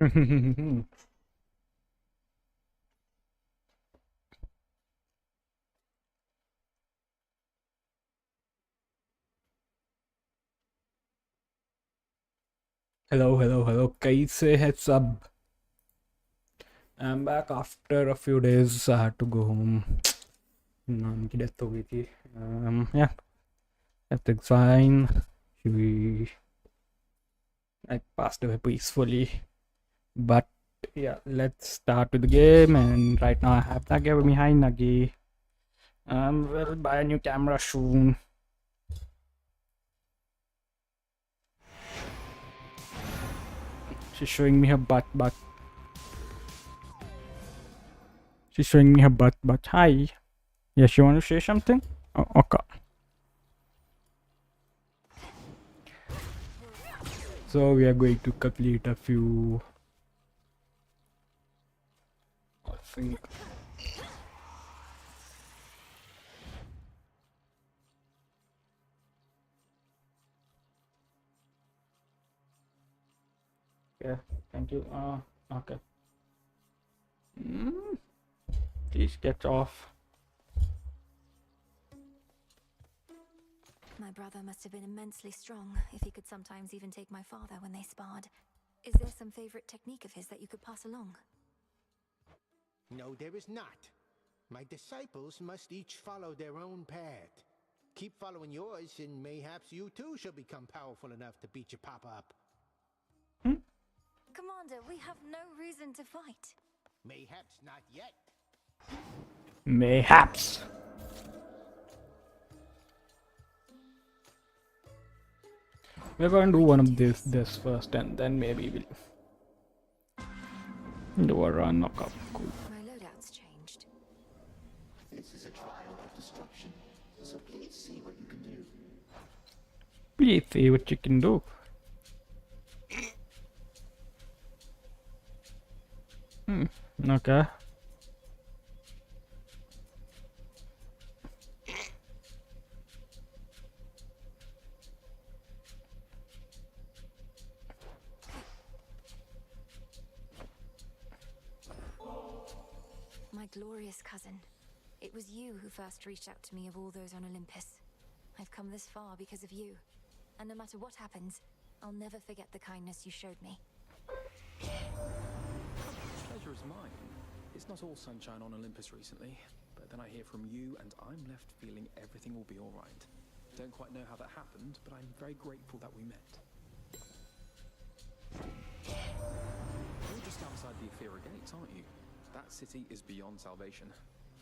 hello. कैसे है सब? I'm back after a few days. I had to go home. नानी की डेथ हो गई थी. Yeah, everything's fine. I passed away peacefully. But yeah, let's start with the game. And right now I have Nagi with me. Hi Nagi. We'll buy a new camera soon. She's showing me her butt. She's showing me her butt. Hi. Yes, you want to say something? Oh, okay. So we are going to complete a few. I think. Yeah, thank you. Okay. Please get off. My brother must have been immensely strong, if he could sometimes even take my father when they sparred. Is there some favorite technique of his that you could pass along? No, there is not. My disciples must each follow their own path. Keep following yours, and mayhaps you too shall become powerful enough to beat your papa up. Commander, we have no reason to fight. Mayhaps not yet. Mayhaps. We're going to do one of this first, and then maybe we'll do a run. Knockout. Cool. My loadout's changed. This is a trial of destruction, so please see what you can do. Please see what you can do. Okay. My glorious cousin. It was you who first reached out to me of all those on Olympus. I've come this far because of you. And no matter what happens, I'll never forget the kindness you showed me. Pleasure is mine. It's not all sunshine on Olympus recently, but then I hear from you and I'm left feeling everything will be all right. Don't quite know how that happened, but I'm very grateful that we met. You're just outside the Ethera gates, aren't you? That city is beyond salvation.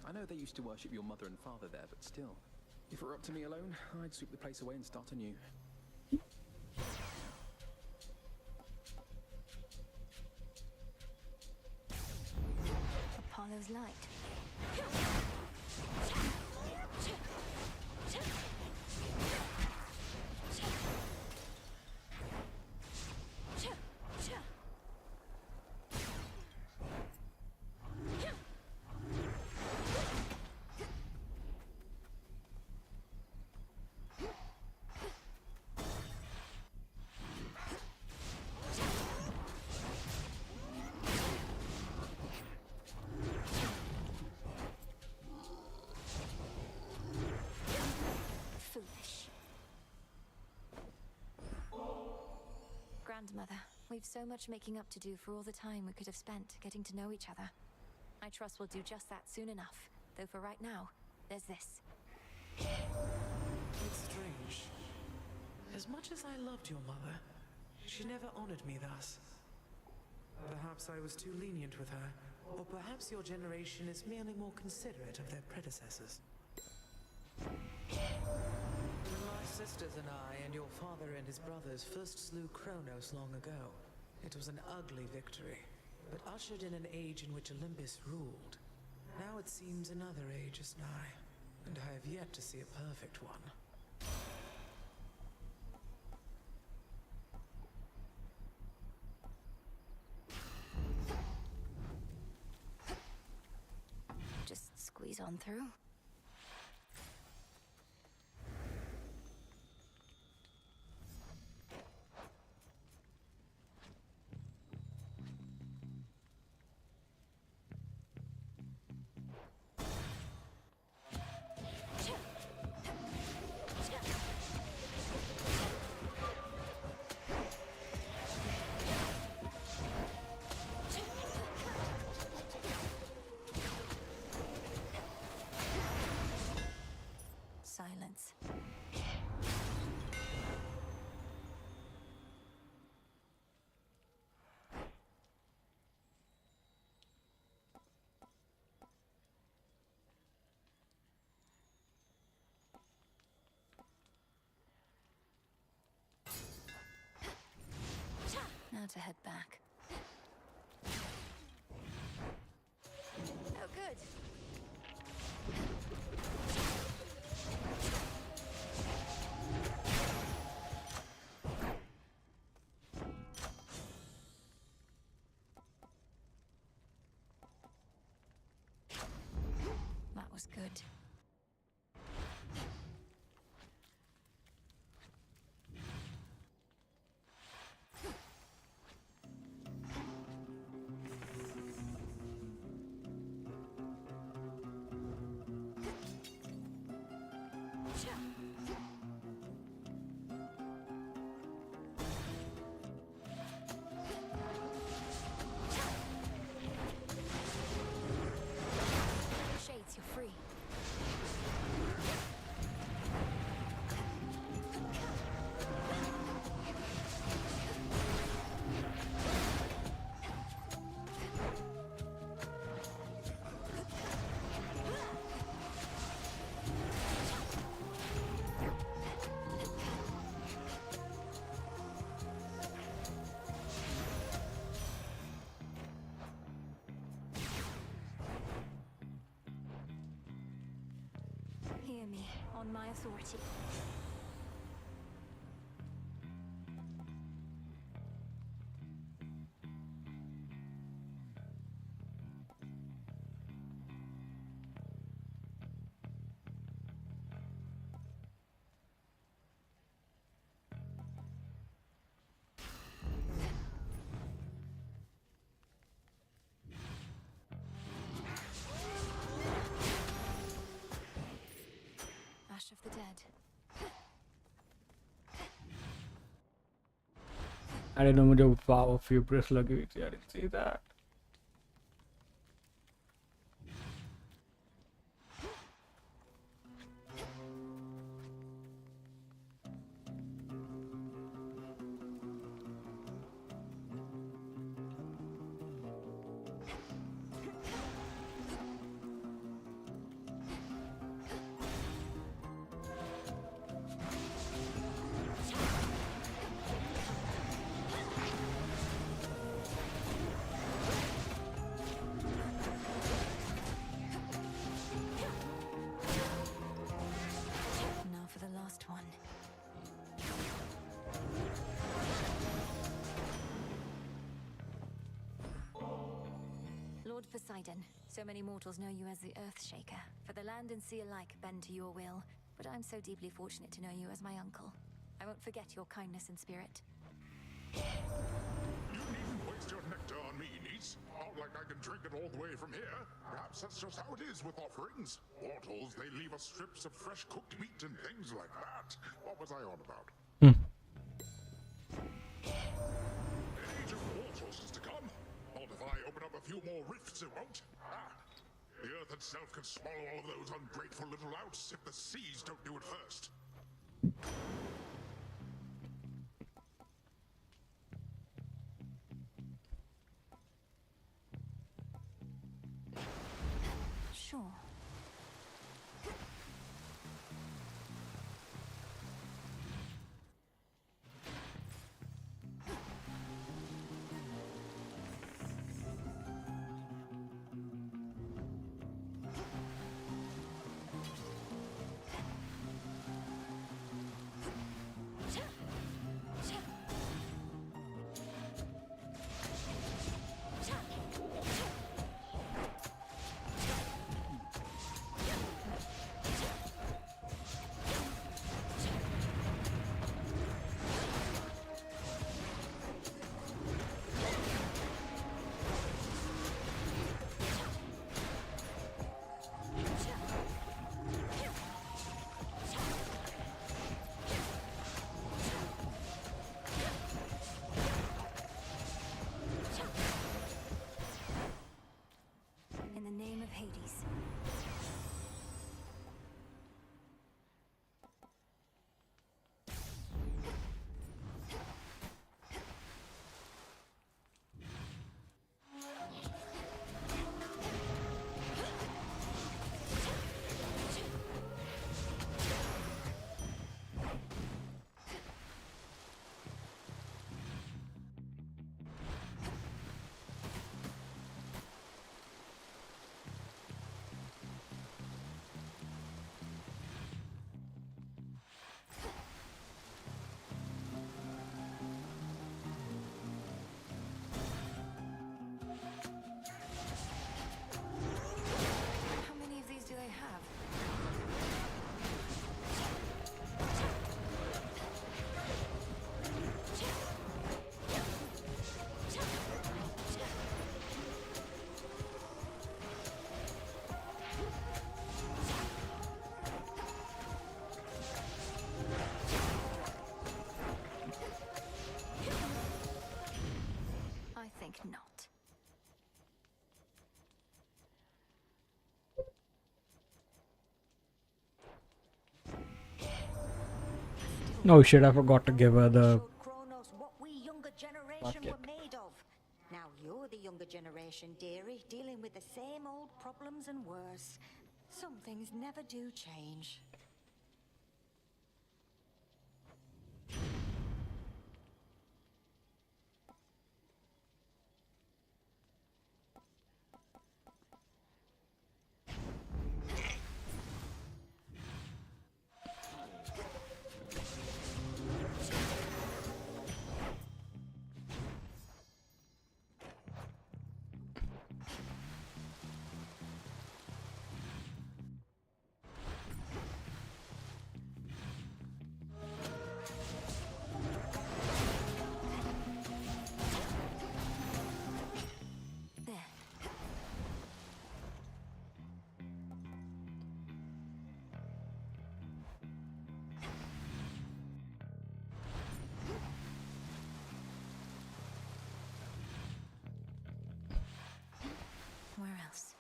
I know they used to worship your mother and father there, but still. If it were up to me alone, I'd sweep the place away and start anew. Apollo's light. Grandmother, we've so much making up to do for all the time we could have spent getting to know each other. I trust we'll do just that soon enough, though for right now, there's this. It's strange. As much as I loved your mother, she never honored me thus. Perhaps I was too lenient with her, or perhaps your generation is merely more considerate of their predecessors. When my sisters and I and your father and his brothers first slew Kronos long ago, it was an ugly victory, but ushered in an age in which Olympus ruled. Now it seems another age is nigh, and I have yet to see a perfect one. Just squeeze on through. chance. Now to head back. Oh, good. That was good. Shades, you're free. Hear me, on my authority. Ash of the dead. I didn't know मुझे wow Hubris लगी हुई थी. I didn't see that. Now for the last one. Lord Poseidon, so many mortals know you as the Earthshaker. For the land and sea alike bend to your will, but I'm so deeply fortunate to know you as my uncle. I won't forget your kindness and spirit. You needn't waste your nectar on me, niece. Not like I can drink it all the way from here. Perhaps that's just how it is with offerings. Mortals, they leave us strips of fresh cooked meat and things like that. What was I on about? Hmm. The age of mortals is to come. Not if I open up a few more rifts, it won't. The earth itself can swallow all of those ungrateful little louts if the seas don't do it first. Sure. Oh shit, I forgot to give her the Showed Kronos what we younger generation bucket. were made of. Now you're the younger generation, dearie, dealing with the same old problems and worse. Some things never do change. There. Where else?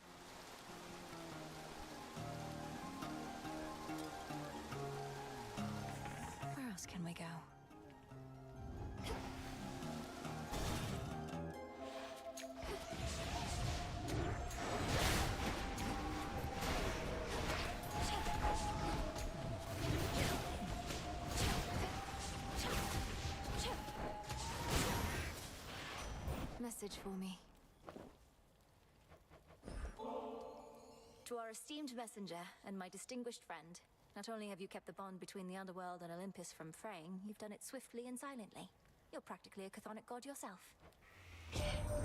Where else can we go? Message for me. To our esteemed messenger and my distinguished friend, not only have you kept the bond between the underworld and Olympus from fraying, you've done it swiftly and silently. You're practically a chthonic god yourself.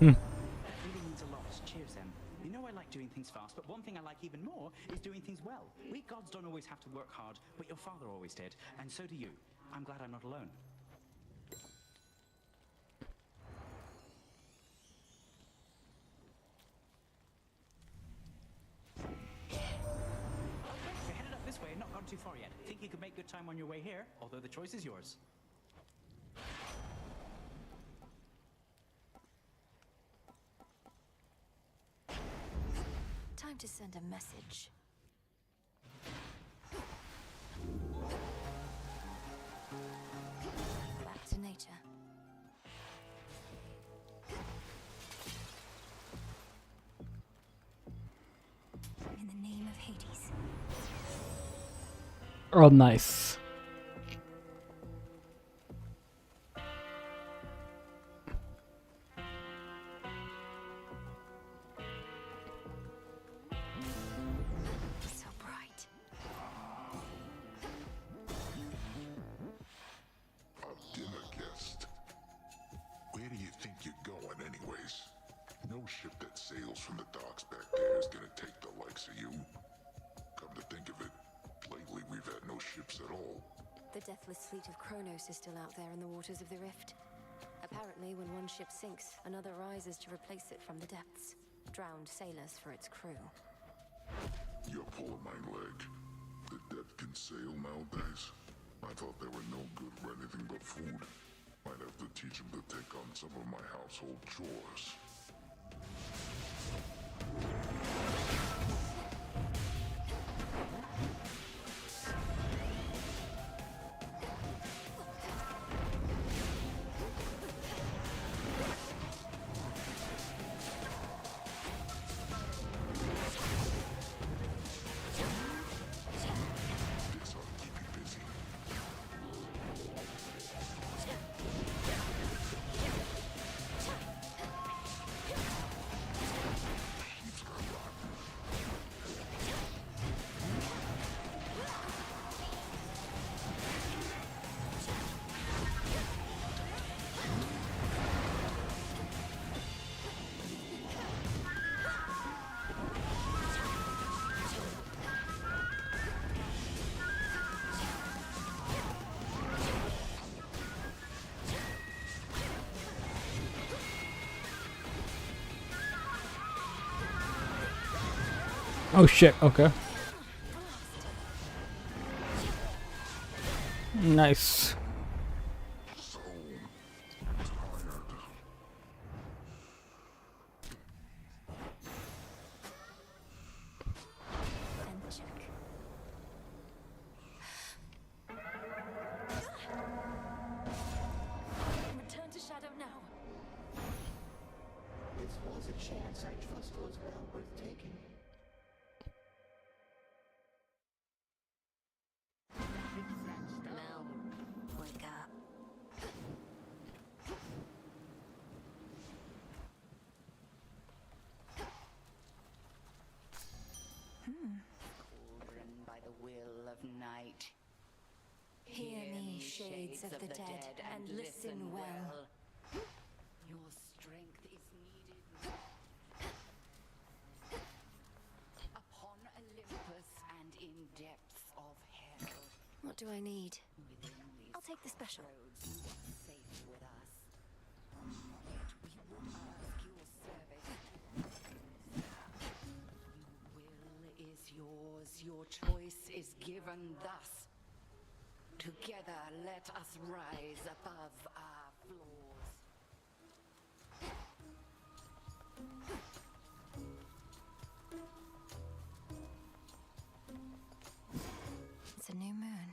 Really means a lot. Cheers, Em. You know I like doing things fast, but one thing I like even more is doing things well. We gods don't always have to work hard, but your father always did, and so do you. I'm glad I'm not alone. We're headed up this way and not gone too far yet. Think you could make good time on your way here, although the choice is yours. Time to send a message. Back to nature. In the name of Hades. Oh, nice. So bright. A dinner guest. Where do you think you're going, anyways? No ship that sails from the docks back there is gonna take the likes of you. Come to think of it, lately we've had no ships at all. The deathless fleet of Kronos is still out there in the waters of the rift. Apparently, when one ship sinks, another rises to replace it from the depths. Drowned sailors for its crew. You're pulling my leg. The dead can sail nowadays? I thought they were no good for anything but food. Might have to teach them to take on some of my household chores. This ought to keep you busy. Sheep's got rotten. Oh shit, okay. Nice. So tired. And check. chance I trust was well worth taking. Mel, wake up. Cauldron by the will of night. Hear me, shades of the dead, and listen well. Your strength is needed upon Olympus and in depths of hell. What do I need? Within these I'll take the special. roads, you are safe with us. Yet we would ask your service. Your will is yours, your choice is given thus. Together, let us rise above our flaws. It's a new moon.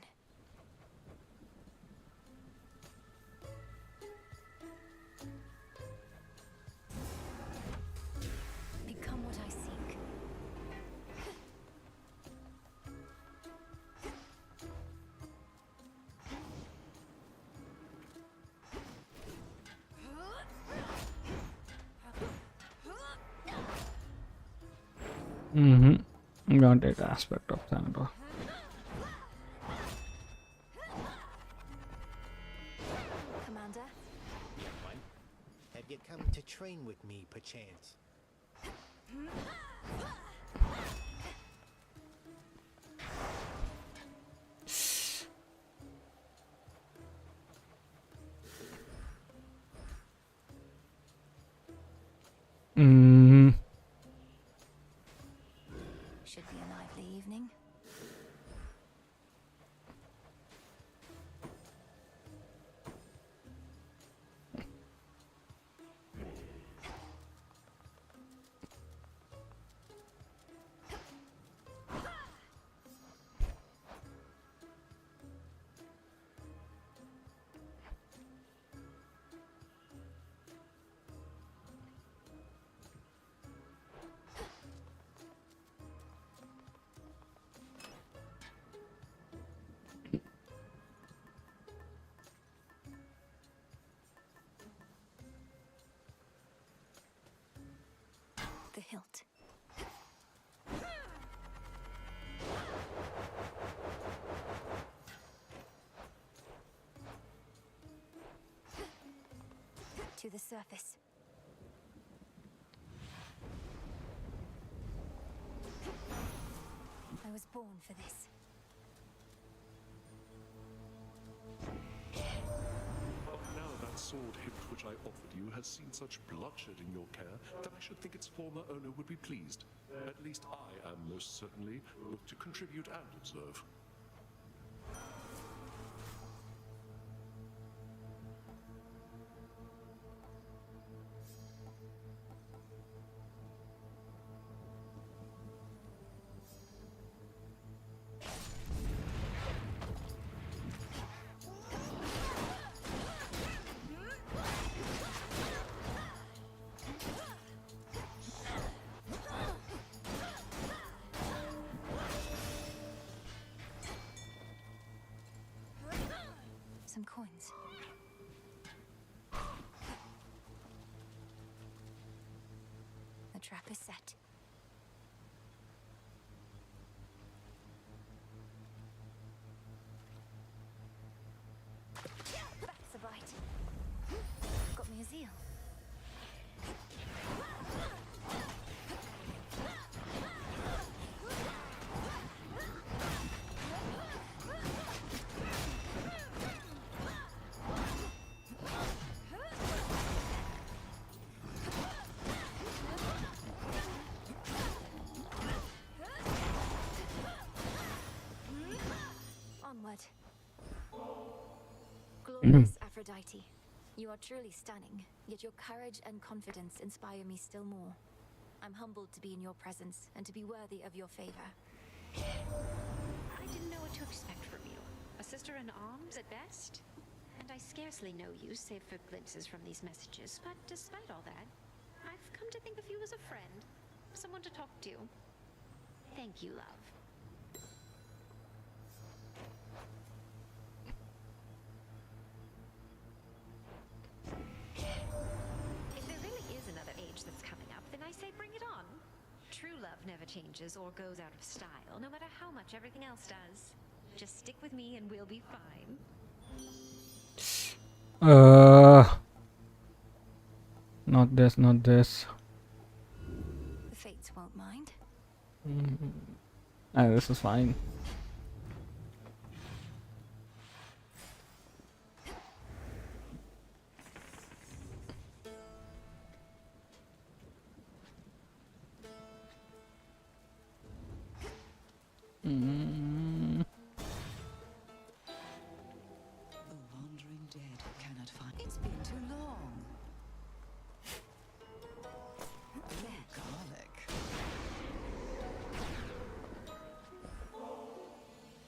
Become what I seek. I'm gonna take aspect of Thanatos. Commander, Young one, have you come to train with me, perchance? should be a lively evening. The hilt. To the surface. I was born for this. Now that sword hilt which I offered you has seen such bloodshed in your care that I should think its former owner would be pleased. At least I am most certainly look to contribute and observe. Some coins. The trap is set. That's a bite. Got me a zeal. Onward. Glorious Aphrodite, you are truly stunning, yet your courage and confidence inspire me still more. I'm humbled to be in your presence and to be worthy of your favor. I didn't know what to expect from you. A sister in arms at best? And I scarcely know you, save for glimpses from these messages. But despite all that, I've come to think of you as a friend. Someone to talk to. Thank you, love. If there really is another age that's coming up, then I say bring it on. True love never changes or goes out of style, no matter how much everything else does. Just stick with me and we'll be fine. Not this, not this. The Fates won't mind. This is fine. The wandering dead cannot find. It's been too long. Garlic.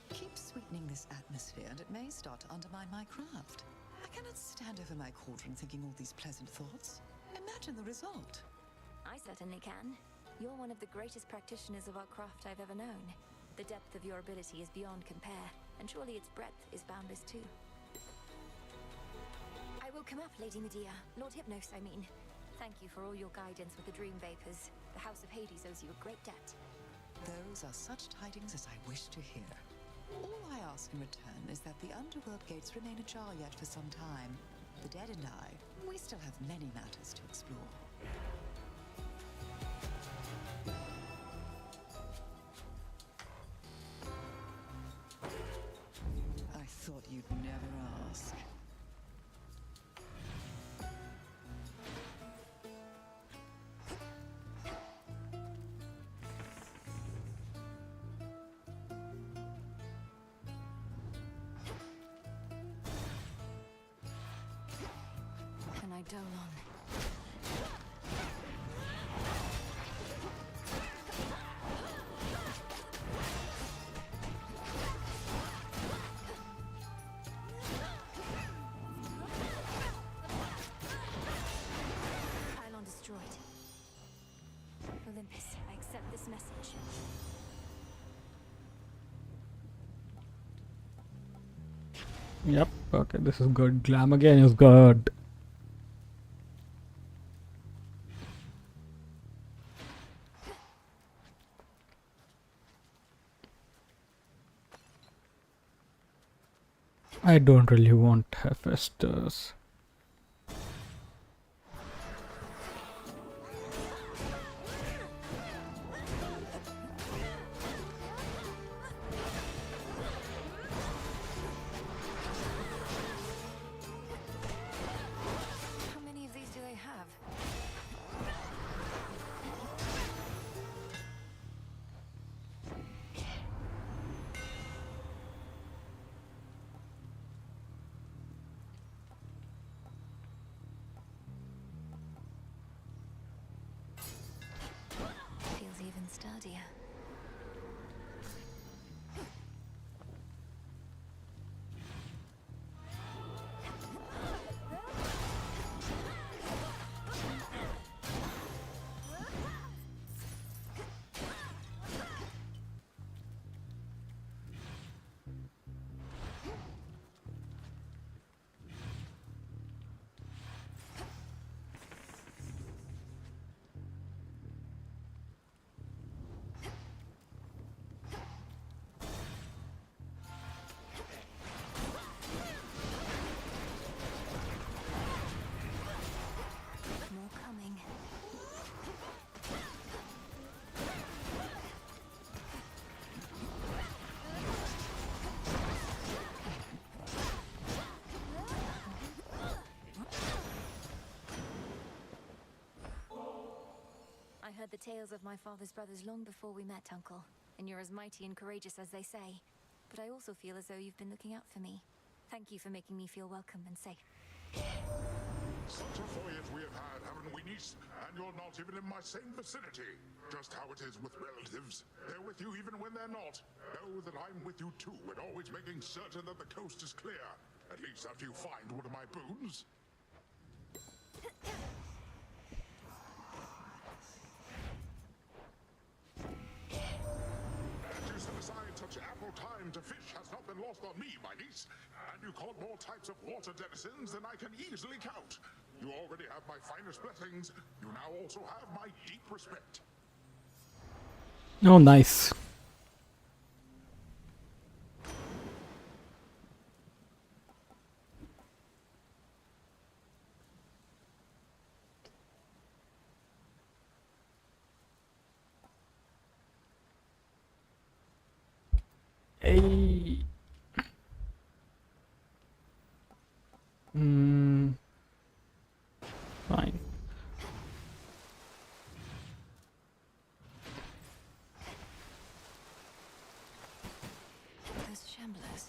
Keep sweetening this atmosphere, and it may start to undermine my craft. I cannot stand over my cauldron thinking all these pleasant thoughts. Imagine the result. I certainly can. You're one of the greatest practitioners of our craft I've ever known. The depth of your ability is beyond compare, and surely its breadth is boundless too. I will come up, Lady Medea. Lord Hypnos, I mean. Thank you for all your guidance with the dream vapors. The House of Hades owes you a great debt. Those are such tidings as I wish to hear. All I ask in return is that the underworld gates remain ajar yet for some time. The dead and I, we still have many matters to explore. I thought you'd never ask. Can I dole on? Pylon destroyed. Olympus, I accept this message. Yep, okay, this is good. Glam again is good. I don't really want Hephaestus. How many of these do they have? Feels even sturdier. More coming. I heard the tales of my father's brothers long before we met, Uncle, and you're as mighty and courageous as they say. But I also feel as though you've been looking out for me. Thank you for making me feel welcome and safe. Such a voyage we have had, haven't we, niece? And you're not even in my same vicinity. Just how it is with relatives. They're with you even when they're not. Know that I'm with you too, and always making certain that the coast is clear. At least after you find one of my boons. devotion to fish has not been lost on me, my niece. And you caught more types of water denizens than I can easily count. You already have my finest blessings. You now also have my deep respect. Oh, nice. Hey. Fine. Those shamblers.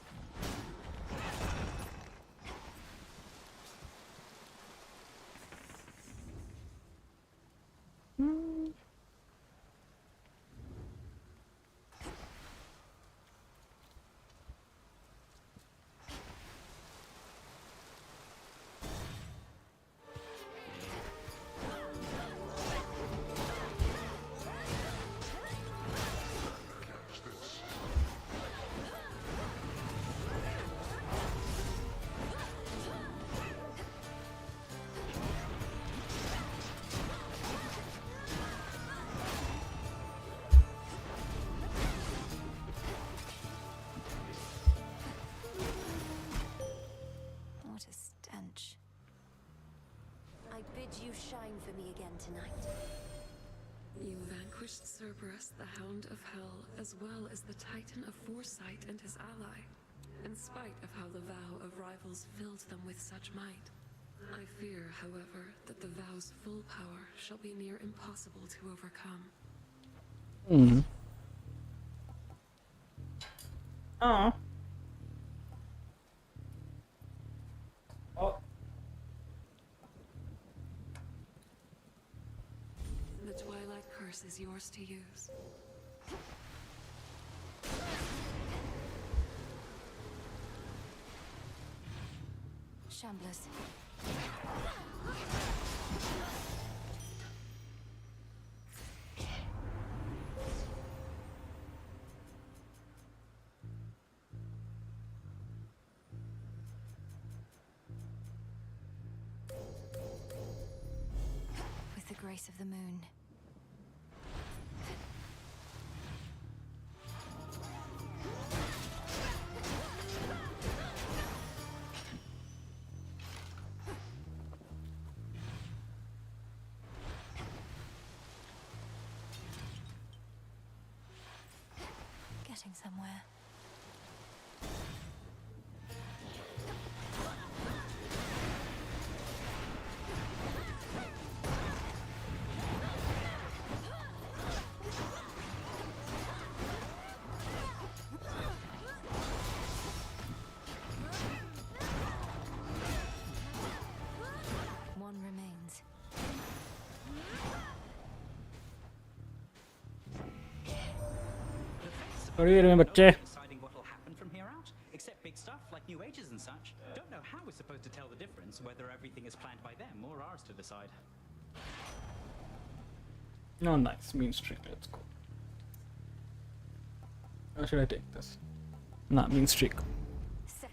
What a stench. I bid you shine for me again tonight. You vanquished Cerberus, the Hound of Hell, as well as the Titan of Foresight and his ally, in spite of how the vow of rivals filled them with such might. I fear, however, that the vow's full power shall be near impossible to overcome. Oh. Oh. The Twilight Curse is yours to use. Shamblers. With the grace of the moon. Getting somewhere. One remains. What are you doing, बच्चे? Deciding what will happen from here out, except big stuff like new ages and such. Don't know how we're supposed to tell the difference, whether everything is planned by them or ours to decide. Oh, nice. Mean streak. Let's go. Or should I take this? Nah, mean streak. Set.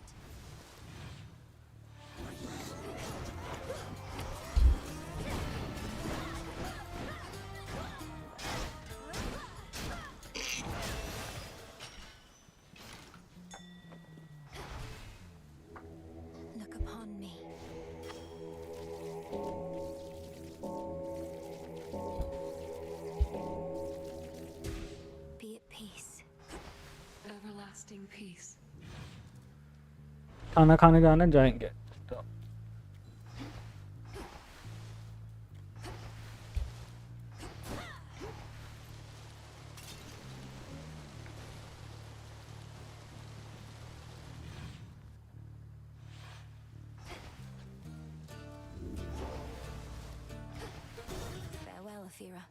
Look upon me. Be at peace. Everlasting peace. खाना खाने जाना जाएंगे तो Farewell, Athera.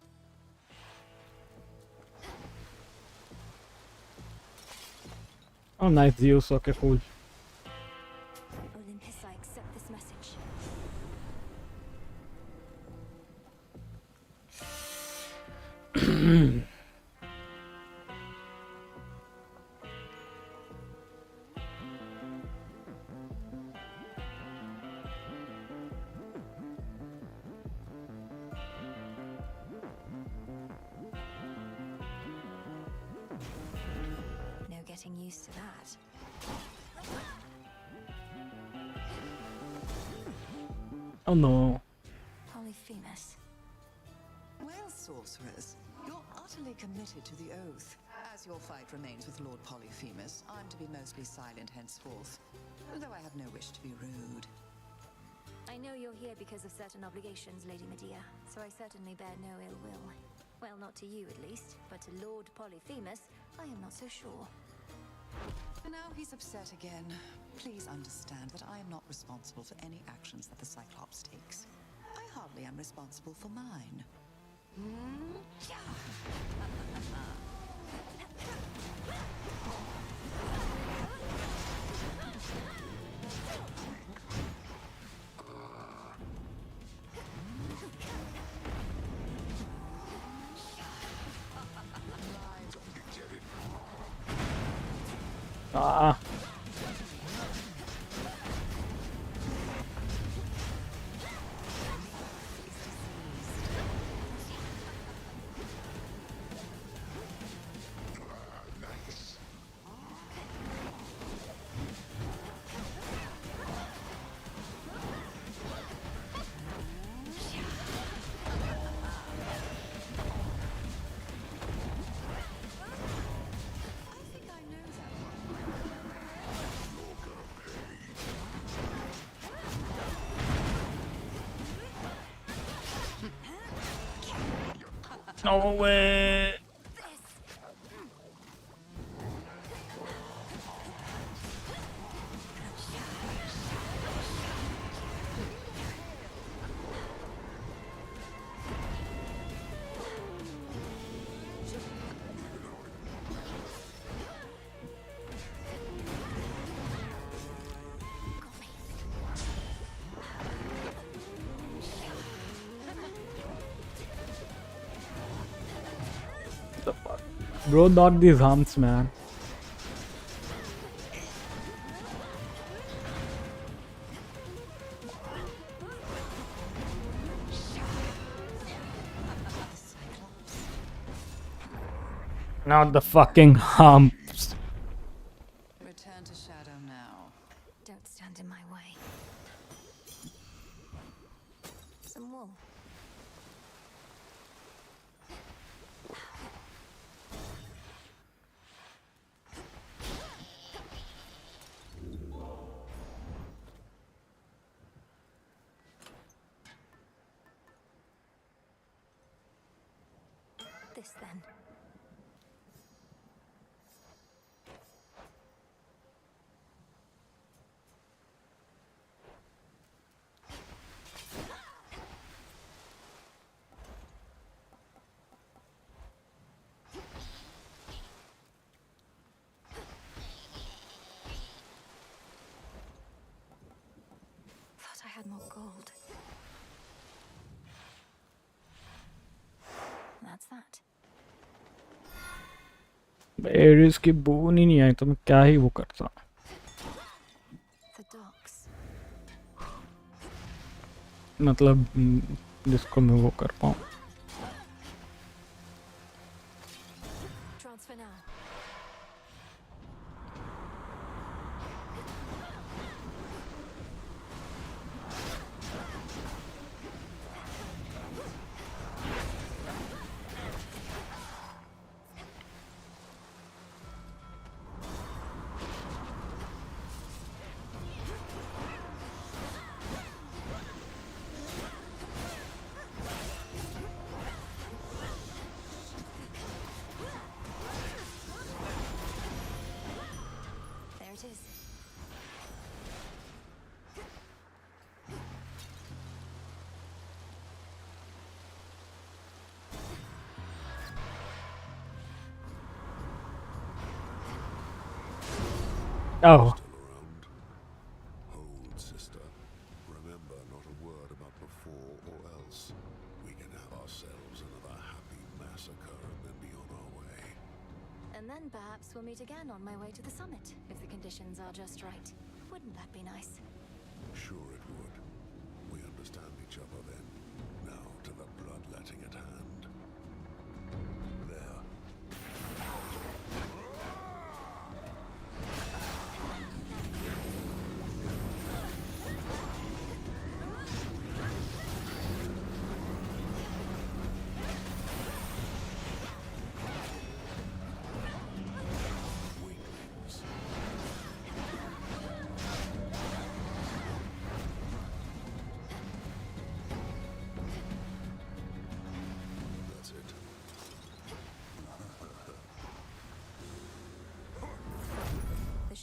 oh nice Zeus. Okay, cool. Olympus, I accept this message. getting used to that. Oh no. Polyphemus. Well, sorcerers, you're utterly committed to the oath. As your fight remains with Lord Polyphemus, I'm to be mostly silent henceforth, though I have no wish to be rude. I know you're here because of certain obligations, Lady Medea, so I certainly bear no ill will. Well, not to you at least, but to Lord Polyphemus, I am not so sure. Now he's upset again. Please understand that I am not responsible for any actions that the Cyclops takes. I hardly am responsible for mine. Ah. No way. The fuck? Bro, not these humps, man. Not the fucking humps. Return to shadow now. Don't stand in my way. Some wool. This then. Thought I had more gold. That's that. एरिस की बोन ही नहीं आई तो मैं क्या ही वो करता. The docks. मतलब जिसको मैं वो कर पाऊँ. Transfer now. There it is. Oh. Still around? Hold, sister. Remember, not a word about before or else. We can have ourselves another happy massacre and then be on our way. And then perhaps we'll meet again on my way to the summit, if the conditions are just right. Wouldn't that be nice? Sure it would. We understand each other then. Now to the bloodletting at hand. There.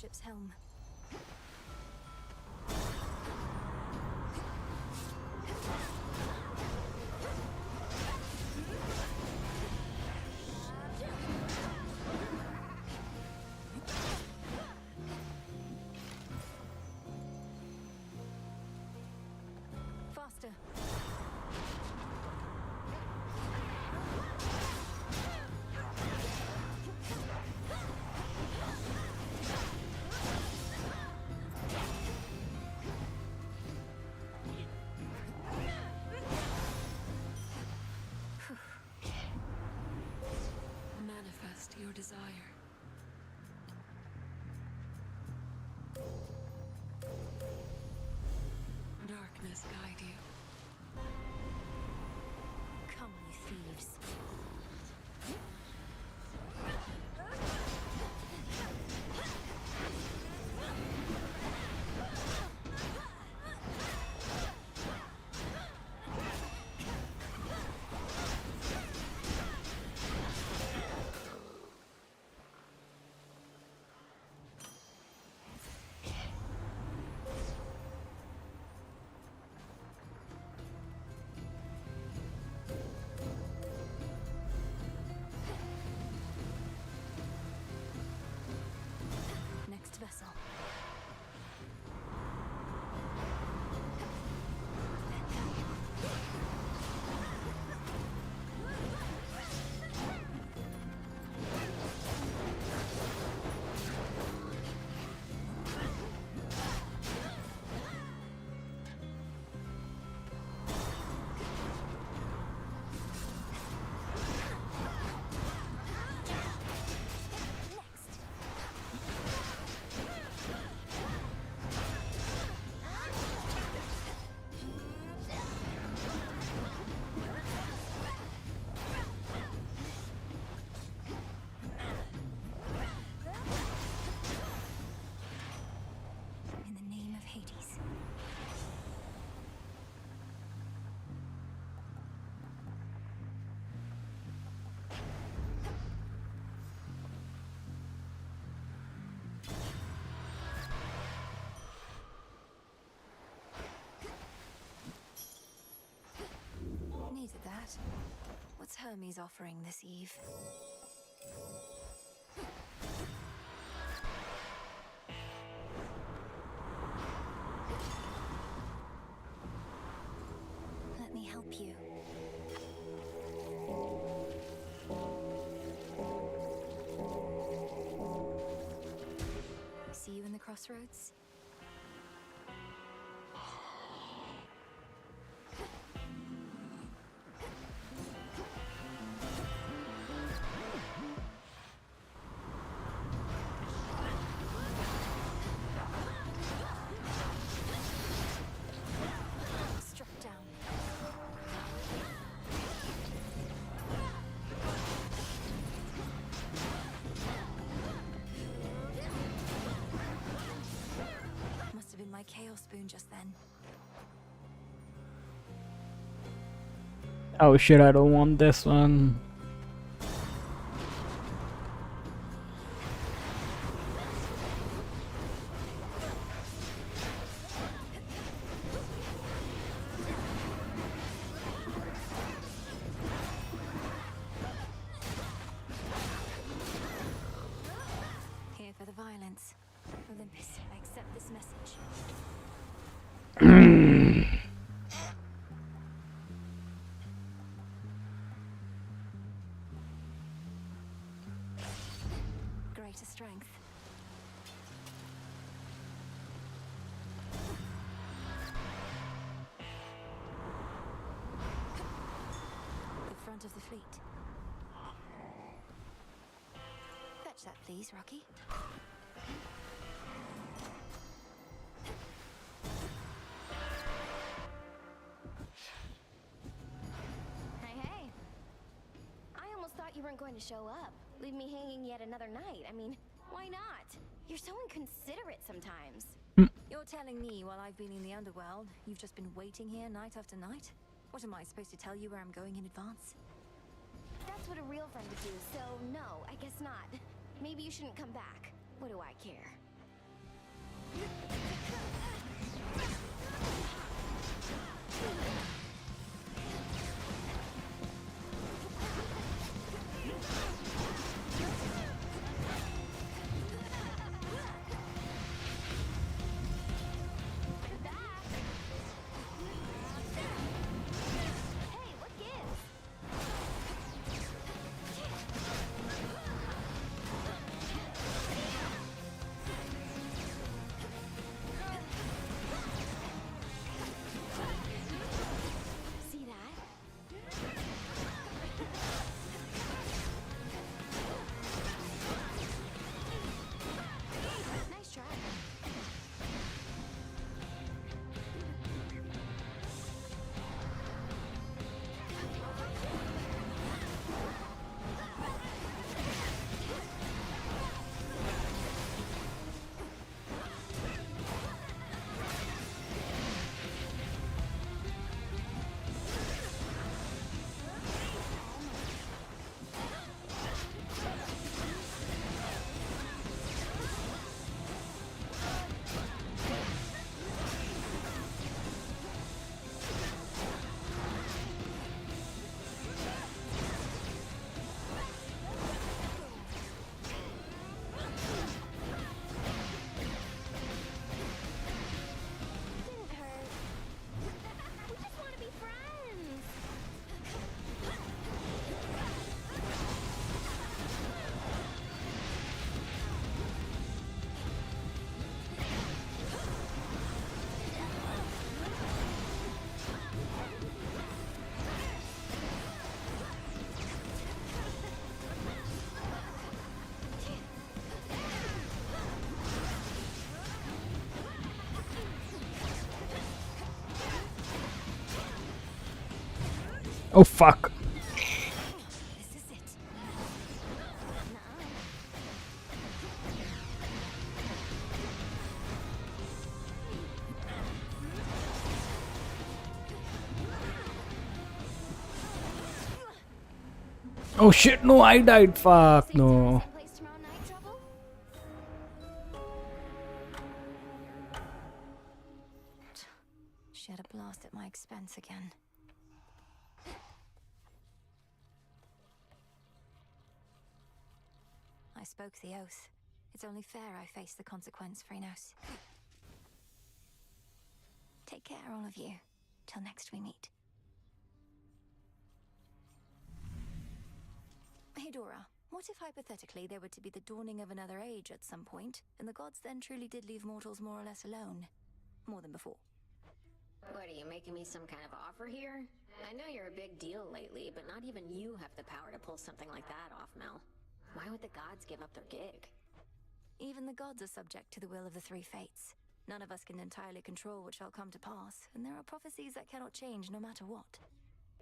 ship's helm. Faster. Manifest your desire. Darkness guide you. Come, you thieves. Next vessel. In the name of Hades. Needed that. What's Hermes offering this eve? Let me help you. See you in the crossroads? Struck down. Must have been my chaos spoon just then. Oh shit, I don't want this one. Here for the violence. Olympus, I accept this message. Greater strength. The front of the fleet. Fetch that, please, Rocky. Hey. I almost thought you weren't going to show up. Leave me hanging yet another night. I mean, why not? You're so inconsiderate sometimes. You're telling me while I've been in the underworld, you've just been waiting here night after night? What am I supposed to tell you where I'm going in advance? That's what a real friend would do, so no, I guess not. Maybe you shouldn't come back. What do I care? Oh fuck. Oh shit, no, I died. Fuck, no. She had a blast at my expense again. I spoke the oath. It's only fair I face the consequence, Phrenos. Take care, all of you. Till next we meet. Hey, Dora. What if hypothetically there were to be the dawning of another age at some point, and the gods then truly did leave mortals more or less alone? More than before. What, are you making me some kind of offer here? I know you're a big deal lately, but not even you have the power to pull something like that off, Mel. Why would the gods give up their gig? Even the gods are subject to the will of the three fates. None of us can entirely control what shall come to pass, and there are prophecies that cannot change no matter what.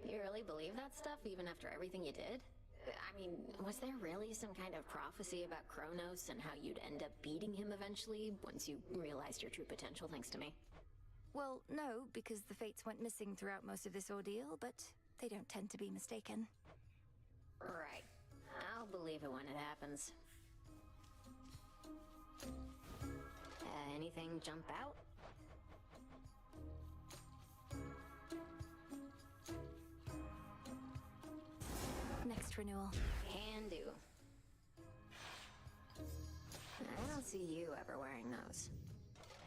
You really believe that stuff even after everything you did? I mean, was there really some kind of prophecy about Kronos and how you'd end up beating him eventually once you realized your true potential thanks to me? Well, no, because the fates went missing throughout most of this ordeal, but they don't tend to be mistaken. Right. I'll believe it when it happens. Anything jump out? Next renewal. Can do. I don't see you ever wearing those.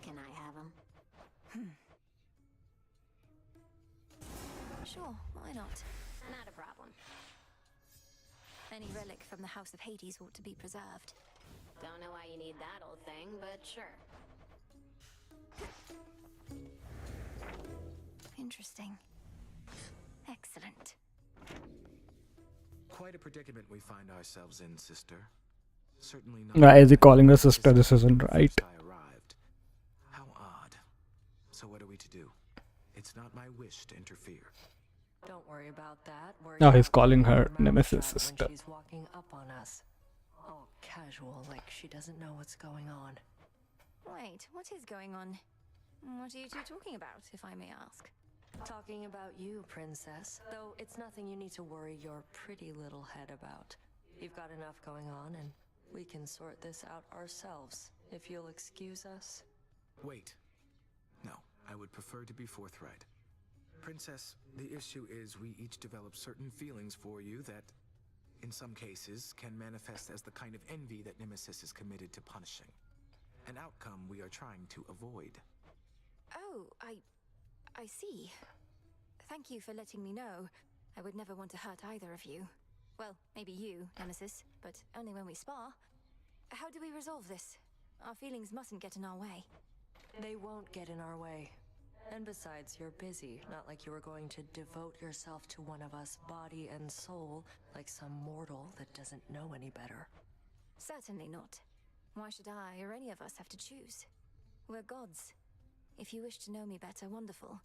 Can I have them? Sure, why not? Not a problem. Any relic from the House of Hades ought to be preserved. Don't know why you need that old thing, but sure. Interesting. Excellent. Quite a predicament we find ourselves in, sister. Certainly not. Why is he calling her sister? This isn't right. I arrived. How odd. So what are we to do? It's not my wish to interfere. Don't worry about that. Oh, he's calling her nemesis sister. When she's walking up on us. All casual, like she doesn't know what's going on. Wait, what is going on? What are you two talking about, if I may ask? Talking about you, princess. Though it's nothing you need to worry your pretty little head about. You've got enough going on, and we can sort this out ourselves, if you'll excuse us. Wait. No, I would prefer to be forthright. Princess, the issue is we each develop certain feelings for you that, in some cases, can manifest as the kind of envy that Nemesis is committed to punishing. An outcome we are trying to avoid. Oh, I see. Thank you for letting me know. I would never want to hurt either of you. Well, maybe you, Nemesis, but only when we spar. How do we resolve this? Our feelings mustn't get in our way. They won't get in our way. And besides, you're busy, not like you were going to devote yourself to one of us, body and soul, like some mortal that doesn't know any better. Certainly not. Why should I or any of us have to choose? We're gods. If you wish to know me better, wonderful.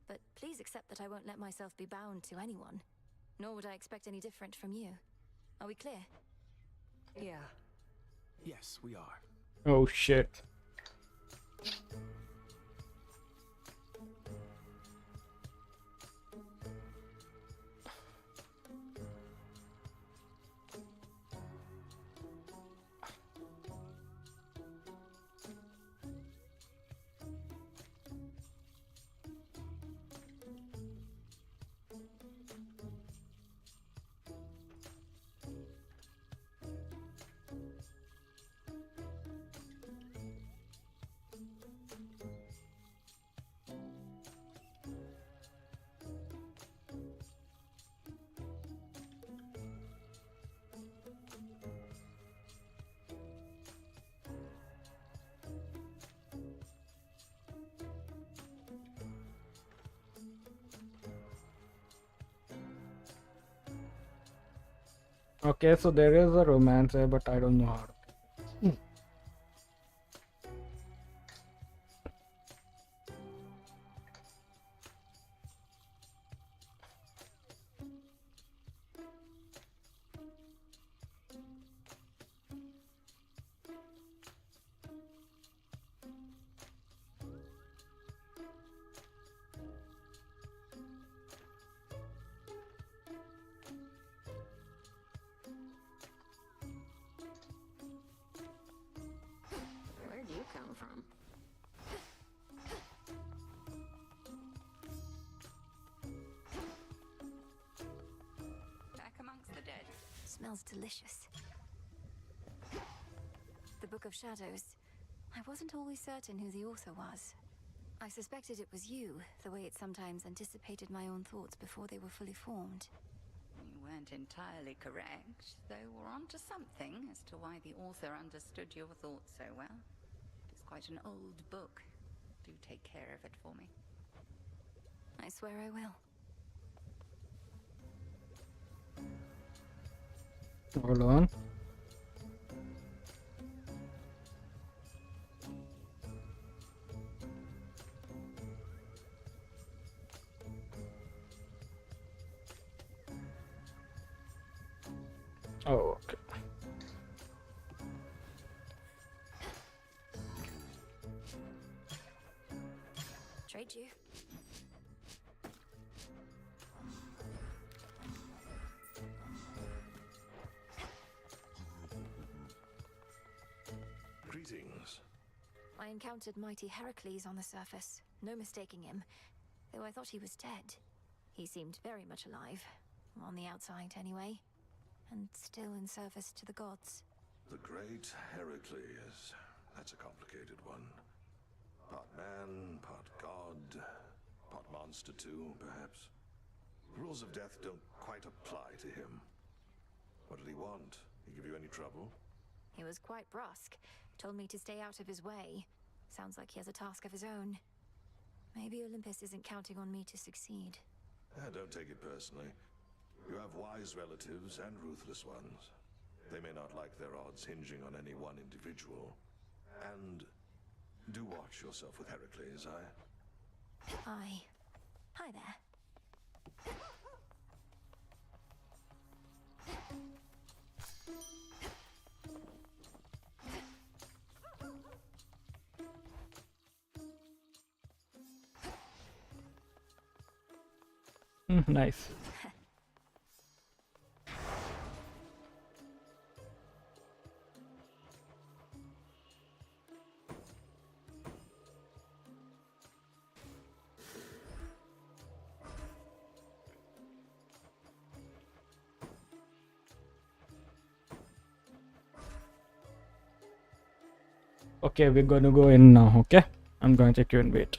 But please accept that I won't let myself be bound to anyone. Nor would I expect any different from you. Are we clear? Yeah. Yes, we are. Oh shit. Okay, so there is a romance there, but I don't know how to. Where'd you come from? Back amongst the dead. Smells delicious. The Book of Shadows. I wasn't always certain who the author was. I suspected it was you, the way it sometimes anticipated my own thoughts before they were fully formed. You weren't entirely correct, though we're onto something as to why the author understood your thoughts so well. It's quite an old book. Do take care of it for me. I swear I will. Hold on. Oh, okay. Trade you. Greetings. I encountered mighty Heracles on the surface. No mistaking him. Though I thought he was dead. He seemed very much alive. On the outside, anyway. And still in service to the gods. The great Heracles. That's a complicated one. Part man, part god, part monster too, perhaps. Rules of death don't quite apply to him. What did he want? He give you any trouble? He was quite brusque. Told me to stay out of his way. Sounds like he has a task of his own. Maybe Olympus isn't counting on me to succeed. Don't take it personally. You have wise relatives and ruthless ones. They may not like their odds hinging on any one individual. And do watch yourself with Heracles, Hi there. Nice. Okay, we're gonna go in now. Okay, I'm gonna check you in. Wait.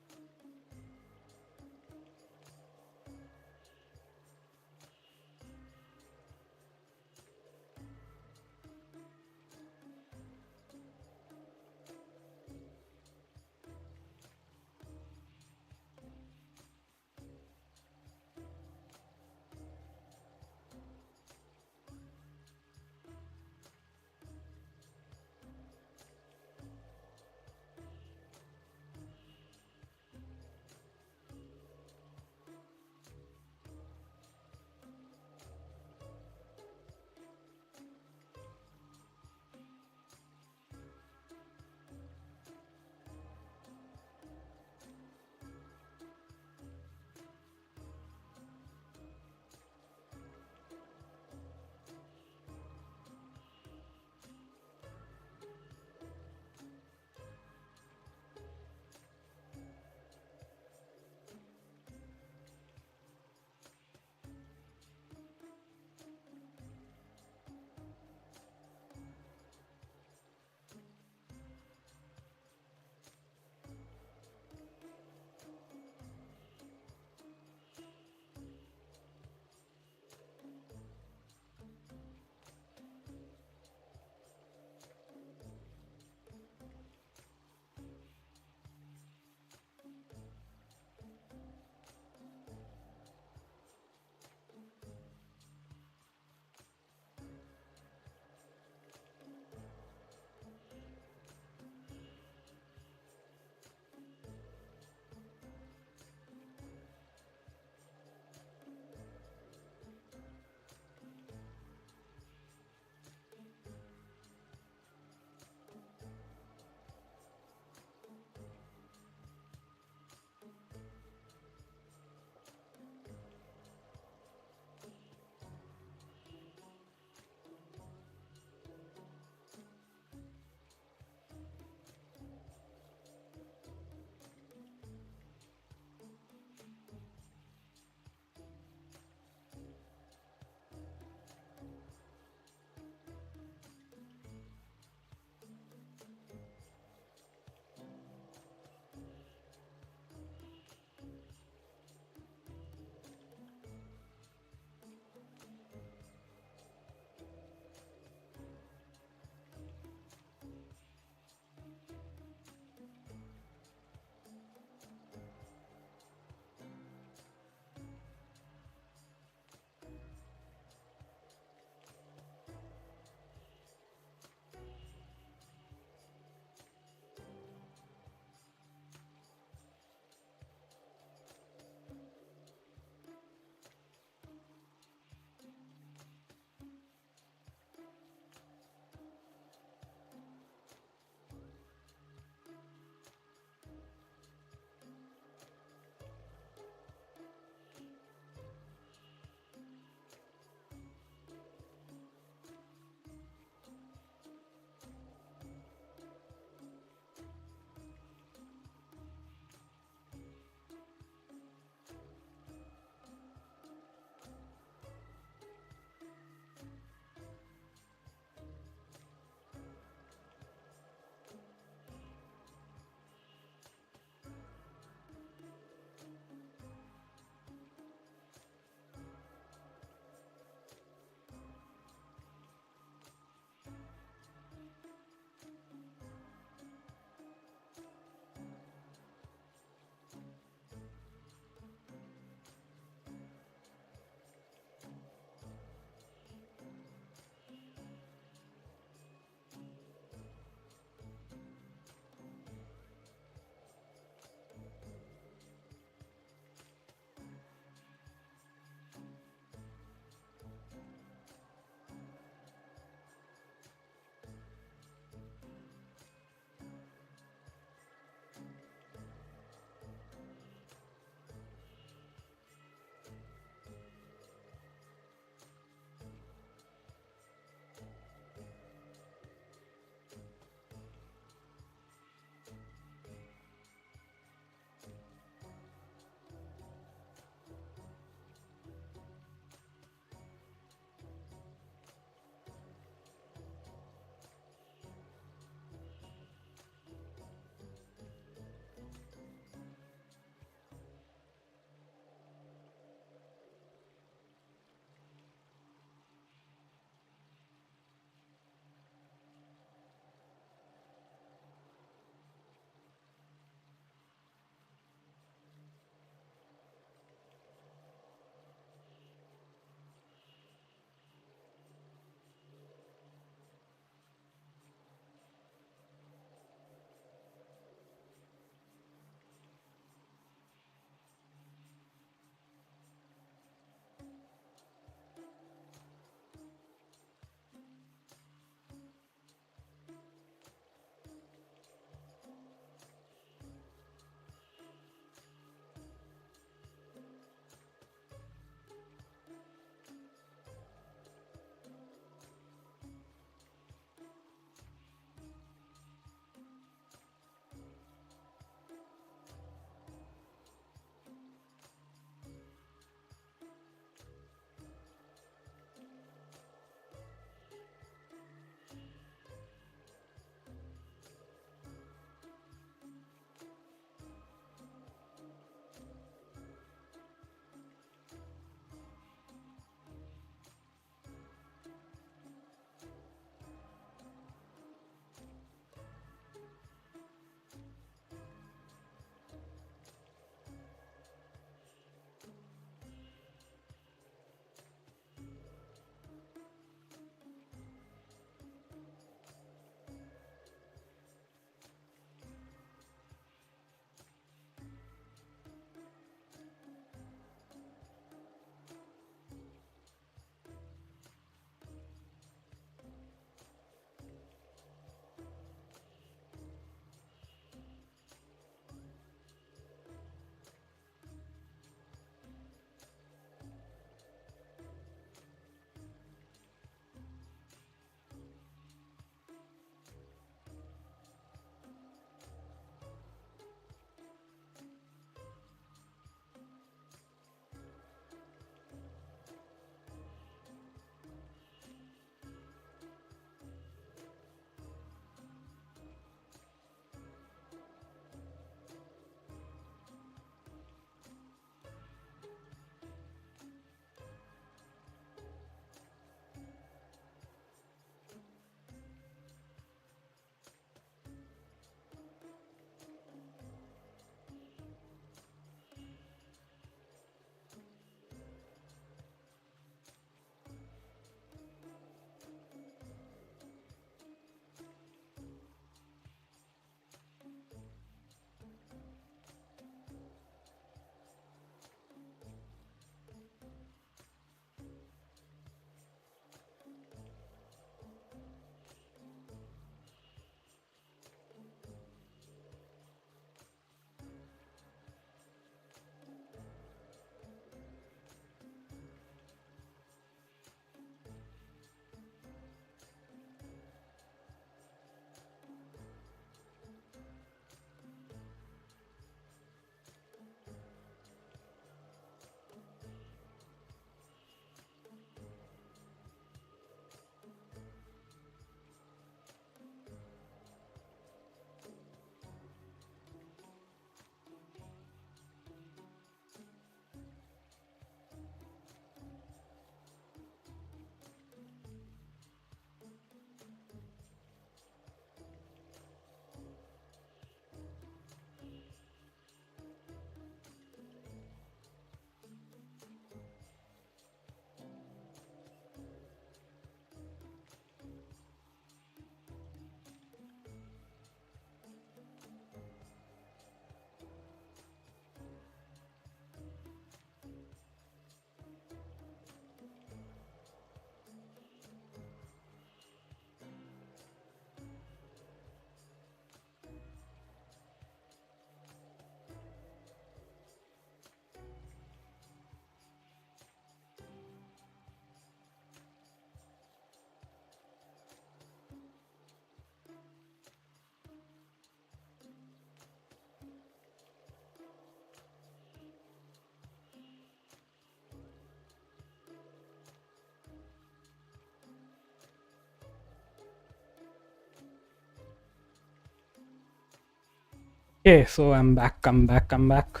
Okay, so I'm back. I'm back.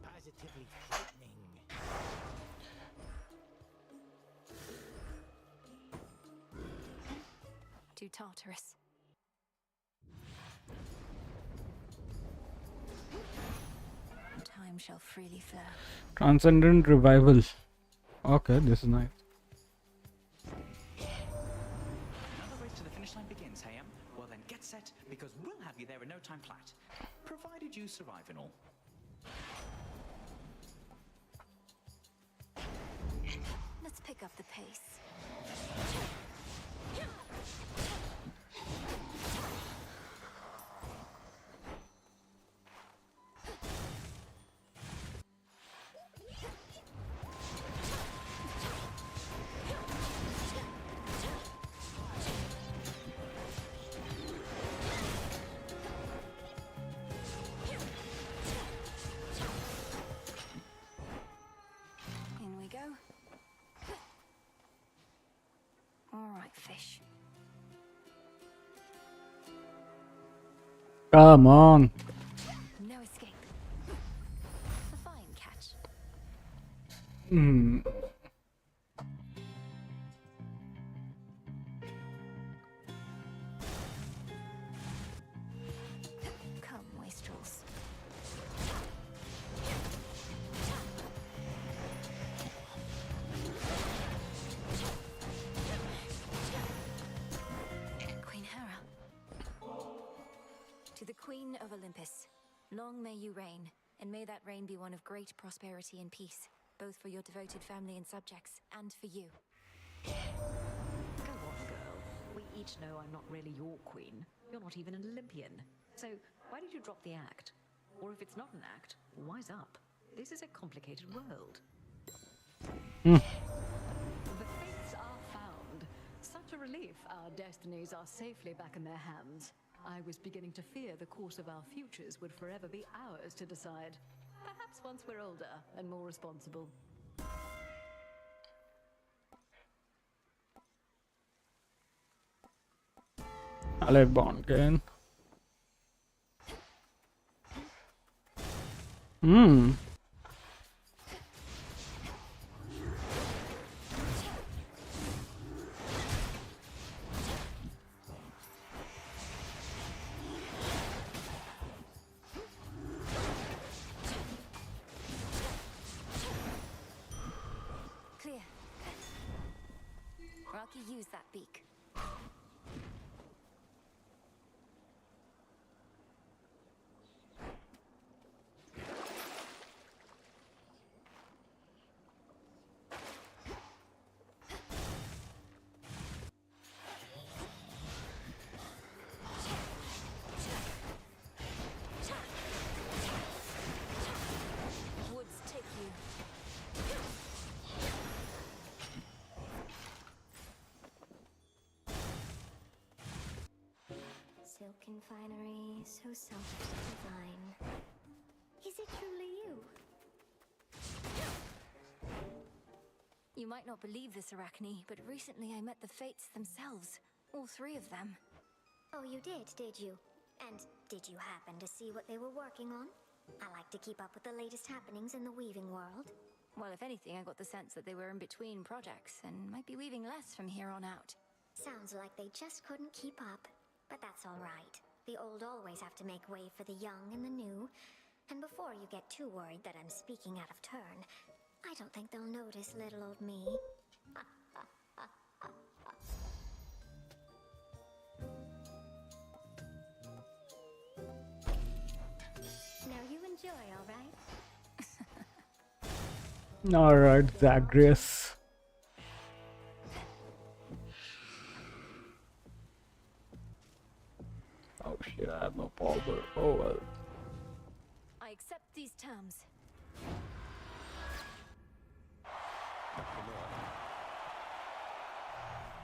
Positively frightening. To Tartarus. Time shall freely flow. Transcendent revival. Okay, this is nice. Now the race to the finish line begins, hey? Well then, get set, because we'll have you there in no time flat. Provided you survive and all. Let's pick up the pace. In we go. All right, fish. Come on. No escape. A fine catch. Hmm. Come, wastrels. Queen Hera. To the Queen of Olympus, long may you reign, and may that reign be one of great prosperity and peace, both for your devoted family and subjects, and for you. Go on, girl. We each know I'm not really your queen. You're not even an Olympian. So why did you drop the act? Or if it's not an act, wise up. This is a complicated world. The fates are found. Such a relief. Our destinies are safely back in their hands. I was beginning to fear the course of our futures would forever be ours to decide. Perhaps once we're older and more responsible. Alec Bonkin. Hmm. Clear. Rocky, use that beak. Woods take you. Silken finery, so soft to divine. Is it truly you? You might not believe this, Arachne, but recently I met the Fates themselves. All three of them. Oh, you did you? And did you happen to see what they were working on? I like to keep up with the latest happenings in the weaving world. Well, if anything, I got the sense that they were in between projects and might be weaving less from here on out. Sounds like they just couldn't keep up. But that's all right. The old always have to make way for the young and the new. And before you get too worried that I'm speaking out of turn, I don't think they'll notice little old me. Now you enjoy, all right? Alright, Zagreus. Oh shit, I have no power. Oh well. I accept these terms.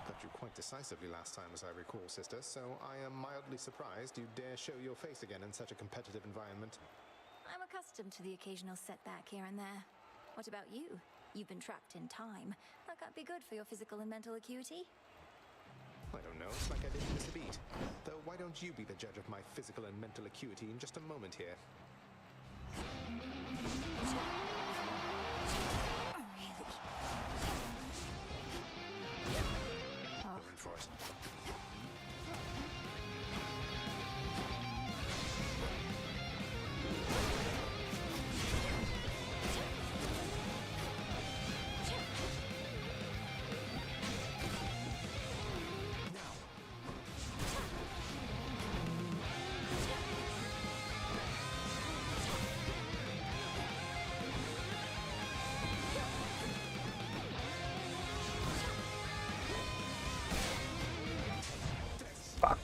Got you quite decisively last time, as I recall, sister, so I am mildly surprised you dare show your face again in such a competitive environment. I'm accustomed to the occasional setback here and there. What about you? You've been trapped in time. That can't be good for your physical and mental acuity. I don't know, it's like I didn't miss a beat. Though why don't you be the judge of my physical and mental acuity in just a moment here? Going for it. Fuck.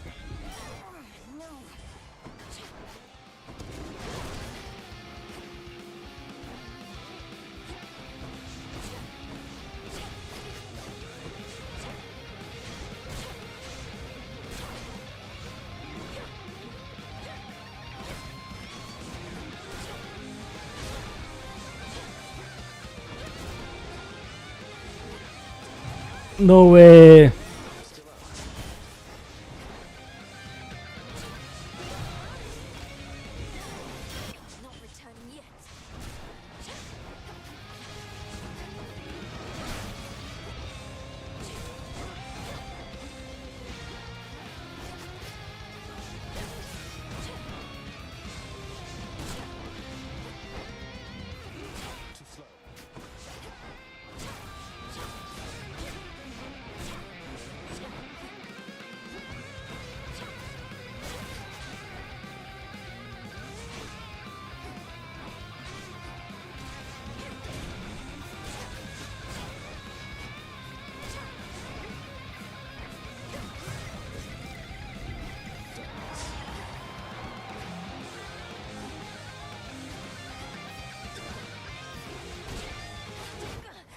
No way.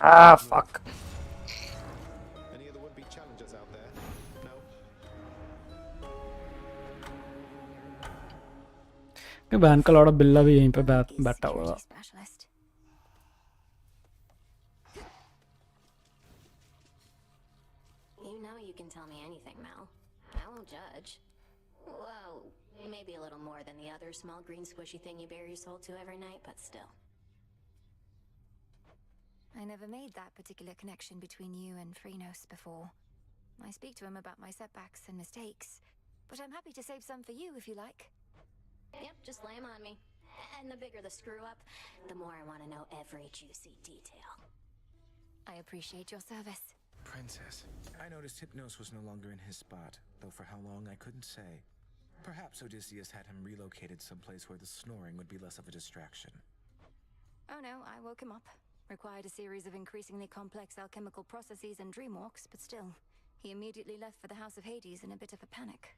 Ah, fuck. Any other would-be challengers out there? No? बहन का लौड़ा बिल्ला भी यहीं पे बैठा हुआ. Specialist. You know you can tell me anything, Mel. I won't judge. Well, maybe a little more than the other small green squishy thing you bare your soul to every night, but still. I never made that particular connection between you and Phrynos before. I speak to him about my setbacks and mistakes, but I'm happy to save some for you if you like. Yep, just lay 'em on me. And the bigger the screw-up, the more I want to know every juicy detail. I appreciate your service. Princess, I noticed Hypnos was no longer in his spot, though for how long I couldn't say. Perhaps Odysseus had him relocated someplace where the snoring would be less of a distraction. Oh no, I woke him up. Required a series of increasingly complex alchemical processes and dreamwalks, but still, he immediately left for the House of Hades in a bit of a panic.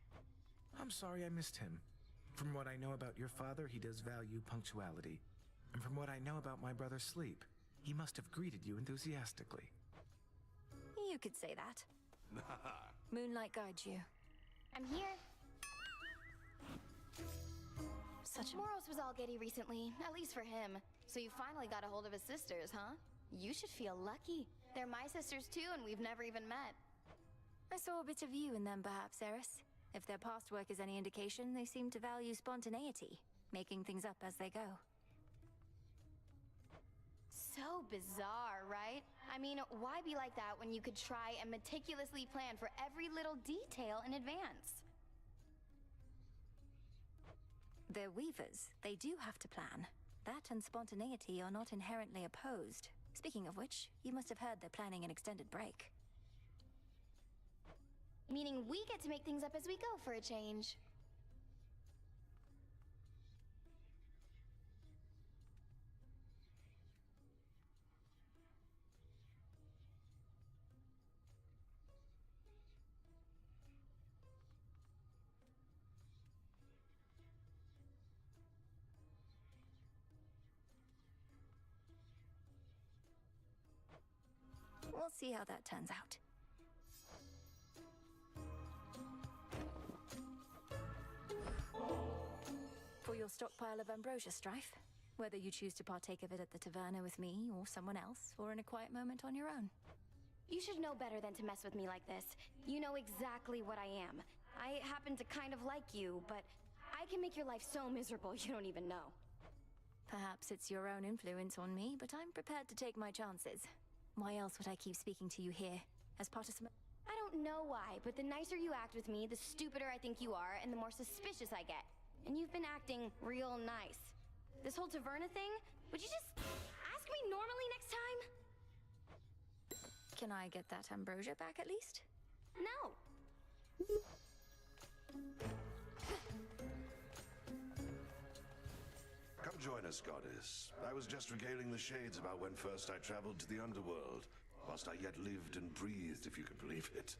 I'm sorry I missed him. From what I know about your father, he does value punctuality. And from what I know about my brother Sleep, he must have greeted you enthusiastically. You could say that. Moonlight guides you. I'm here. Such a... Moros was all giddy recently, at least for him. So you finally got a hold of his sisters, huh? You should feel lucky. They're my sisters too, and we've never even met. I saw a bit of you in them, perhaps, Eris. If their past work is any indication, they seem to value spontaneity, making things up as they go. So bizarre, right? I mean, why be like that when you could try and meticulously plan for every little detail in advance? They're weavers. They do have to plan. That and spontaneity are not inherently opposed. Speaking of which, you must have heard they're planning an extended break. Meaning we get to make things up as we go for a change. We'll see how that turns out. For your stockpile of ambrosia strife, whether you choose to partake of it at the taverna with me or someone else, or in a quiet moment on your own. You should know better than to mess with me like this. You know exactly what I am. I happen to kind of like you, but I can make your life so miserable you don't even know. Perhaps it's your own influence on me, but I'm prepared to take my chances. Why else would I keep speaking to you here? As part of some... I don't know why, but the nicer you act with me, the stupider I think you are, and the more suspicious I get. And you've been acting real nice. This whole Taverna thing, would you just ask me normally next time? Can I get that ambrosia back at least? No. Come join us, goddess. I was just regaling the shades about when first I traveled to the underworld, whilst I yet lived and breathed, if you can believe it.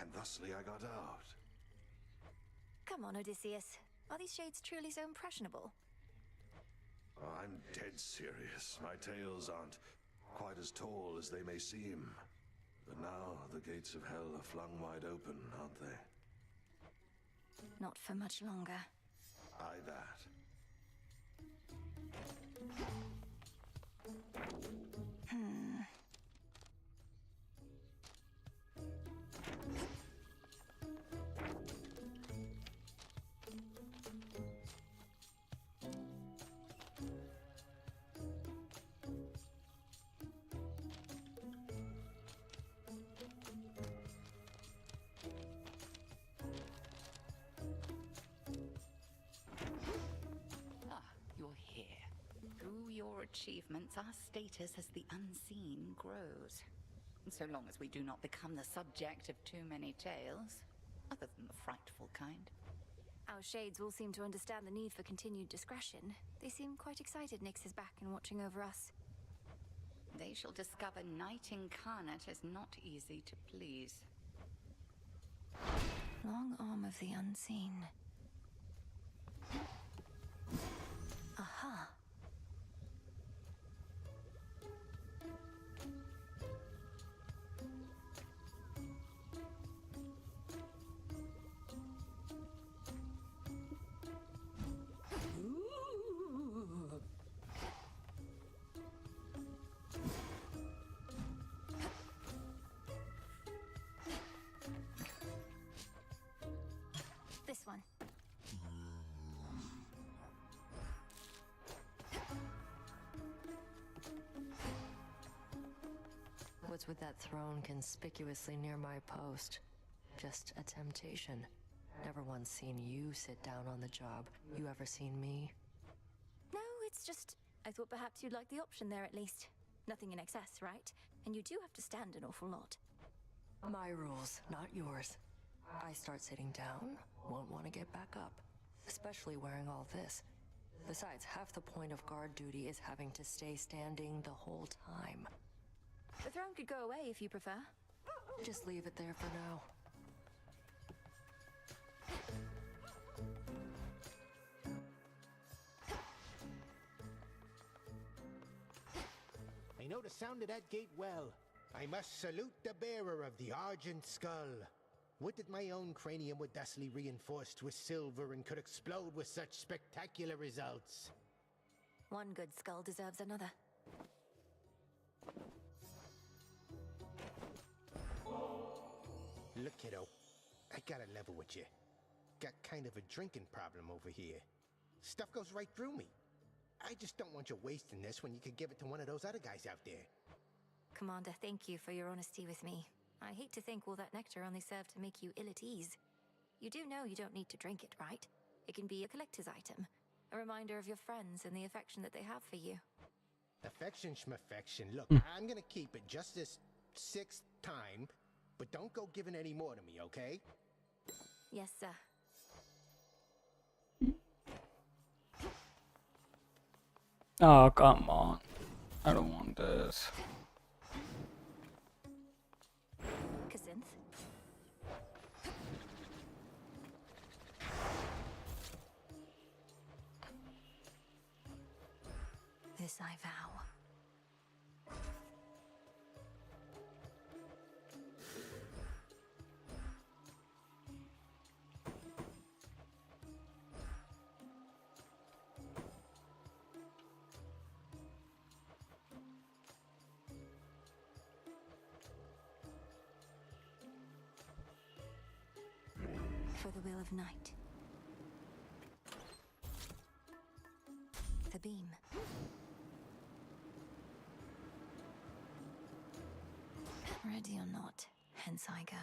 And thusly I got out. Come on, Odysseus. Are these shades truly so impressionable? Oh, I'm dead serious. My tales aren't quite as tall as they may seem. But now the gates of hell are flung wide open, aren't they? Not for much longer. Aye, that. You're here. Through your achievements, our status as the unseen grows. So long as we do not become the subject of too many tales, other than the frightful kind. Our shades all seem to understand the need for continued discretion. They seem quite excited Nyx is back and watching over us. They shall discover Night Incarnate is not easy to please. Long arm of the unseen. Aha. This one. What's with that throne conspicuously near my post? Just a temptation. Never once seen you sit down on the job. You ever seen me? No, it's just... I thought perhaps you'd like the option there at least. Nothing in excess, right? And you do have to stand an awful lot. My rules, not yours. I start sitting down, won't want to get back up. Especially wearing all this. Besides, half the point of guard duty is having to stay standing the whole time. The throne could go away if you prefer. Just leave it there for now. I know the sound of that gate well. I must salute the bearer of the Argent Skull. Would that my own cranium were thusly reinforced with silver and could explode with such spectacular results. One good skull deserves another. Look, kiddo, I gotta level with you. Got kind of a drinking problem over here. Stuff goes right through me. I just don't want you wasting this when you could give it to one of those other guys out there. Commander, thank you for your honesty with me. I hate to think all that nectar only served to make you ill at ease. You do know you don't need to drink it, right? It can be a collector's item, a reminder of your friends and the affection that they have for you. Affection schmaffection. Look, I'm gonna keep it just this 6th time, but don't go giving any more to me, okay? Yes, sir. Oh, come on. I don't want this. Casinth. This I vow. For the will of night. The beam. Ready or not, hence I go.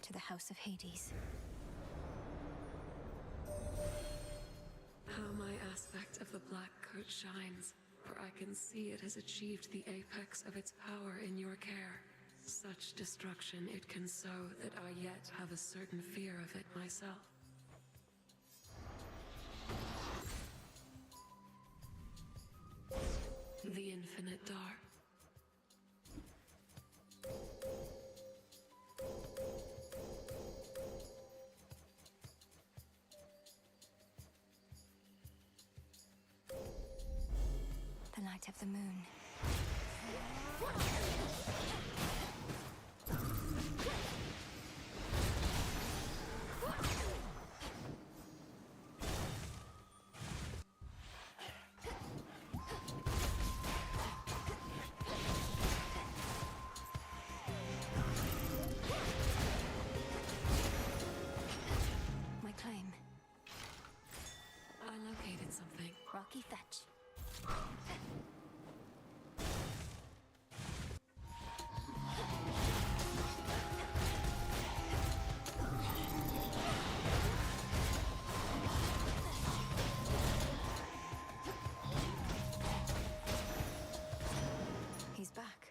To the House of Hades. How my aspect of the black coat shines, for I can see it has achieved the apex of its power in your care. Such destruction it can sow that I yet have a certain fear of it myself. The infinite dark. The light of the moon. My claim. I located something. Rocky Fetch. He's back.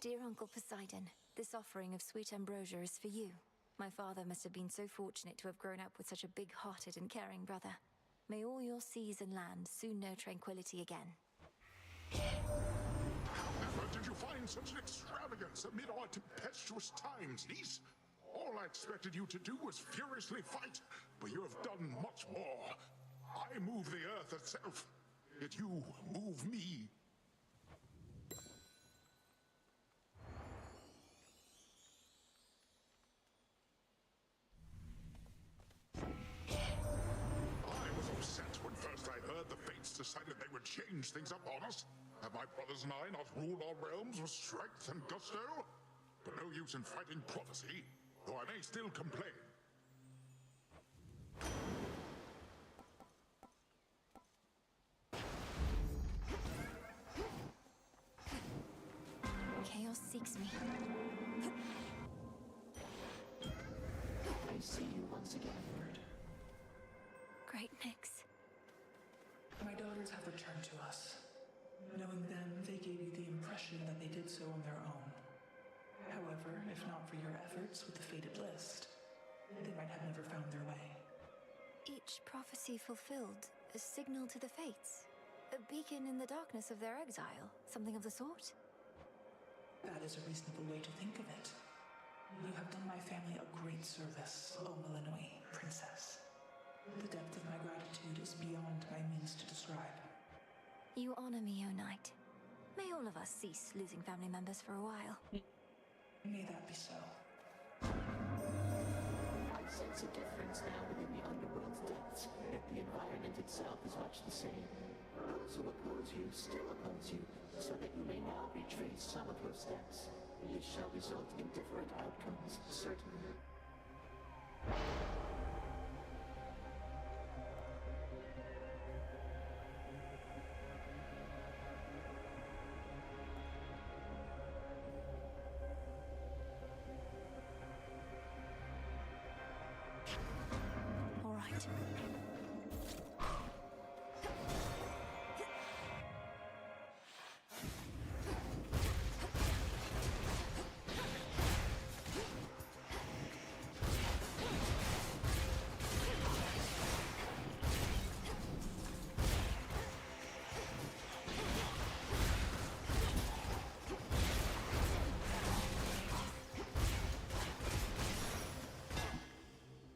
Dear Uncle Poseidon, this offering of sweet ambrosia is for you. My father must have been so fortunate to have grown up with such a big-hearted and caring brother. May all your seas and land soon know tranquility again. However did you find such an extravagance amid our tempestuous times, niece? All I expected you to do was furiously fight, but you have done much more. I move the earth itself, yet you move me. I was upset when first I heard the fates decided they would change things up on us. Have my brothers and I not ruled our realms with strength and gusto? But no use in fighting prophecy, though I may still complain. Chaos seeks me. I see you once again, Bird. Great mix. My daughters have returned to us. Knowing them, they gave you the impression that they did so on their own. However, if not for your efforts with the fated list, they might have never found their way. Each prophecy fulfilled, a signal to the fates. A beacon in the darkness of their exile, something of the sort? That is a reasonable way to think of it. You have done my family a great service, O Melanoi, Princess. The depth of my gratitude is beyond my means to describe. You honor me, O Knight. May all of us cease losing family members for a while. May that be so. I sense a difference now within the underworld's depths, yet the environment itself is much the same. Those who oppose you still oppose you, so that you may now retrace some of your steps. This shall result in different outcomes, certainly. All right.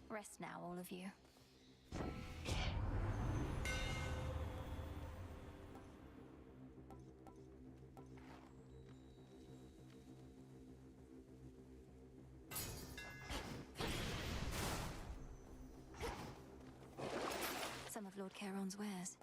Rest now, all of you. Some of Lord Charon's wares.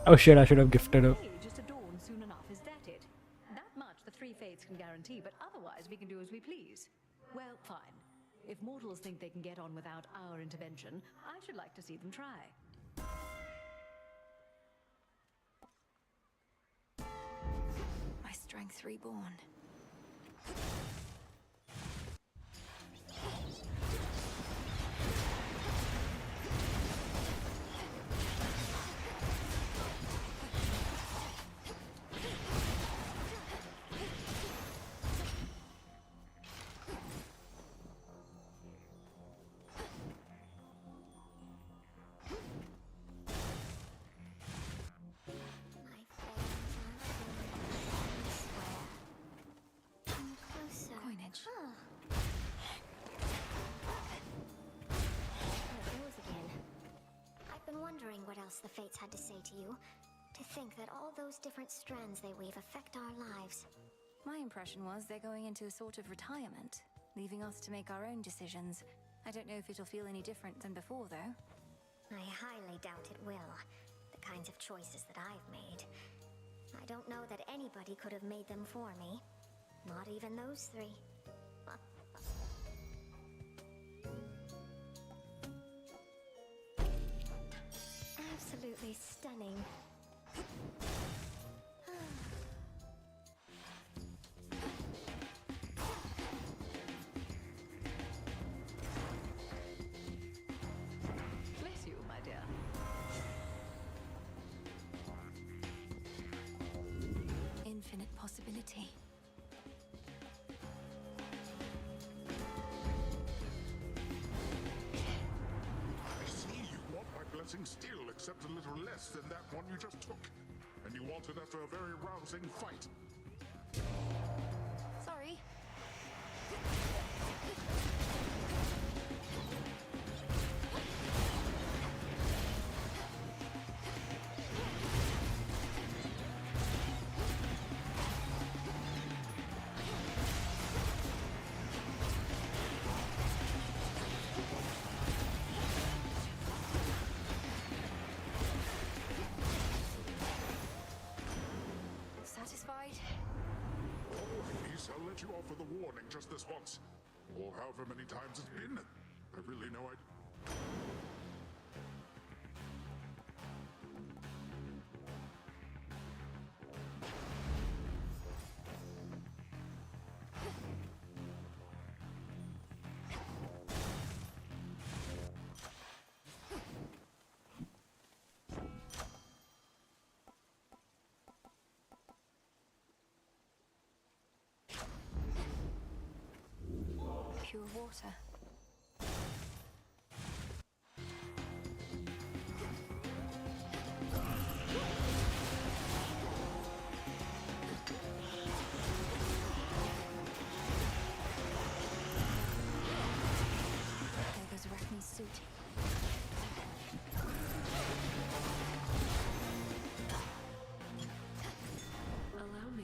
Oh shit, I should have gifted her. Age is to dawn soon enough, is that it? That much the three fates can guarantee, but otherwise we can do as we please. Well, fine. If mortals think they can get on without our intervention, I should like to see them try. My strength reborn. Coinage. Oh. There it goes again. I've been wondering what else the fates had to say to you. To think that all those different strands they weave affect our lives. My impression was they're going into a sort of retirement, leaving us to make our own decisions. I don't know if it'll feel any different than before, though. I highly doubt it will. The kinds of choices that I've made. I don't know that anybody could have made them for me. Not even those three. Absolutely stunning. Bless you, my dear. Infinite possibility. I see you want my blessing still, except a little less than that one you just took. And you want it after a very rousing fight. Sorry. Satisfied? Oh, at least I'll let you off with a warning just this once. Or however many times it's been. I really know I'd... Pure water. There goes Arachne's suit. Allow me.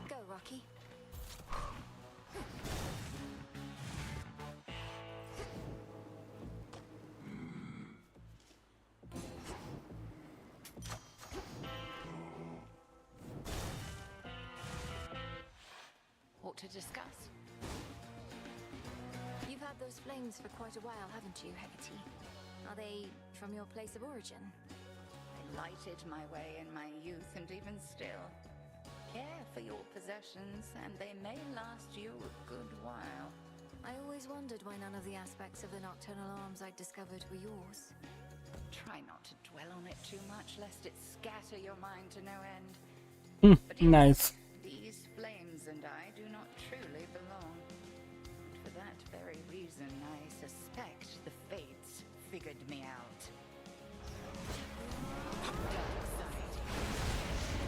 Go, Rocky. Ought to discuss. You've had those flames for quite a while, haven't you, Hecate? Are they from your place of origin? I lighted my way in my youth, and even still. Care for your possessions, and they may last you a good while. I always wondered why none of the aspects of the nocturnal arms I'd discovered were yours. Try not to dwell on it too much, lest it scatter your mind to no end. But yes, Nice. these flames and I do not truly belong. For that very reason, I suspect the fates figured me out. Dark side.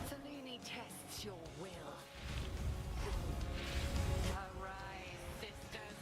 Selene tests your will. Arise, sisters.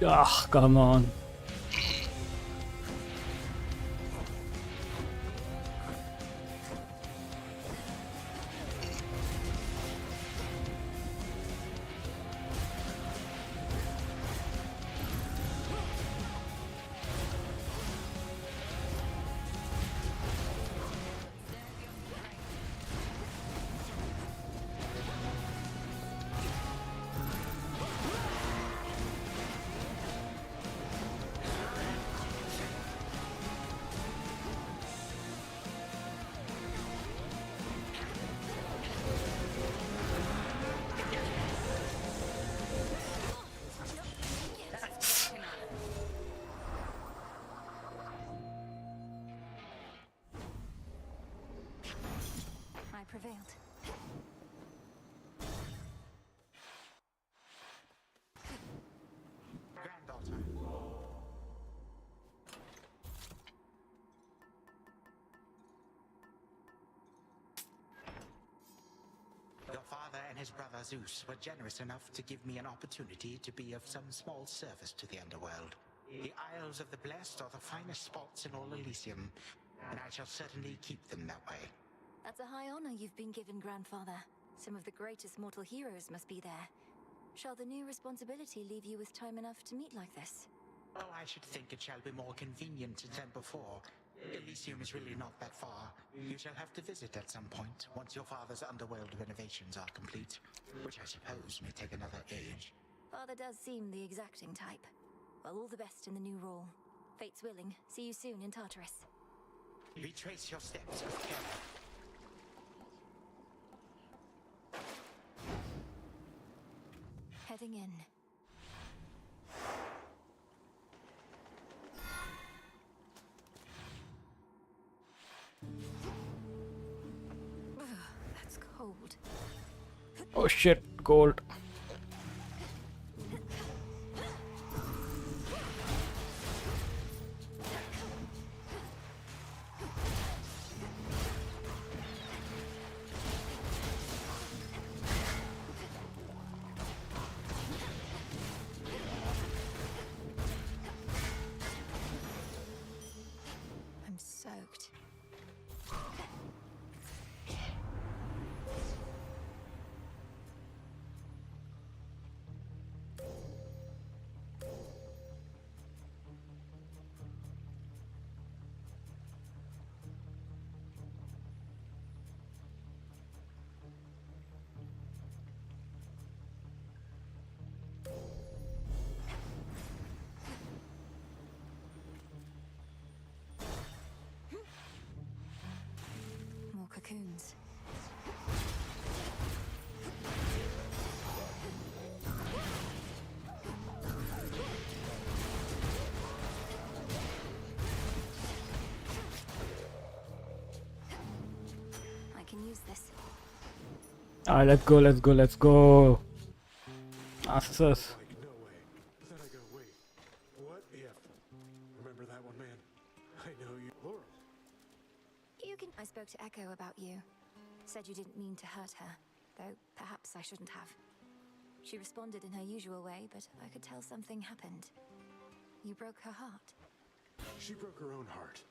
Ah, come on. I prevailed. Granddaughter. Your father and his brother Zeus were generous enough to give me an opportunity to be of some small service to the underworld. The Isles of the Blessed are the finest spots in all Elysium, and I shall certainly keep them that way. That's a high honor you've been given, Grandfather. Some of the greatest mortal heroes must be there. Shall the new responsibility leave you with time enough to meet like this? Oh, I should think it shall be more convenient than before. Elysium is really not that far. You shall have to visit at some point, once your father's underworld renovations are complete, which I suppose may take another age. Father does seem the exacting type. Well, all the best in the new role. Fate's willing. See you soon in Tartarus. Retrace your steps with care. Heading in. Ugh, that's cold. Oh shit, cold. I'm soaked. More cocoons. I can use this. Alright, let's go, let's go, let's go. Access. Like, no way. Then I go, wait. What if? Remember that one, man? I know you. Laurel. You can. I spoke to Echo about you. Said you didn't mean to hurt her, though perhaps I shouldn't have. She responded in her usual way, but I could tell something happened. You broke her heart. She broke her own heart.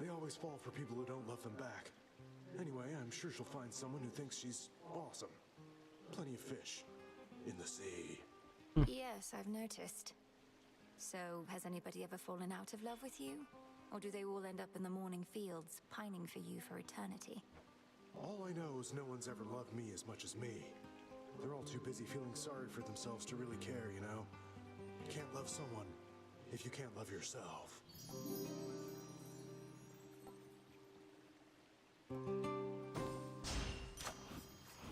They always fall for people who don't love them back. Anyway, I'm sure she'll find someone who thinks she's awesome. Plenty of fish in the sea. Yes, I've noticed. So, has anybody ever fallen out of love with you? Or do they all end up in the morning fields, pining for you for eternity? All I know is no one's ever loved me as much as me. They're all too busy feeling sorry for themselves to really care, you know? You can't love someone if you can't love yourself.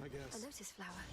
I guess. A lotus flower.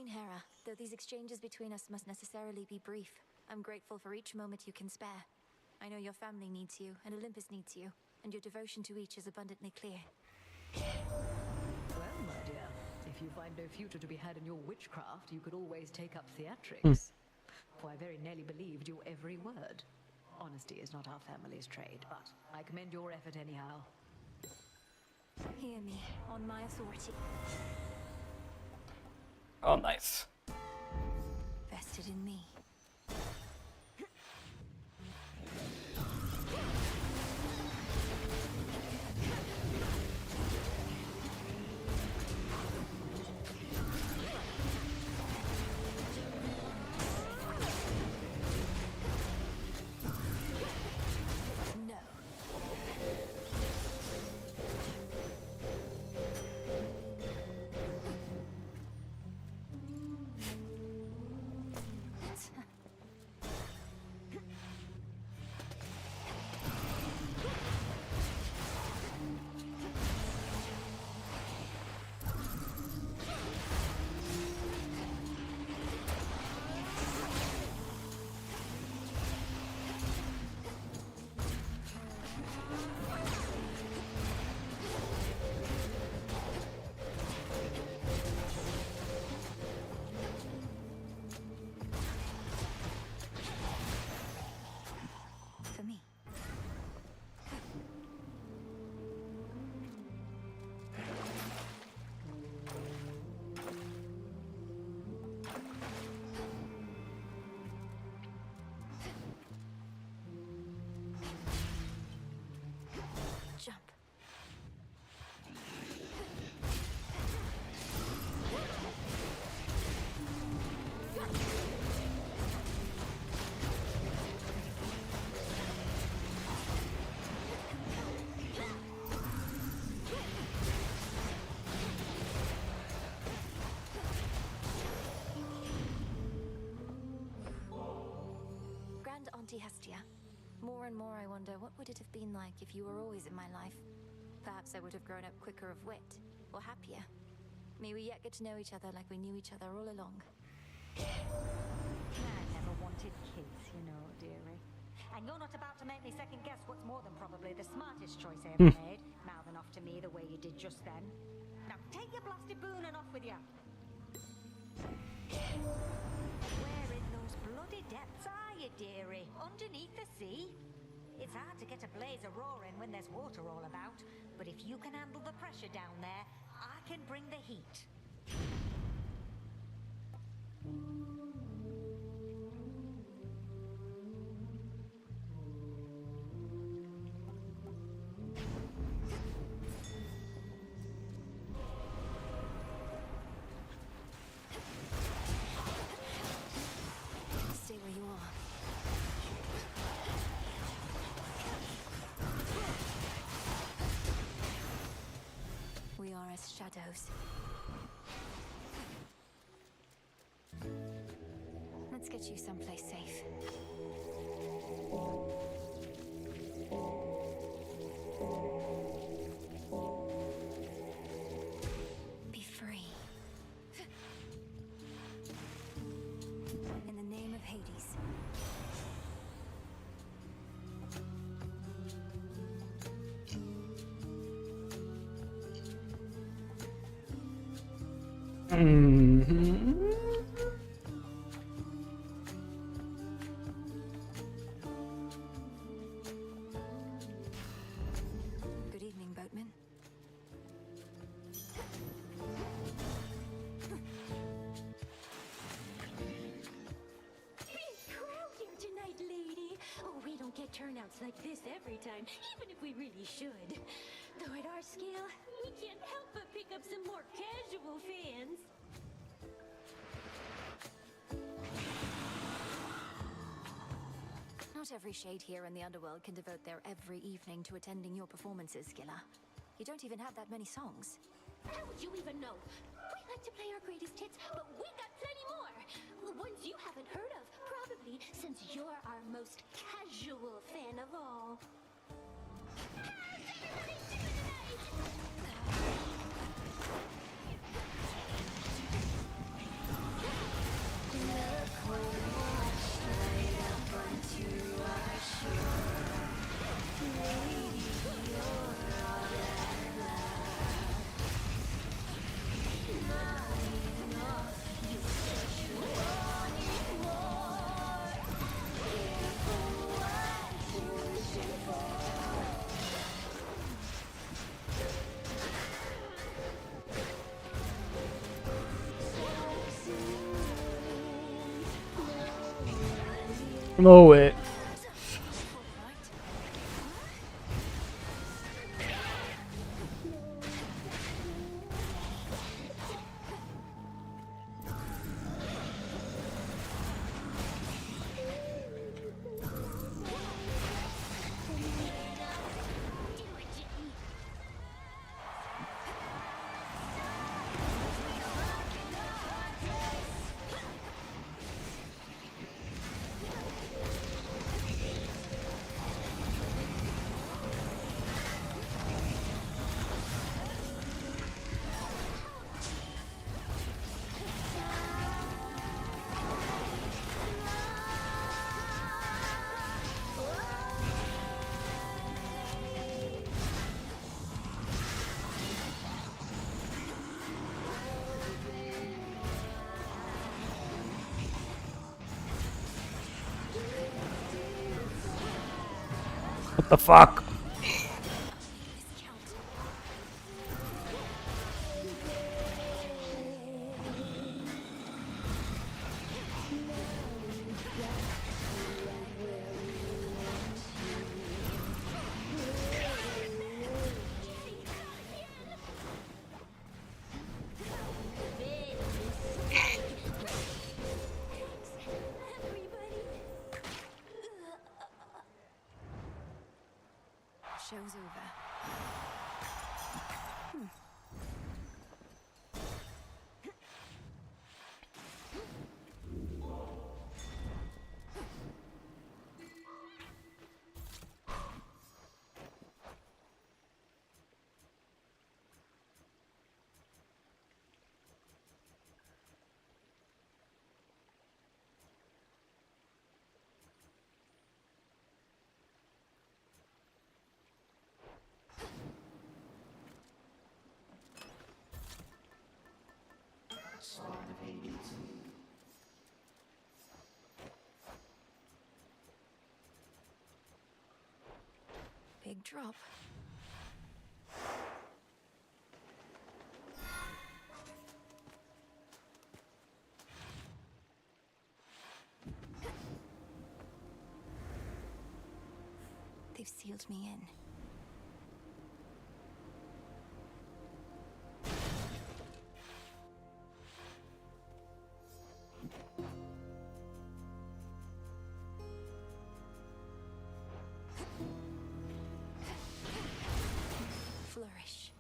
Queen Hera, though these exchanges between us must necessarily be brief, I'm grateful for each moment you can spare. I know your family needs you, and Olympus needs you, and your devotion to each is abundantly clear. Well, my dear, if you find no future to be had in your witchcraft, you could always take up theatrics. For I very nearly believed your every word. Honesty is not our family's trade, but I commend your effort anyhow. Hear me, on my authority. Oh, nice. Vested in me. For me. Jump. Grand Auntie Hestia, more and more I wonder what would it have been like if you were always in my life. Perhaps I would have grown up quicker of wit, or happier. May we yet get to know each other like we knew each other all along. I never wanted kids, you know, dearie. And you're not about to make me second guess what's more than probably the smartest choice I ever made, mouthing off to me the way you did just then. Now take your blasted boon and off with you. Where in those bloody depths are you, dearie? Underneath the sea? It's hard to get a blaze a roaring when there's water all about, but if you can handle the pressure down there, I can bring the heat. Stay where you are. We are as shadows. Let's get you someplace safe. Be free. In the name of Hades. Good evening, boatman. Big crowd here tonight, lady. Oh, we don't get turnouts like this every time, even if we really should. Though at our scale, we can't help but pick up some more casual fans. Not every shade here in the underworld can devote their every evening to attending your performances, Skilla. You don't even have that many songs. How would you even know? We like to play our greatest hits, but we got plenty more. Ones you haven't heard of, probably, since you're our most casual fan of all. How's everybody doing tonight? No way. What the fuck? Show's over. Sword of Hades. Big drop. They've sealed me in. Flourish.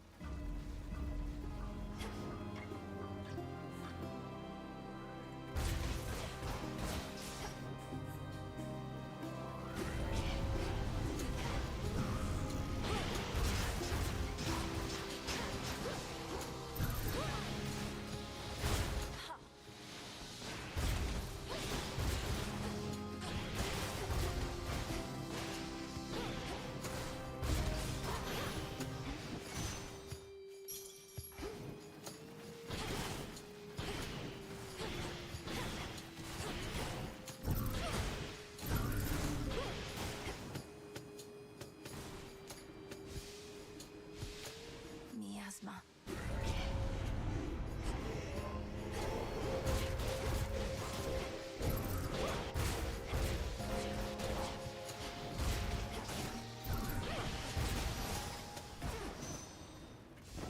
Miasma.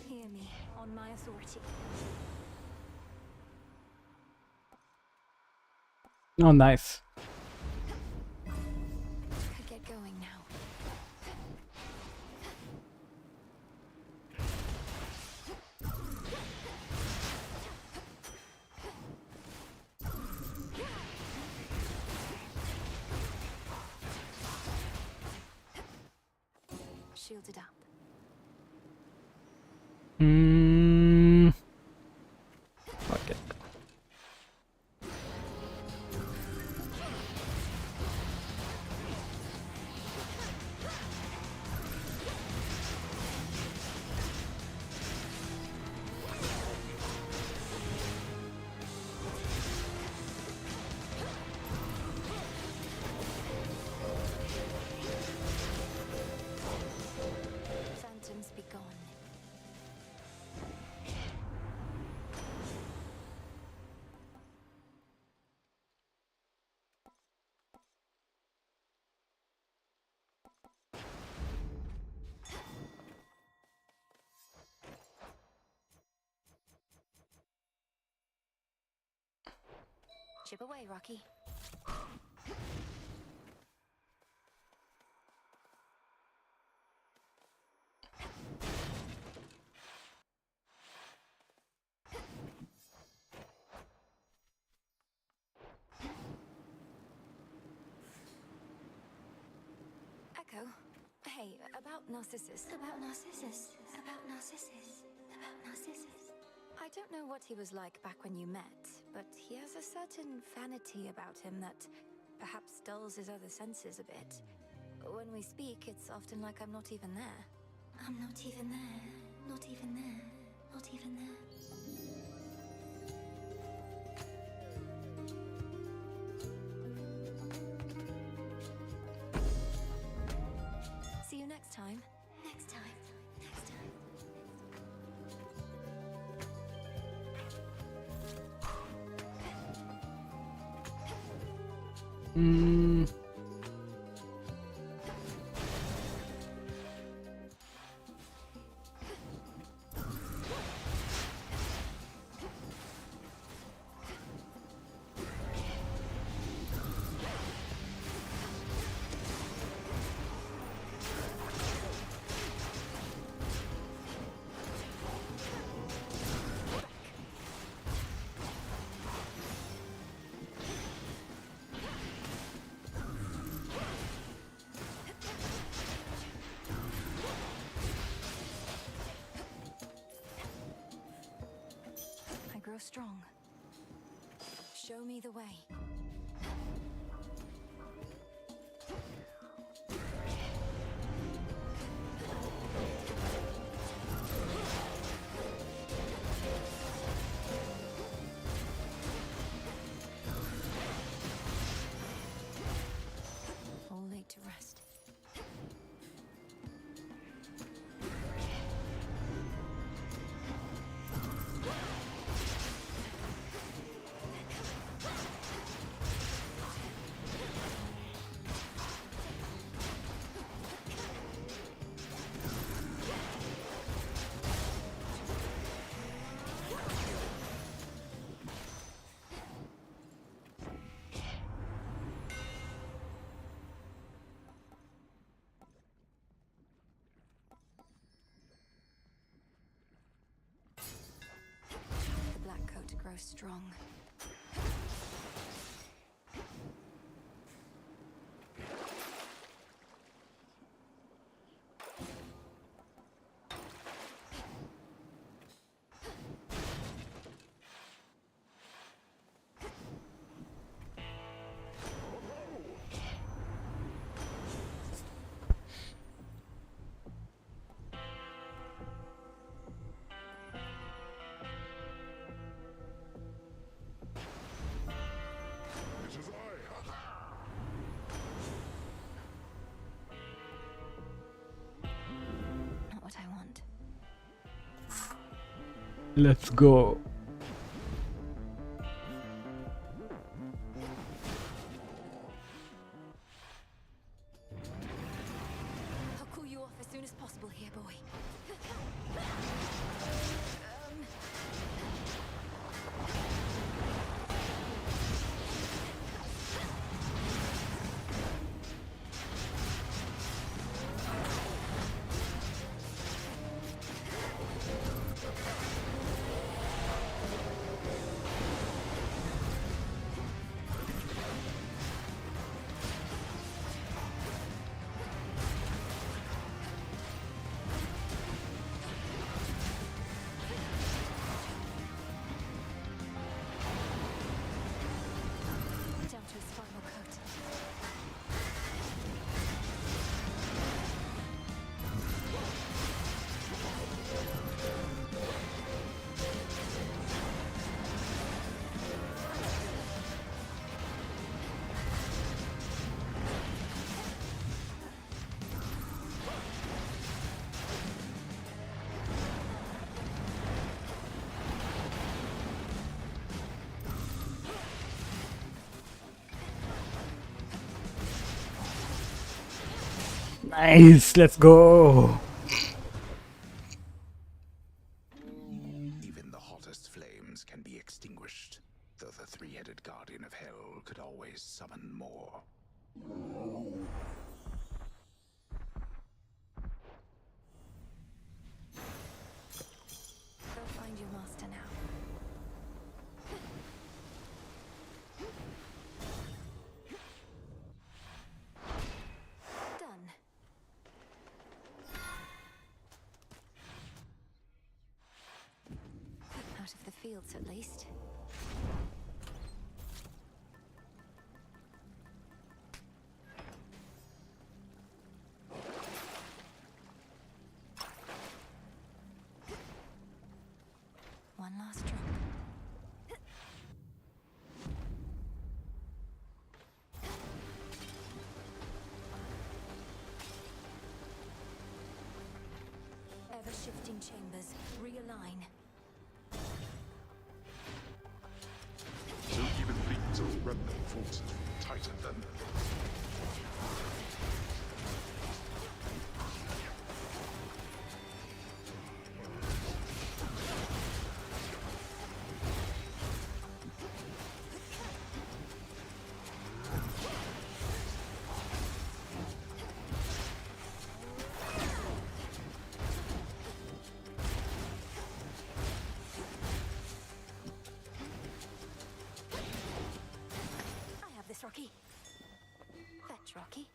Hear me, on my authority. Oh, nice. Could get going now. Shielded up. Fuck it. Chip away, Rocky. Echo, hey, about Narcissus. About Narcissus. About Narcissus. About Narcissus. I don't know what he was like back when you met, but he has a certain vanity about him that perhaps dulls his other senses a bit. When we speak, it's often like I'm not even there. I'm not even there. Not even there. Not even there. See you next time. Next time. Next time. I grow strong. Show me the way. All laid to rest. The black coat grows strong. It is I. Not what I want. Let's go. I'll cool you off as soon as possible here, boy. Down to his final coat. Nice, let's go. Even the hottest flames can be extinguished. though the three-headed guardian of hell could always summon more. Go find your master now. Done. Out of the fields, at least. One last drop. Ever-shifting chambers, realign. So even legions of remnant forces from Titan then. Rocky. Fetch, Rocky.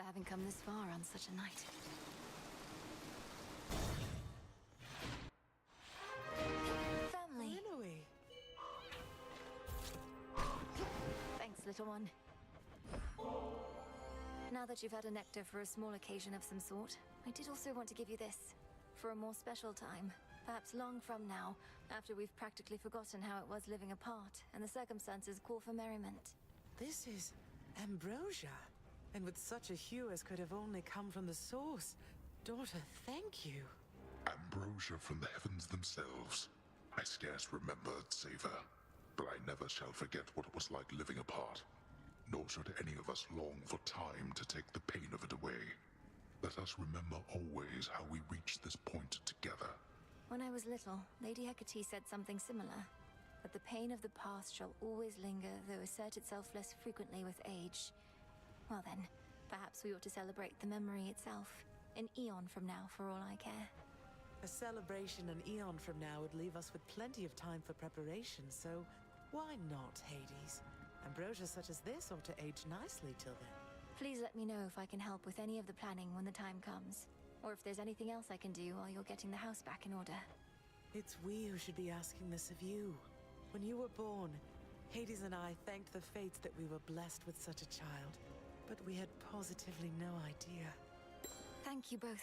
Having come this far on such a night. Family. Thanks, little one. Now that you've had a nectar for a small occasion of some sort, I did also want to give you this. For a more special time, perhaps long from now, after we've practically forgotten how it was living apart, and the circumstances call for merriment. This is ambrosia. And with such a hue as could have only come from the source. Daughter, thank you. Ambrosia from the heavens themselves. I scarce remember its savor, but I never shall forget what it was like living apart. Nor should any of us long for time to take the pain of it away. Let us remember always how we reached this point together. When I was little, Lady Hecate said something similar. That the pain of the past shall always linger, though assert itself less frequently with age. Well then, perhaps we ought to celebrate the memory itself. An eon from now, for all I care. A celebration an eon from now would leave us with plenty of time for preparation, so why not, Hades? Ambrosia such as this ought to age nicely till then. Please let me know if I can help with any of the planning when the time comes. Or if there's anything else I can do while you're getting the house back in order. It's we who should be asking this of you. When you were born, Hades and I thanked the fates that we were blessed with such a child. But we had positively no idea. Thank you both.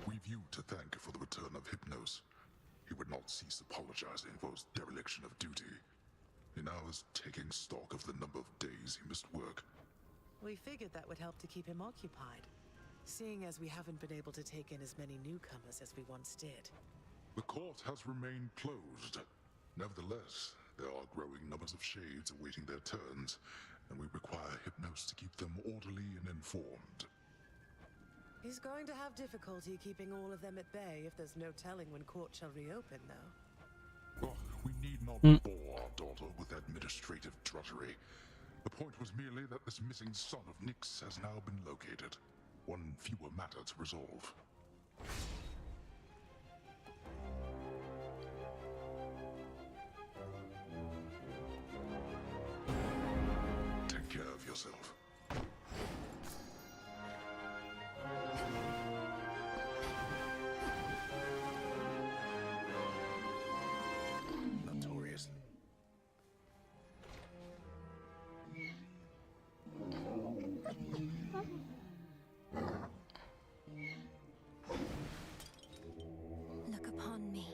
We've you to thank for the return of Hypnos. He would not cease apologizing for his dereliction of duty. He now is taking stock of the number of days he missed work. We figured that would help to keep him occupied, seeing as we haven't been able to take in as many newcomers as we once did. The court has remained closed. Nevertheless, there are growing numbers of shades awaiting their turns, and we require Hypnos to keep them orderly and informed. He's going to have difficulty keeping all of them at bay if there's no telling when court shall reopen, though. Oh, we need not bore our daughter with administrative drudgery. The point was merely that this missing son of Nyx has now been located. One fewer matter to resolve. Take care of yourself. Notoriously. Look upon me.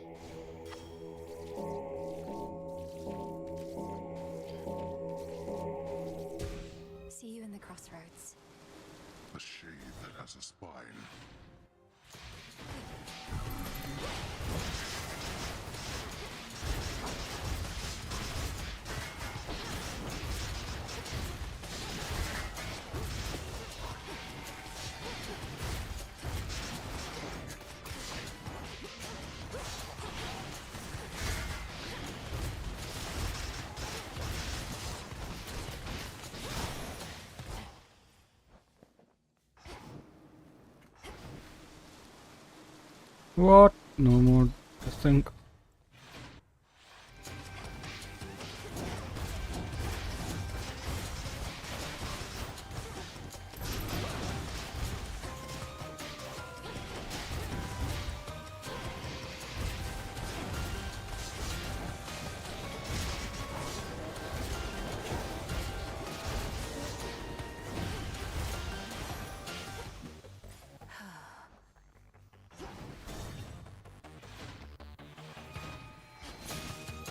See you in the crossroads. A shade that has a spine. What? No more sync.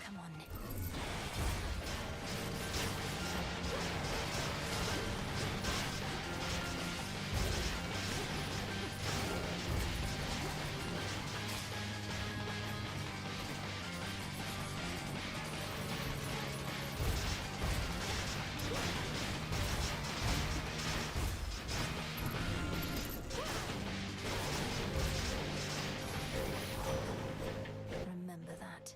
Come on. Remember that.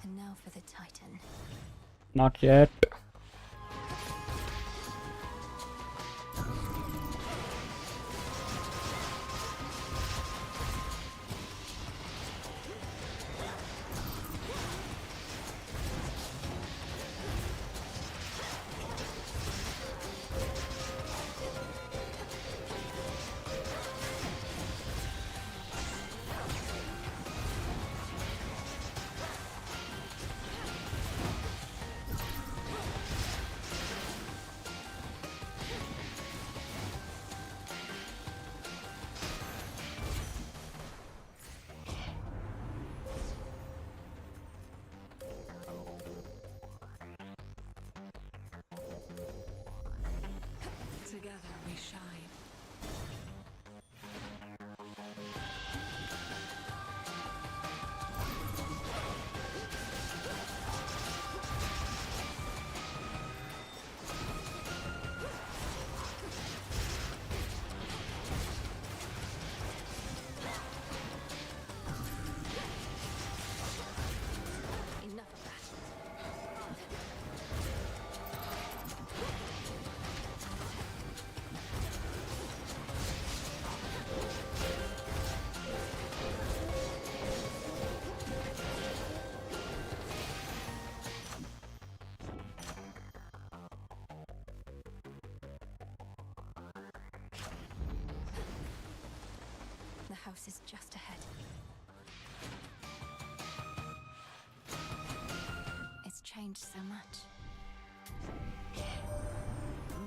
And now for the Titan. Not yet. Together we shine. Enough of that. The house is just ahead. It's changed so much.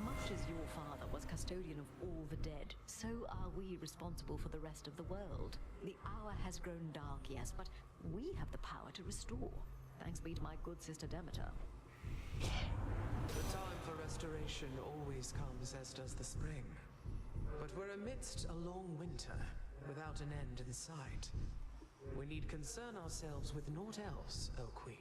Much as your father was custodian of all the dead, so are we responsible for the rest of the world. The hour has grown dark, yes, but we have the power to restore. Thanks be to my good sister Demeter. The time for restoration always comes, as does the spring. But we're amidst a long winter, without an end in sight. We need concern ourselves with naught else, O Queen.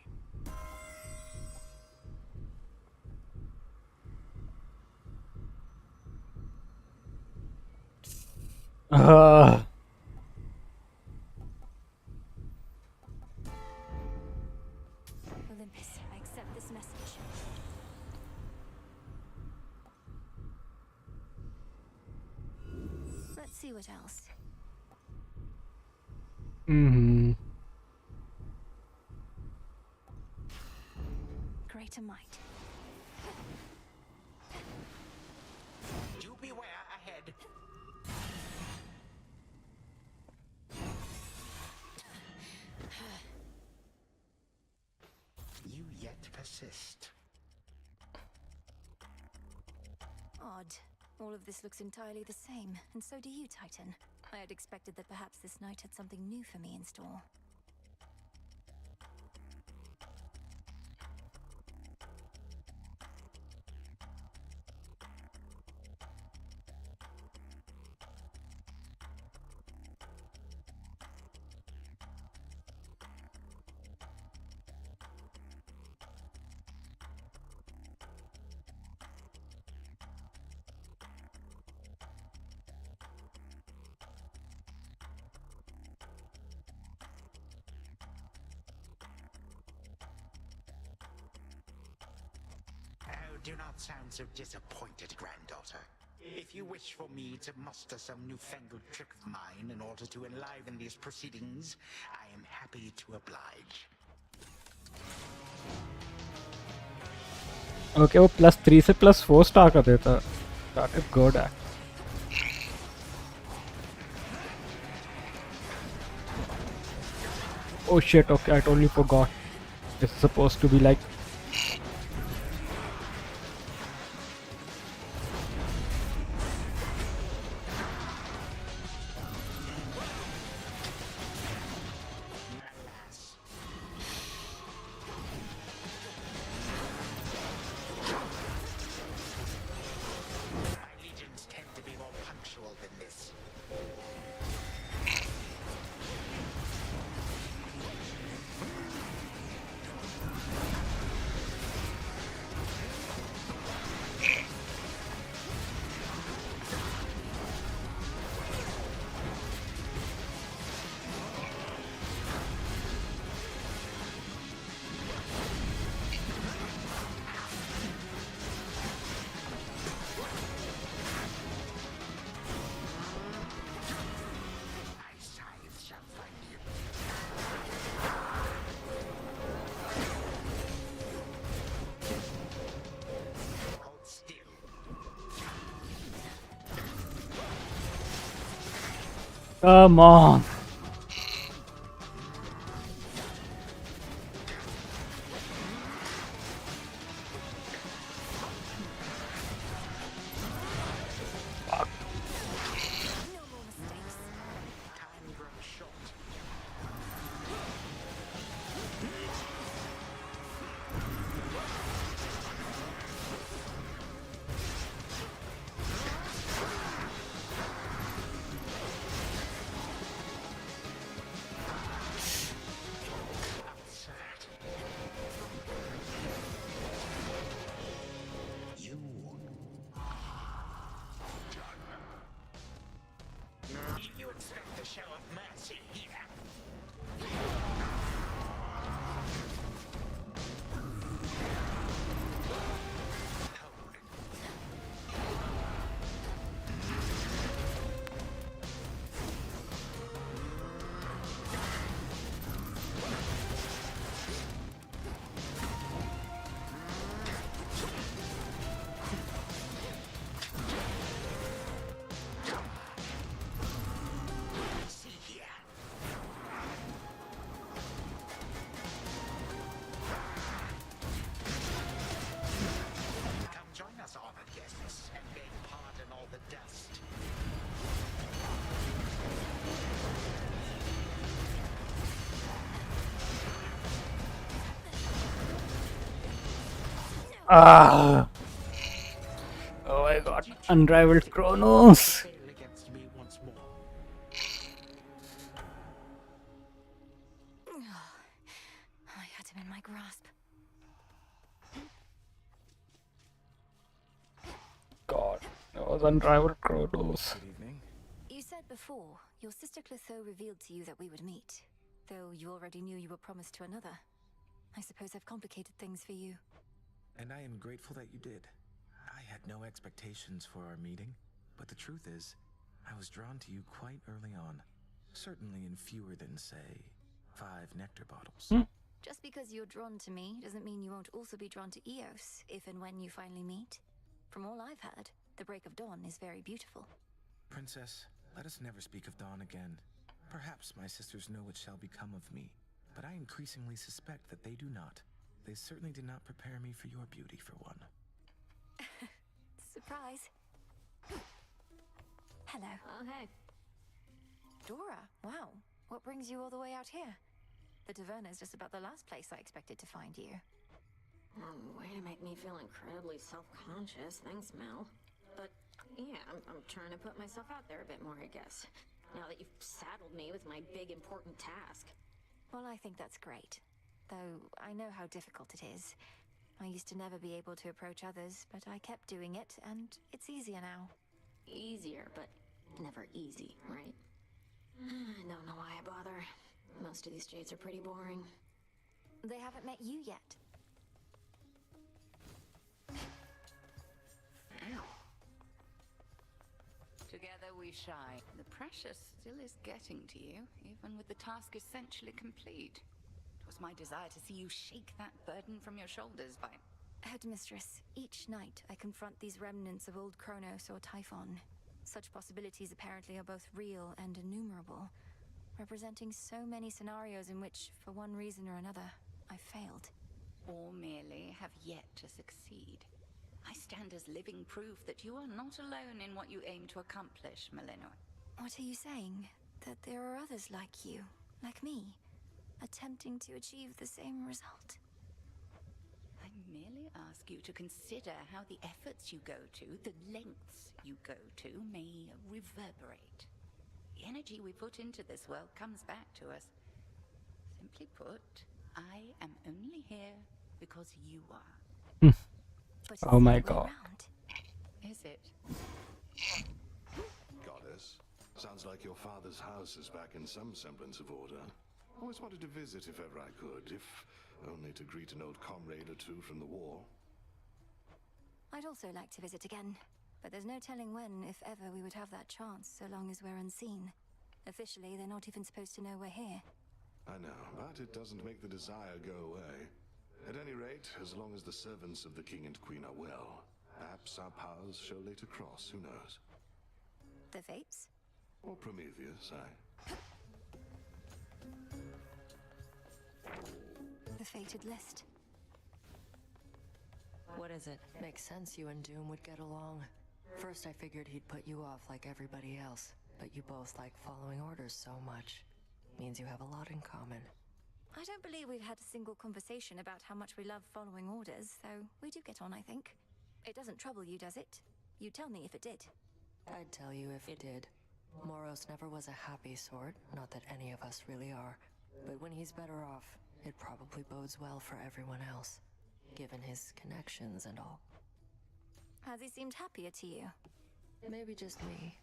Olympus, I accept this message. Let's see what else. Greater might. Do beware ahead. You yet persist. Odd. All of this looks entirely the same, and so do you, Titan. I had expected that perhaps this night had something new for me in store. Oh, do not sound so disappointed, granddaughter. If you wish for me to muster some newfangled trick of mine in order to enliven these proceedings, I am happy to oblige. Okay वो +3 से +4 star कर देता. That is good. Oh shit, okay, I totally forgot. This is supposed to be like... Come on. You expect a show of mercy here? See here. Ah! Oh my god, unrivaled Chronos! Against me once more. I had him in my grasp. God, that was unrivaled Chronos. Good evening. You said before, your sister Clotho revealed to you that we would meet, though you already knew you were promised to another. I suppose I've complicated things for you. And I am grateful that you did. I had no expectations for our meeting, but the truth is, I was drawn to you quite early on. Certainly in fewer than, say, 5 nectar bottles. Just because you're drawn to me doesn't mean you won't also be drawn to Eos, if and when you finally meet. From all I've heard, the break of dawn is very beautiful. Princess, let us never speak of dawn again. Perhaps my sisters know what shall become of me, but I increasingly suspect that they do not. They certainly did not prepare me for your beauty, for one. Surprise. Hello. Oh, hey. Dora, wow. What brings you all the way out here? The Taverna is just about the last place I expected to find you. Way to make me feel incredibly self-conscious. Thanks, Mel. But, yeah, I'm trying to put myself out there a bit more, I guess. Now that you've saddled me with my big, important task. Well, I think that's great. Though I know how difficult it is. I used to never be able to approach others, but I kept doing it, and it's easier now. Easier, but never easy, right? I don't know why I bother. Most of these jades are pretty boring. They haven't met you yet. Together we shine. The pressure still is getting to you, even with the task essentially complete. It was my desire to see you shake that burden from your shoulders by... Headmistress, each night I confront these remnants of old Kronos or Typhon. Such possibilities apparently are both real and innumerable, representing so many scenarios in which, for one reason or another, I failed. Or merely have yet to succeed. I stand as living proof that you are not alone in what you aim to accomplish, Melinoy. What are you saying? That there are others like you, like me, attempting to achieve the same result? I merely ask you to consider how the efforts you go to, the lengths you go to, may reverberate. The energy we put into this world comes back to us. Simply put, I am only here because you are. Oh my god. Is it? Goddess, sounds like your father's house is back in some semblance of order. Always wanted to visit if ever I could, if only to greet an old comrade or two from the war. I'd also like to visit again, but there's no telling when, if ever, we would have that chance, so long as we're unseen. Officially, they're not even supposed to know we're here. I know, but it doesn't make the desire go away. At any rate, as long as the servants of the king and queen are well, perhaps our paths shall later cross, who knows? The Fates? Or Prometheus, aye. The fated list. What is it? Makes sense you and Doom would get along. First I figured he'd put you off like everybody else, but you both like following orders so much. Means you have a lot in common. I don't believe we've had a single conversation about how much we love following orders, so we do get on, I think. It doesn't trouble you, does it? You tell me if it did. I'd tell you if it did. Moros never was a happy sort, not that any of us really are. But when he's better off, it probably bodes well for everyone else, given his connections and all. Has he seemed happier to you? Maybe just me.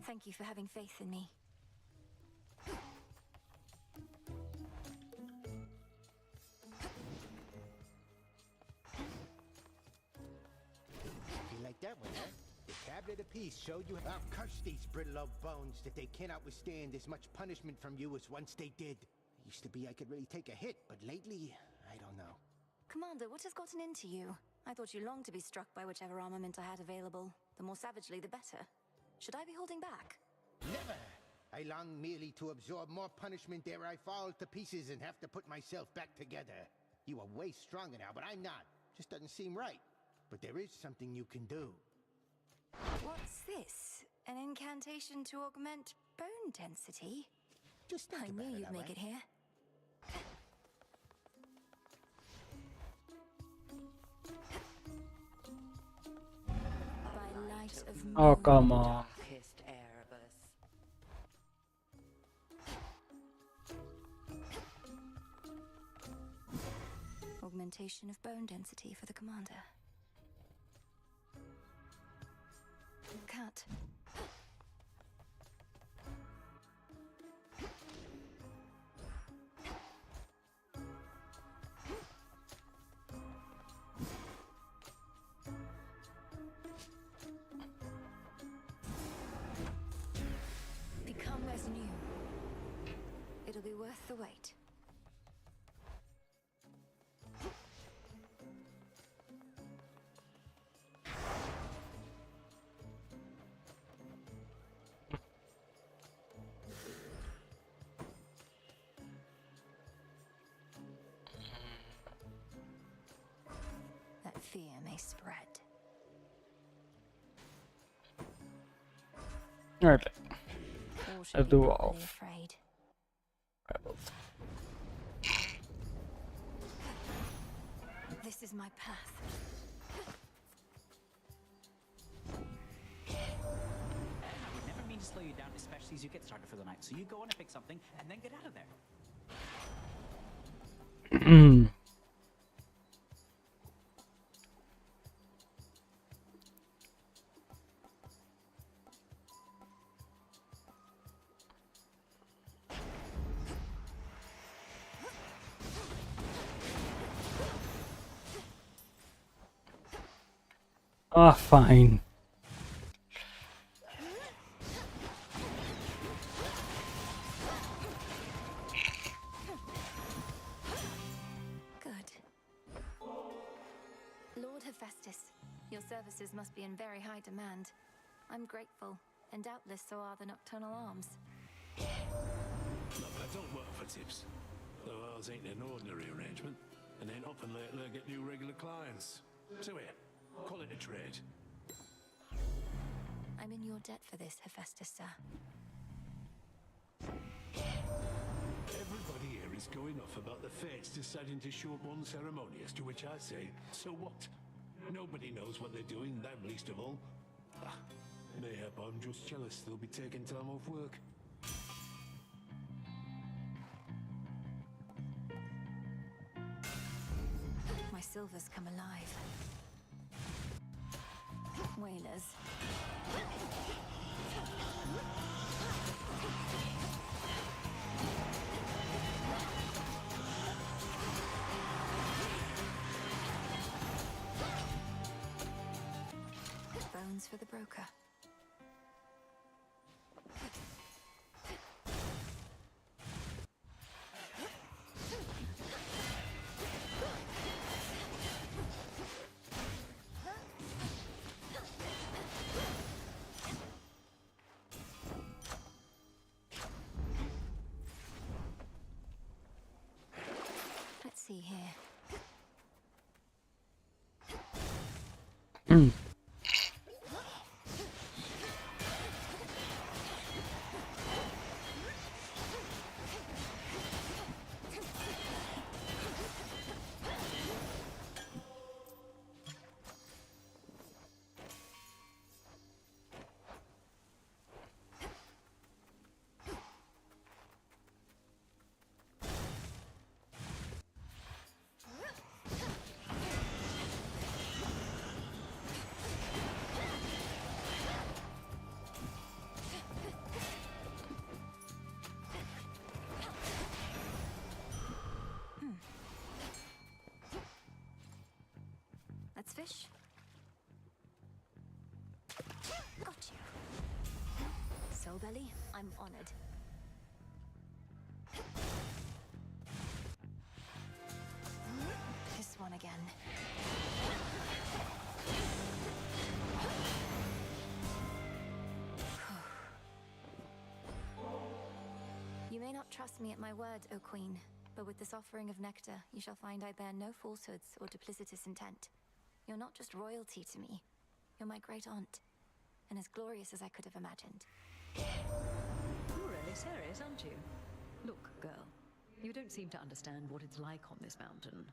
Thank you for having faith in me. You like that one, huh? The tablet apiece showed you how curse these brittle old bones that they cannot withstand as much punishment from you as once they did. Used to be I could really take a hit, but lately, I don't know. Commander, what has gotten into you? I thought you longed to be struck by whichever armament I had available. The more savagely, the better. Should I be holding back? Never! I long merely to absorb more punishment ere I fall to pieces and have to put myself back together. You are way stronger now, but I'm not. Just doesn't seem right. But there is something you can do. What's this? An incantation to augment bone density? Just think I about knew it, you'd make alright? it here. of Oh, moon come on. darkest Erebus. Augmentation of bone density for the commander. Cut. Become as new. It'll be worth the wait. That fear may spread. Alright. All should Let's be do properly off. afraid. Rebels. This is my path. I would never mean to slow you down, especially as you get started for the night. So you go on and pick something, and then get out of there. Ah, fine. Good. Lord Hephaestus, your services must be in very high demand. I'm grateful, and doubtless so are the Nocturnal Arms. Look, I don't work for tips. Though ours ain't an ordinary arrangement, and ain't often lately I get new regular clients. So here, call it a trade. I'm in your debt for this, Hephaestus, sir. Everybody here is going off about the fates deciding to show up unceremonious, to which I say, so what? Nobody knows what they're doing, them least of all. Ah, mayhap I'm just jealous they'll be taking time off work. My silver's come alive. Whalers. Bones for the broker. Let's see here. Let's fish. Got you. Soulbelly, I'm honored. This one again. You may not trust me at my word, O Queen, but with this offering of nectar, you shall find I bear no falsehoods or duplicitous intent. You're not just royalty to me. You're my great aunt, and as glorious as I could have imagined. You're really serious, aren't you? Look, girl, you don't seem to understand what it's like on this mountain.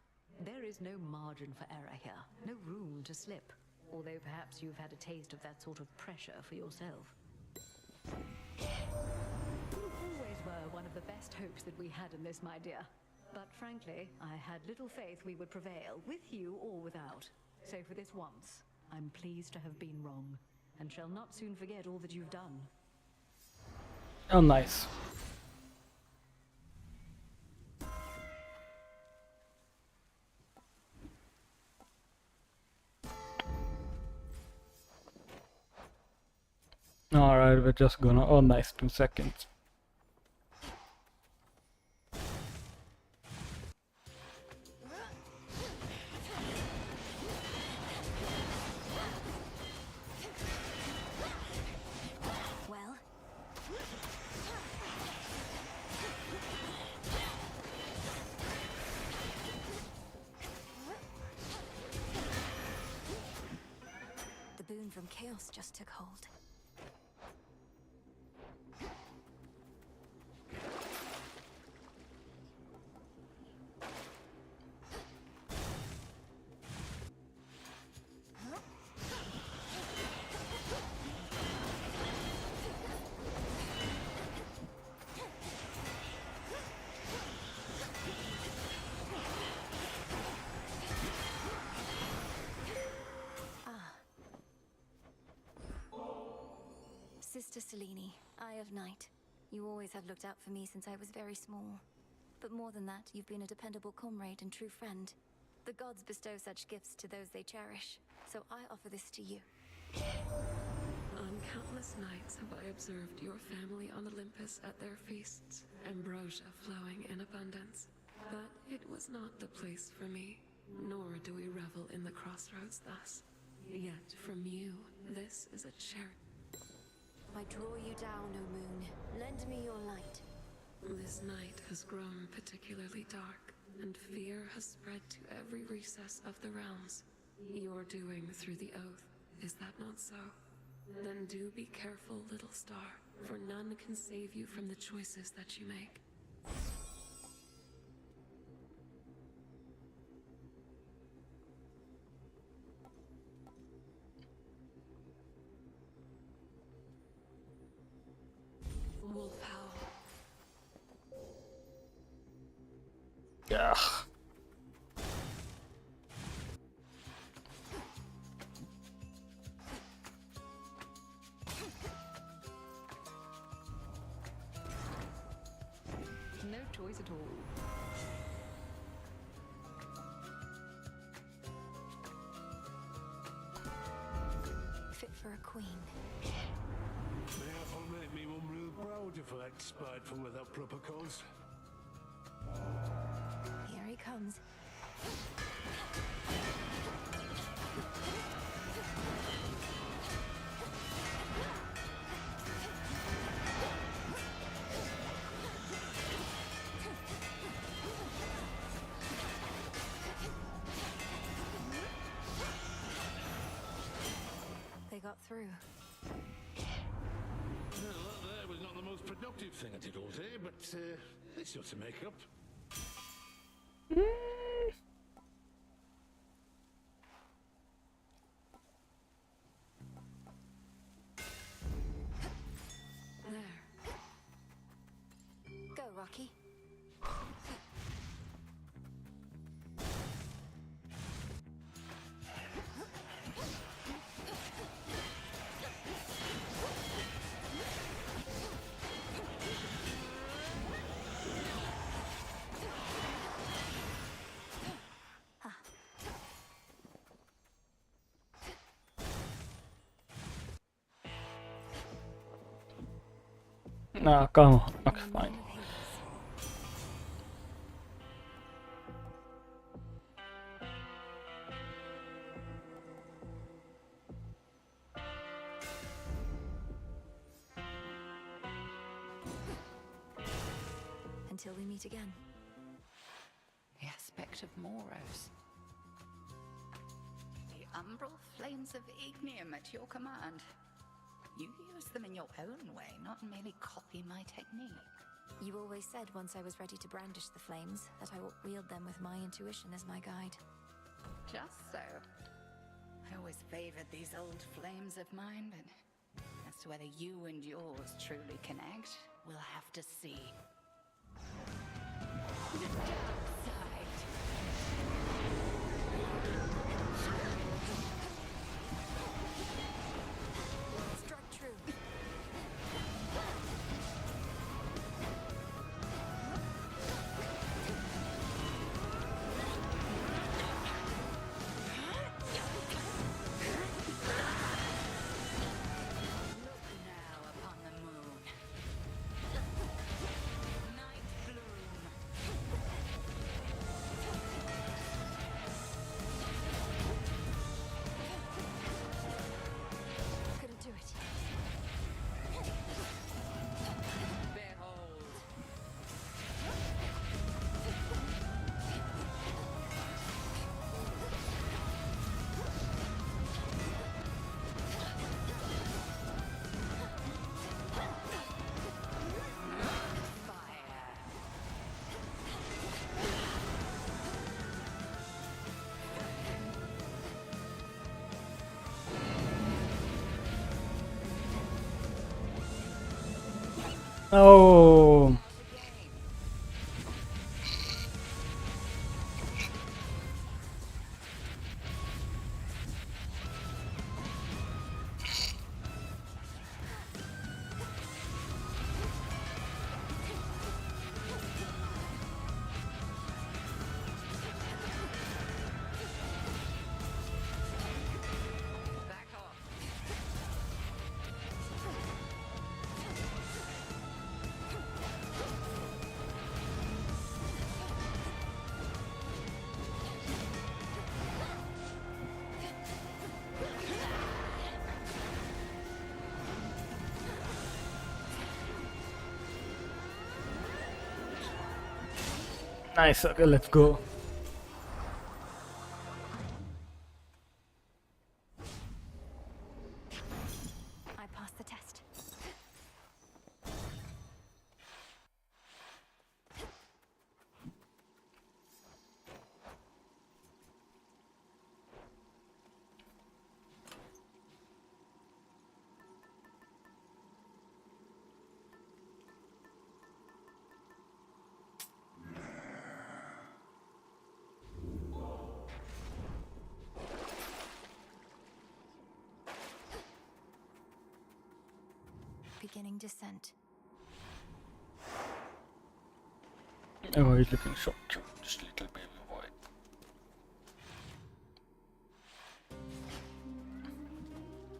There is no margin for error here, no room to slip. Although perhaps you've had a taste of that sort of pressure for yourself. You always were one of the best hopes that we had in this, my dear. But frankly, I had little faith we would prevail, with you or without. So for this once, I'm pleased to have been wrong, and shall not soon forget all that you've done. Oh, nice. Alright, we're just gonna... Oh, nice, 2 seconds. Well? The boon from chaos just took hold. Sister Selene, Eye of Night. You always have looked out for me since I was very small. But more than that, you've been a dependable comrade and true friend. The gods bestow such gifts to those they cherish, so I offer this to you. On countless nights have I observed your family on Olympus at their feasts, ambrosia flowing in abundance. But it was not the place for me, nor do we revel in the crossroads thus. Yet from you, this is a charity. I draw you down, O moon. Lend me your light. This night has grown particularly dark, and fear has spread to every recess of the realms. Your doing through the oath, is that not so? Then do be careful, little star, for none can save you from the choices that you make. Wolf howl. Yeah. No choice at all. Fit for a queen. Mayhap I'll make me mum real proud if I act spiteful without proper cause. Here he comes. They got through. Well, that there was not the most productive thing I did all day, but it's not to make up. There. Go, Rocky. Ah, come on. Okay, fine. Until we meet again. The aspect of Moros. The umbral flames of ignium at your command. You use them in your own way, not merely copy my technique. You always said once I was ready to brandish the flames that I would wield them with my intuition as my guide. Just so. I always favored these old flames of mine, but as to whether you and yours truly connect, we'll have to see. The dark side. Struck true. Oh. Nice, okay, let's go. I passed the test. Beginning descent. Oh, he's looking so cute, this little baby boy.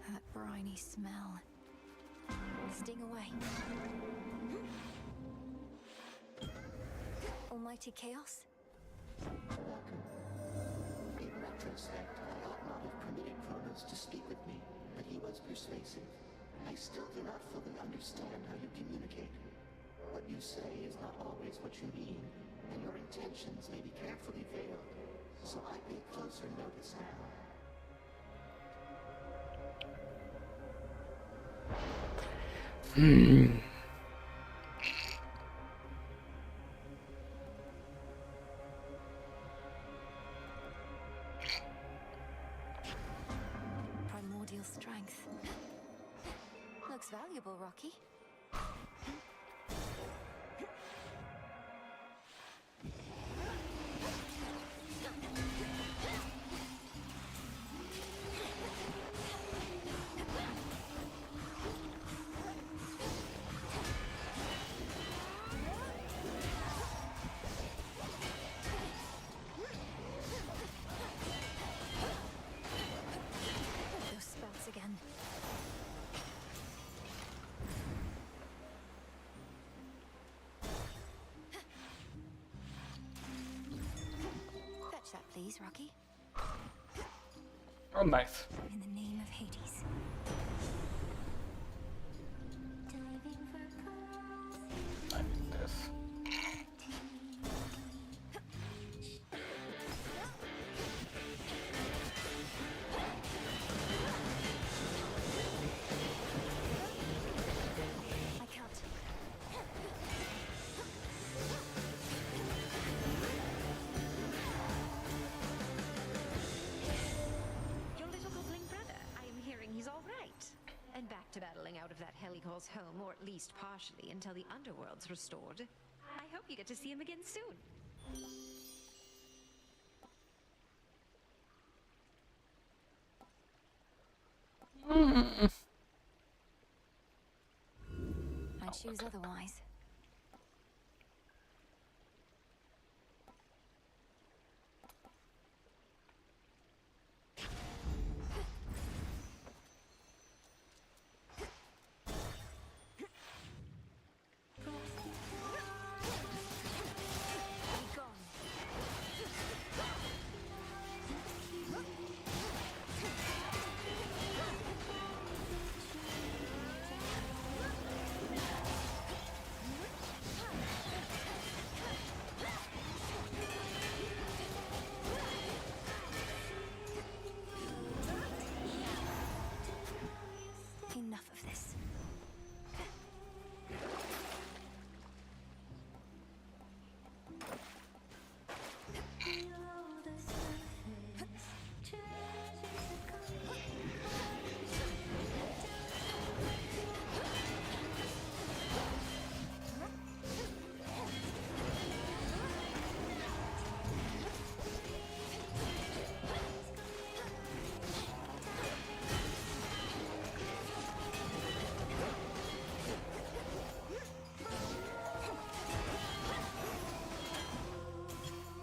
That briny smell. Sting away. Almighty chaos? In retrospect, I ought not have permitted Kronos to speak with me, but he was persuasive. I still do not fully understand how you communicate. What you say is not always what you mean, and your intentions may be carefully veiled, so I pay closer notice now. Primordial strength. Looks valuable, Rocky. Those spouts again. Fetch that, please, Rocky. Oh, nice. In the name of Hades. I need this. I can't. Your little out of that hell he calls home, or at least partially, until the underworld's restored. I hope you get to see him again soon. I choose otherwise. Enough of this.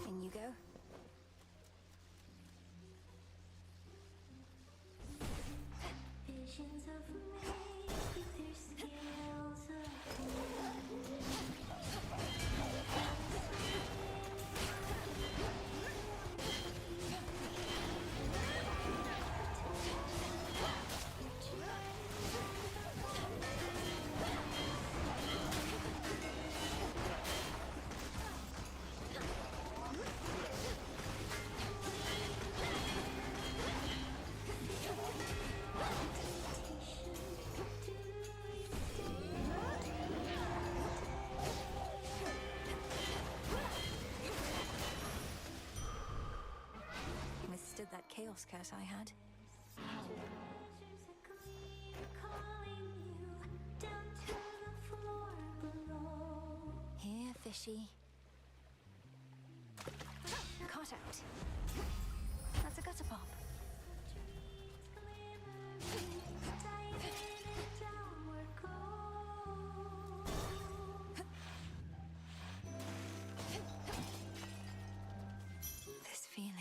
In you go. Visions of me with their scales Withstood that chaos curse I had. Here, fishy. Caught out. That's a gutter pop. This feeling.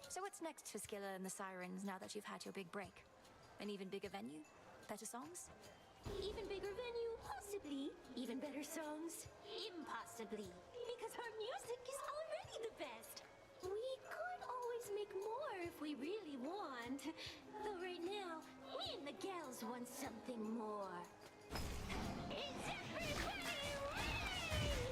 So what's next for Skilla and the Sirens now that you've had your big break? An even bigger venue? Better songs? Even bigger venue, possibly. Even better songs, impossibly. Because our music is already the best. We could always make more if we really want. Though right now, me and the gals want something more. Is everybody ready?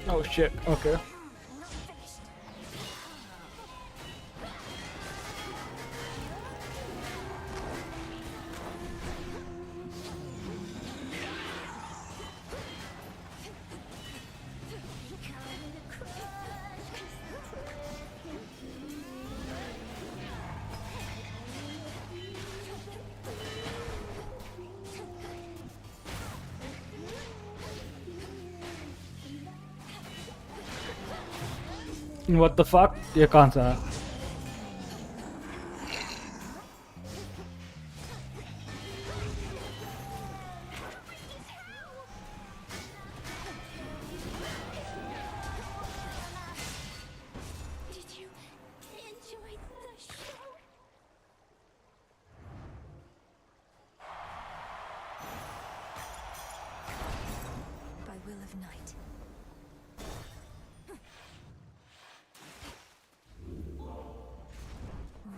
Oh shit, okay. What the fuck? ये कहाँ से आया? Did you enjoy the show? By will of night.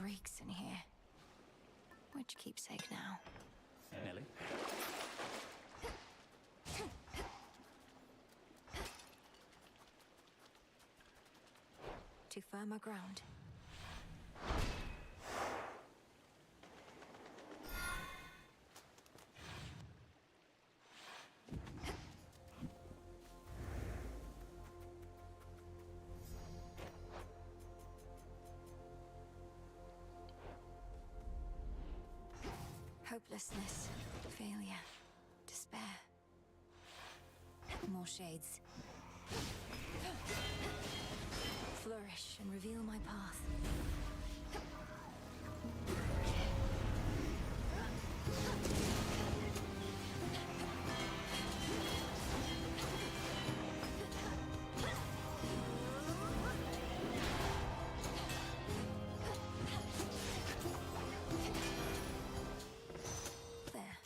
Reeks in here. Which keepsake now? Nelly? To firmer ground. Hopelessness, failure, despair. More shades. Flourish and reveal my path. There.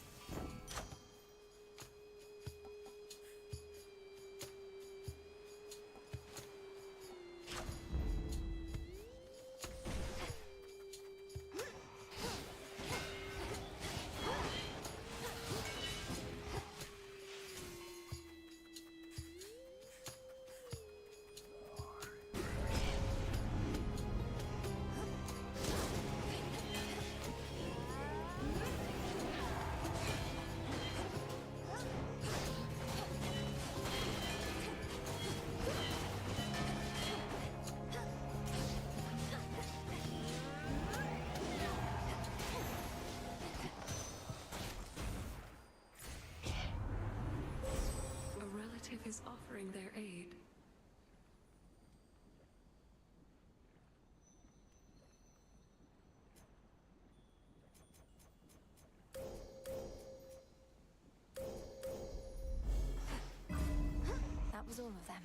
A relative is offering their aid. That was all of them.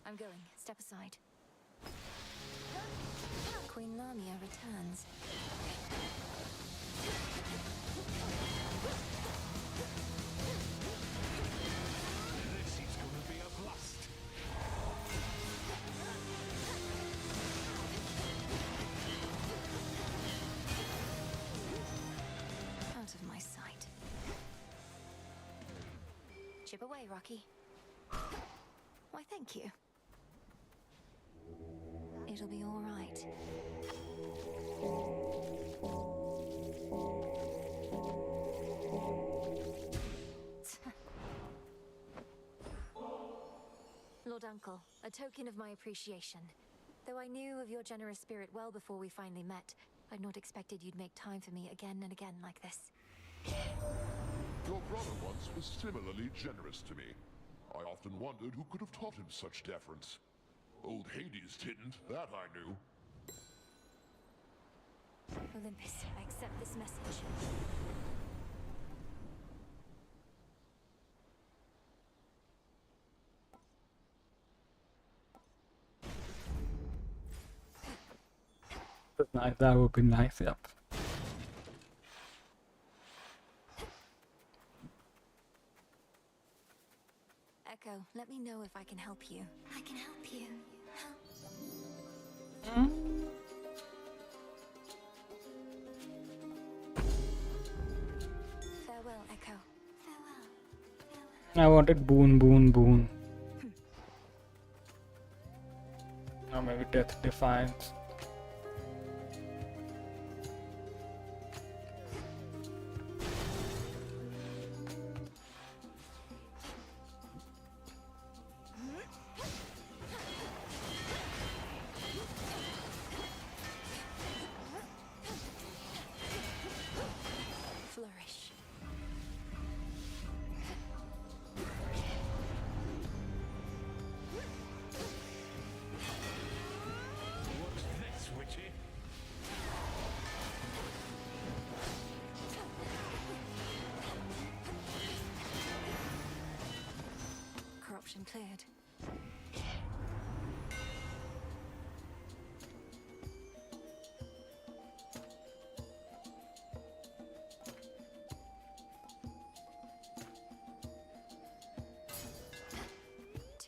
I'm going. Step aside. Queen Lamia returns. This is gonna be a blast. Out of my sight. Chip away, Rocky. Why, thank you. It'll be all right. Lord Uncle, a token of my appreciation. Though I knew of your generous spirit well before we finally met, I'd not expected you'd make time for me again and again like this. Your brother once was similarly generous to me. I often wondered who could have taught him such deference. Old Hades didn't, that I knew. Olympus, I accept this message. That's nice. That would be nice. Yep. Echo, let me know if I can help you. I can help you. Farewell, Echo. I wanted boon, boon, boon. Or maybe death defiance.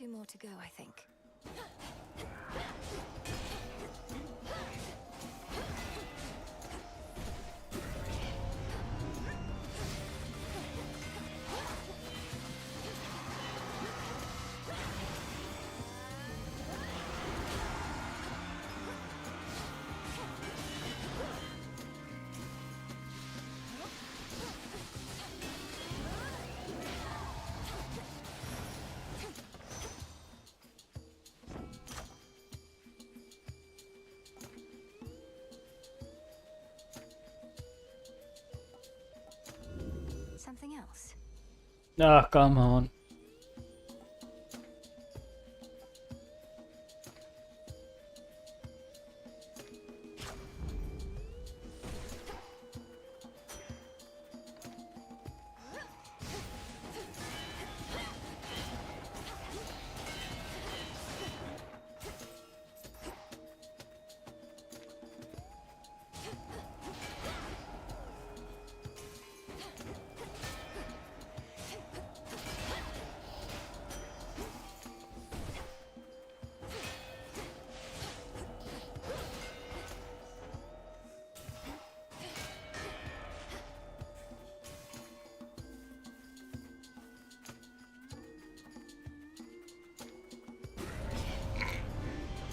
2 more to go, I think. Something else? Ah, come on.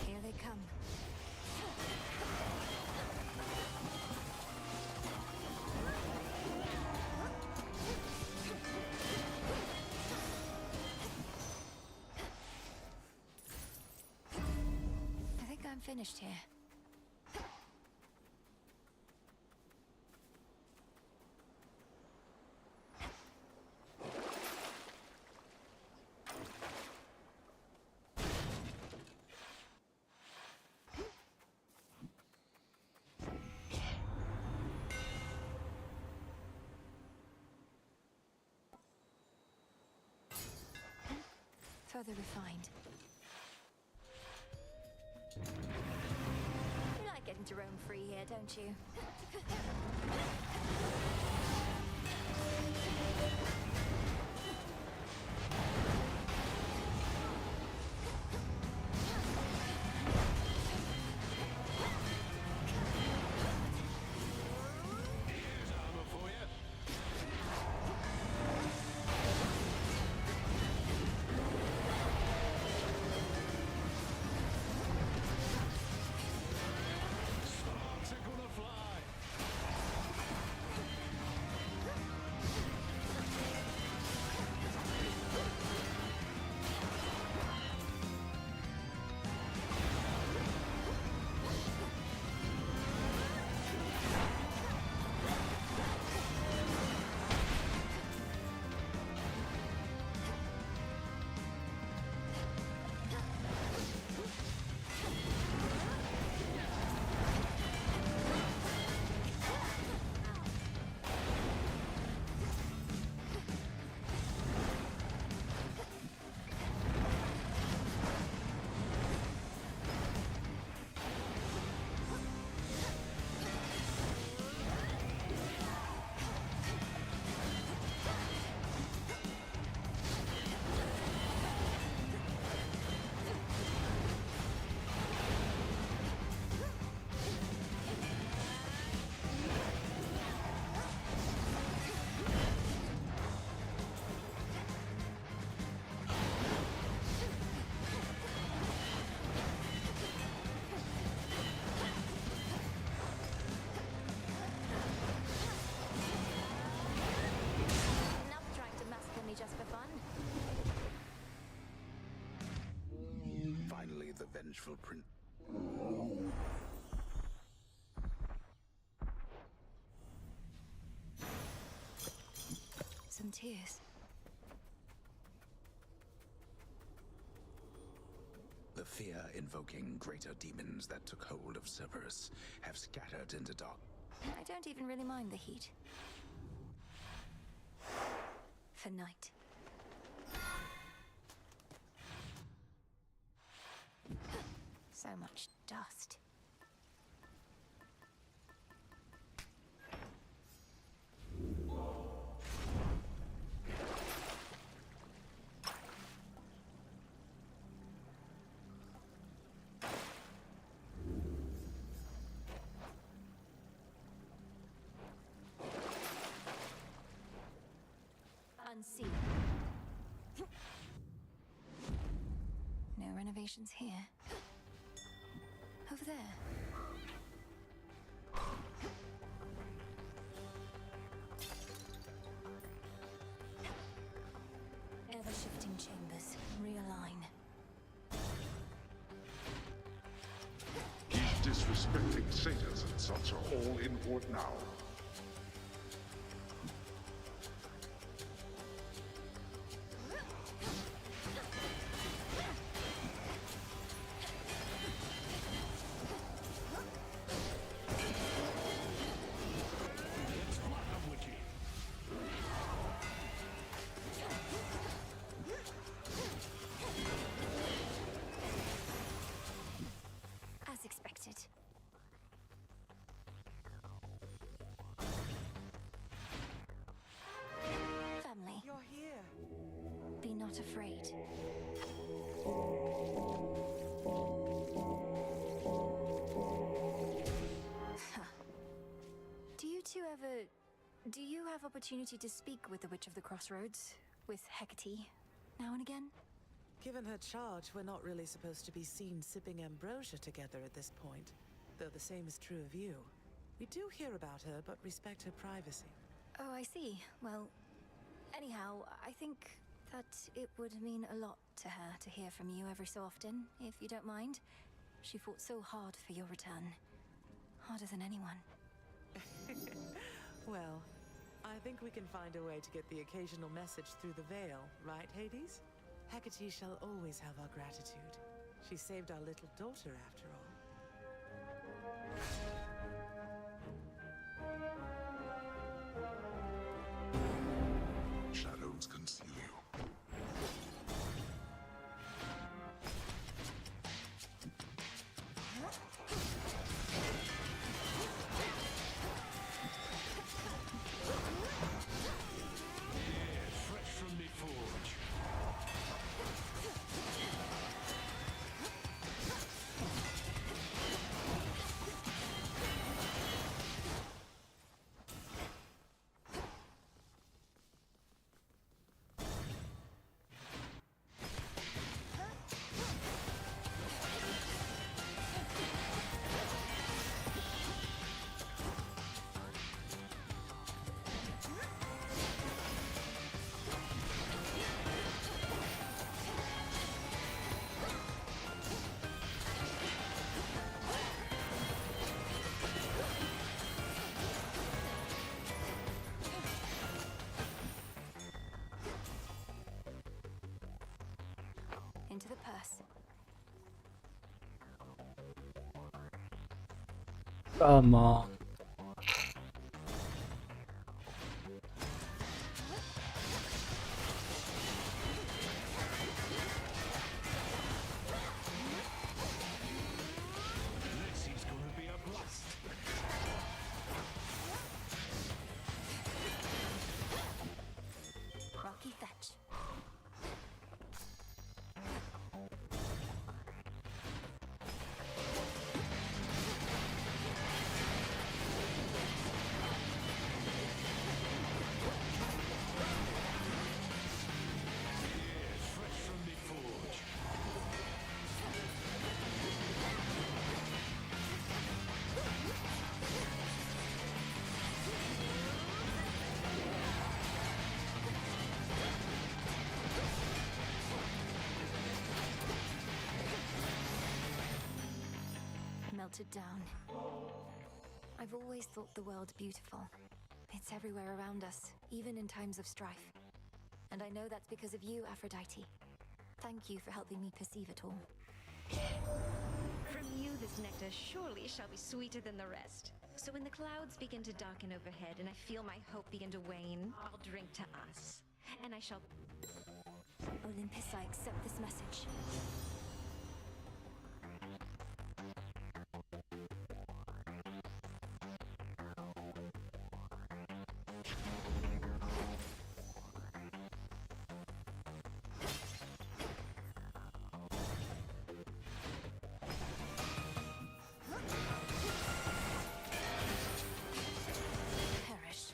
Here they come. I think I'm finished here. Further refined. You like getting to roam free here, don't you? Finally, the vengeful prince. Some tears. The fear-invoking greater demons that took hold of Cerberus have scattered into dark. I don't even really mind the heat. For night. So much dust. formations here. Over there. Ever-shifting chambers. Realign. Keep disrespecting satyrs and such are all in port now. As expected. Family. You're here. Be not afraid. Do you have opportunity to speak with the Witch of the Crossroads? With Hecate? Now and again? Given her charge, we're not really supposed to be seen sipping ambrosia together at this point. Though the same is true of you. We do hear about her, but respect her privacy. Oh, I see. Well, anyhow, I think that it would mean a lot to her to hear from you every so often, if you don't mind. She fought so hard for your return. Harder than anyone. Well, I think we can find a way to get the occasional message through the veil, right, Hades? Hecate shall always have our gratitude. She saved our little daughter, after all. Shadows conceal you. Fresh from the forge. Into the purse. Come on. This is gonna be a blast. Rocky fetch. Fresh from the forge. Melted down. I've always thought the world beautiful. It's everywhere around us, even in times of strife. And I know that's because of you, Aphrodite. Thank you for helping me perceive it all. From you, this nectar surely shall be sweeter than the rest. So when the clouds begin to darken overhead and I feel my hope begin to wane, I'll drink to us. And I shall... Olympus, I accept this message. Perish.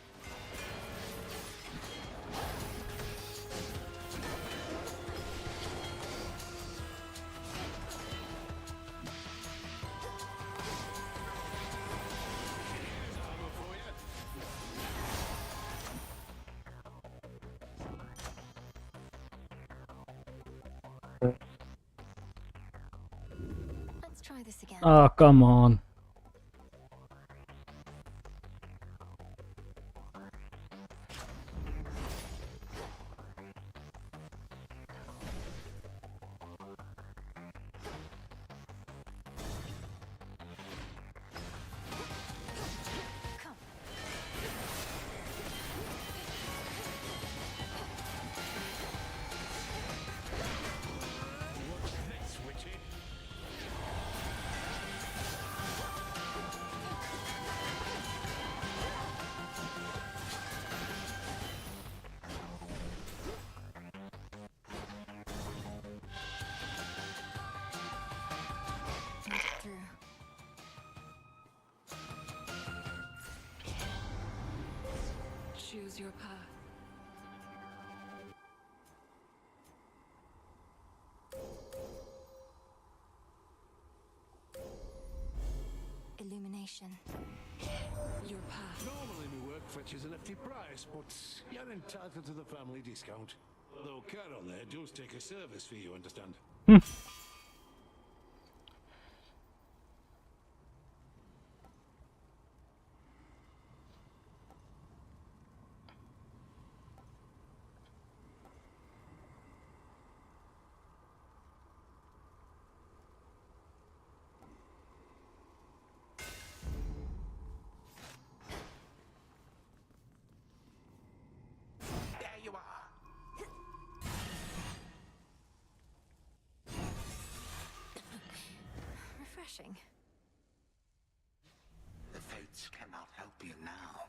try this again. Oh, come on. Through. Choose your path. Illumination. Your path. Normally my work fetches a hefty price, but you're entitled to the family discount. Though Caron there does take a service fee, you understand? There you are. Refreshing. The fates cannot help you now.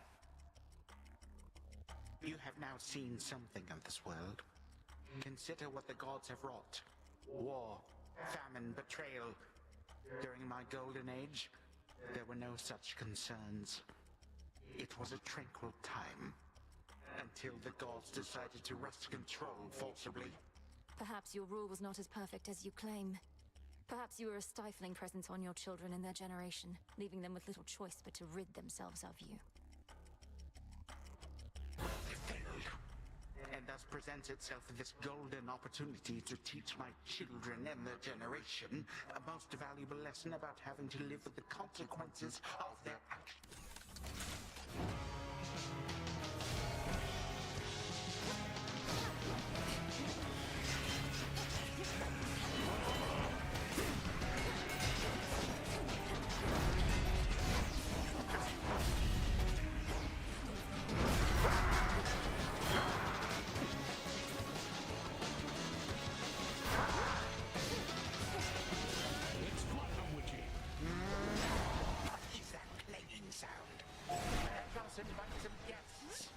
You have now seen something of this world. Consider what the gods have wrought. War, famine, betrayal. During my golden age, there were no such concerns. It was a tranquil time. Until the gods decided to wrest control forcibly. Perhaps your rule was not as perfect as you claim. Perhaps you were a stifling presence on your children and their generation, leaving them with little choice but to rid themselves of you. They failed. And thus presents itself this golden opportunity to teach my children and their generation a most valuable lesson about having to live with the consequences of their actions. It's platinum witchy. What is that clanging sound? Let us invite some guests.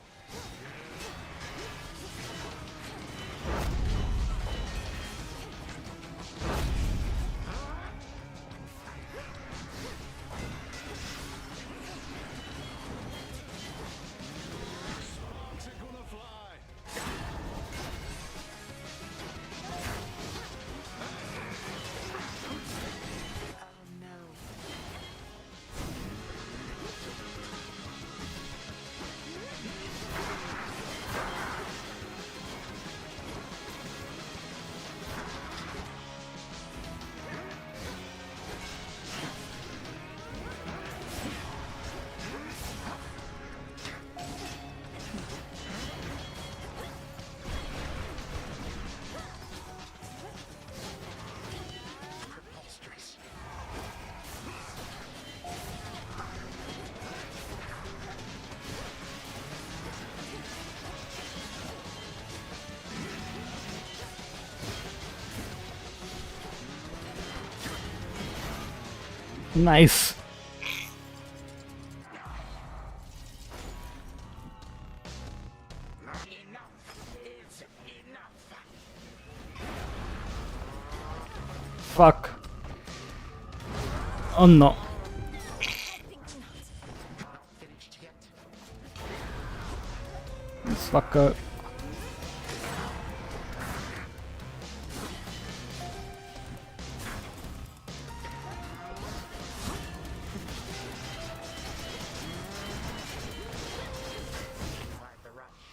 Sparks are gonna fly. Oh no. Preposterous. Nice. Enough is enough. Fuck. Oh no. Not finished yet. This fucker. Quite the rush.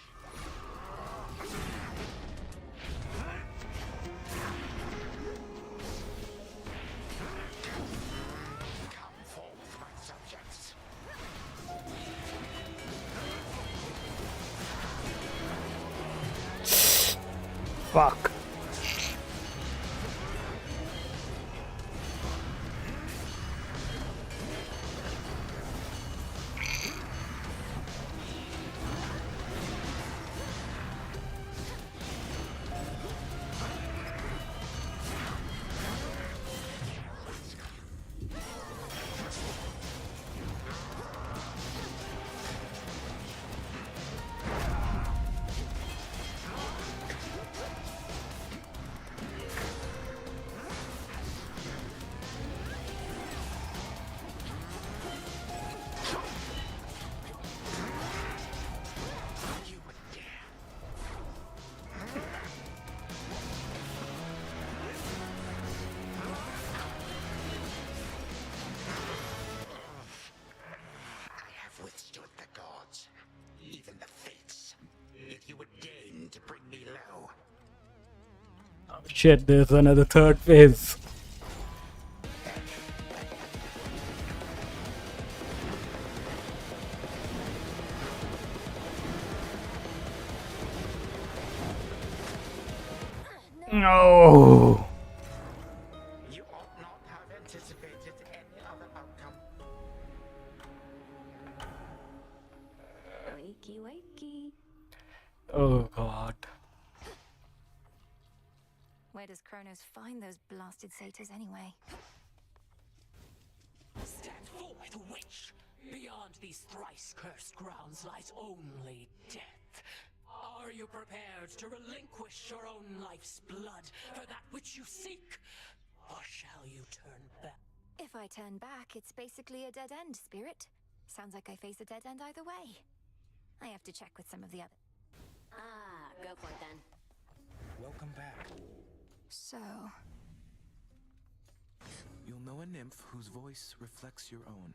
Fuck. Withstood the gods, even the fates. If you would deign to bring me low. Oh shit, there's another third phase. No. You ought not have anticipated any other outcome. Wakey, wakey. Oh god. Where does Kronos find those blasted satyrs anyway? Stand forth, witch! Beyond these thrice-cursed grounds lies only death. Are you prepared to relinquish your own life's blood for that which you seek? Or shall you turn back? If I turn back, it's basically a dead end, Spirit. Sounds like I face a dead end either way. I have to check with some of the other. Go for it then. Welcome back. So, You'll know a nymph whose voice reflects your own.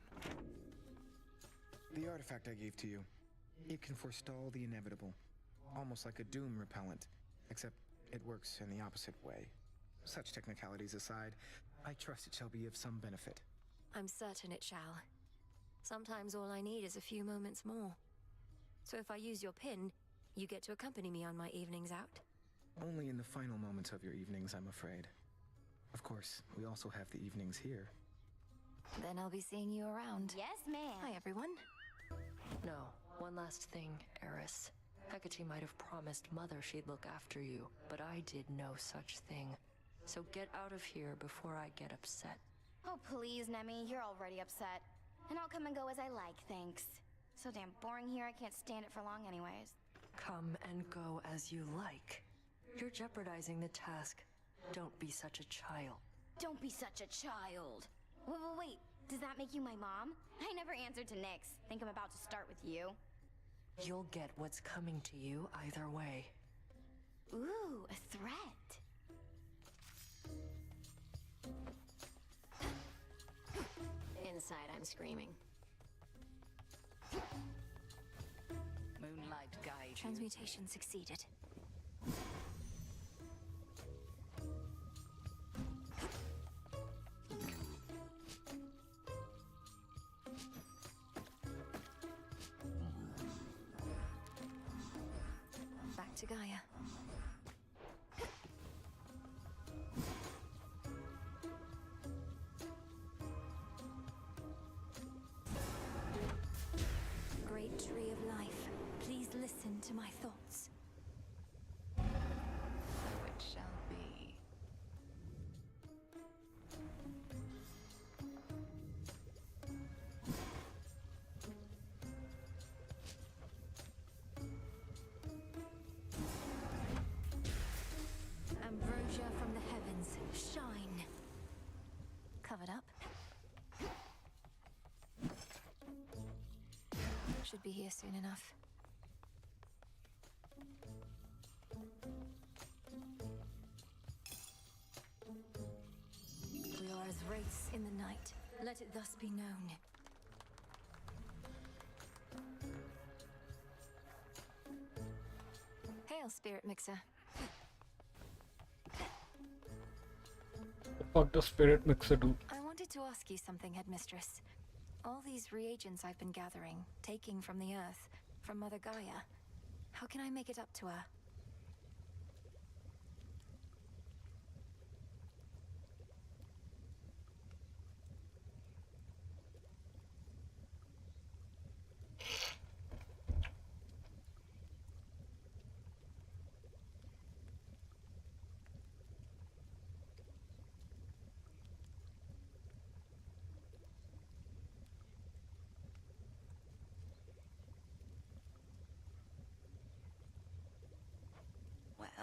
The artifact I gave to you. It can forestall the inevitable. Almost like a doom repellent, except it works in the opposite way. Such technicalities aside, I trust it shall be of some benefit. I'm certain it shall. Sometimes all I need is a few moments more. So if I use your pin, you get to accompany me on my evenings out? Only in the final moments of your evenings, I'm afraid. Of course, we also have the evenings here. Then I'll be seeing you around. Yes, ma'am. Hi, everyone. No, one last thing, Eris. Hecate might have promised Mother she'd look after you, but I did no such thing. So get out of here before I get upset. Oh, please, Nemi, you're already upset. And I'll come and go as I like, thanks. So damn boring here, I can't stand it for long anyways. Come and go as you like. You're jeopardizing the task. Don't be such a child. Don't be such a child. Wait, does that make you my mom? I never answered to Nyx. Think I'm about to start with you. You'll get what's coming to you either way. Ooh, a threat. Inside, I'm screaming. Moonlight guide you. Transmutation succeeded. Back to Gaia. Great tree of life, please listen to my thoughts. So it shall be. Ambrosia from the heavens, shine. Covered up. Should be here soon enough. We are as wraiths in the night. Let it thus be known. Hail, Spirit Mixer. The fuck does Spirit Mixer do? I wanted to ask you something, Headmistress. All these reagents I've been gathering, taking from the Earth, from Mother Gaia, how can I make it up to her?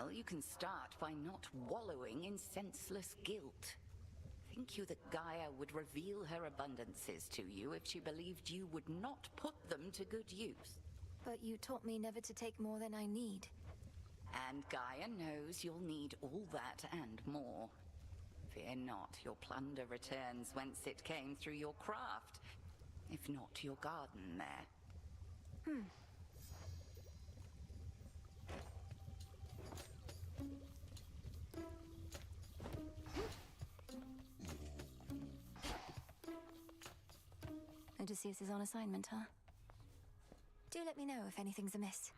Well, you can start by not wallowing in senseless guilt. Think you that Gaia would reveal her abundances to you if she believed you would not put them to good use? But you taught me never to take more than I need. And Gaia knows you'll need all that and more. Fear not, your plunder returns whence it came through your craft, if not your garden there. Odysseus is on assignment, huh? Do let me know if anything's amiss.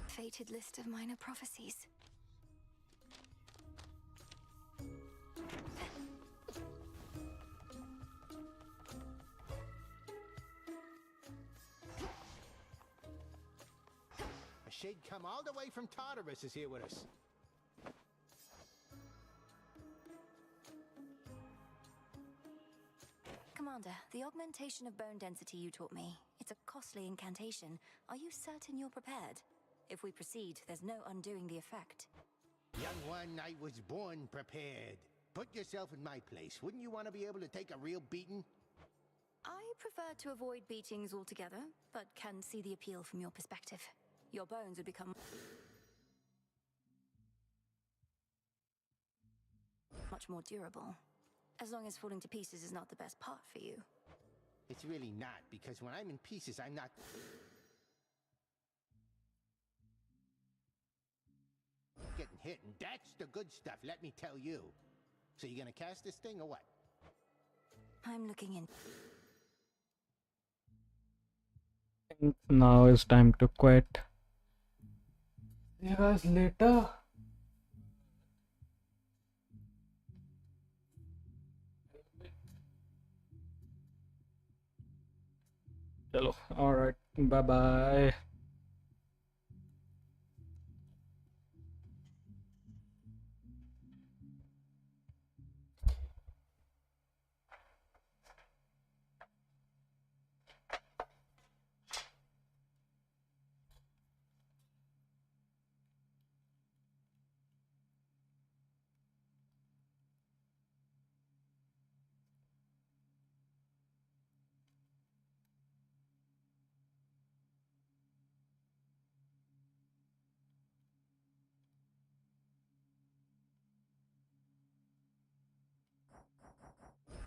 Fated list of minor prophecies. A shade come all the way from Tartarus is here with us. Commander, the augmentation of bone density you taught me, it's a costly incantation. Are you certain you're prepared? If we proceed, there's no undoing the effect. Young one, I was born prepared. Put yourself in my place. Wouldn't you want to be able to take a real beating? I prefer to avoid beatings altogether, but can see the appeal from your perspective. Your bones would become much more durable. As long as falling to pieces is not the best part for you. It's really not, because when I'm in pieces, I'm not... getting hit, and that's the good stuff, let me tell you. So you gonna cast this thing or what? I'm looking in. Now it's time to quit. See you guys later. Chalo, alright, bye bye.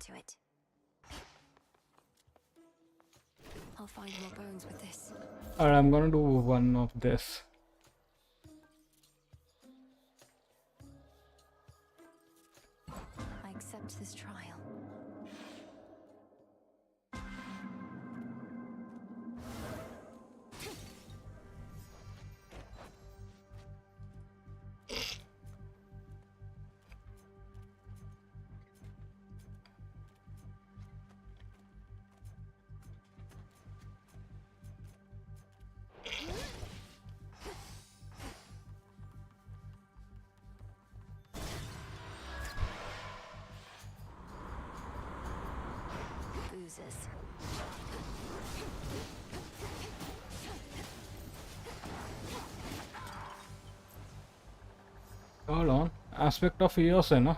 To it. I'll find more bones with this. Alright, I'm gonna do one of this. I accept this trial. Oozes. Hold on. Aspect of EOS है ना?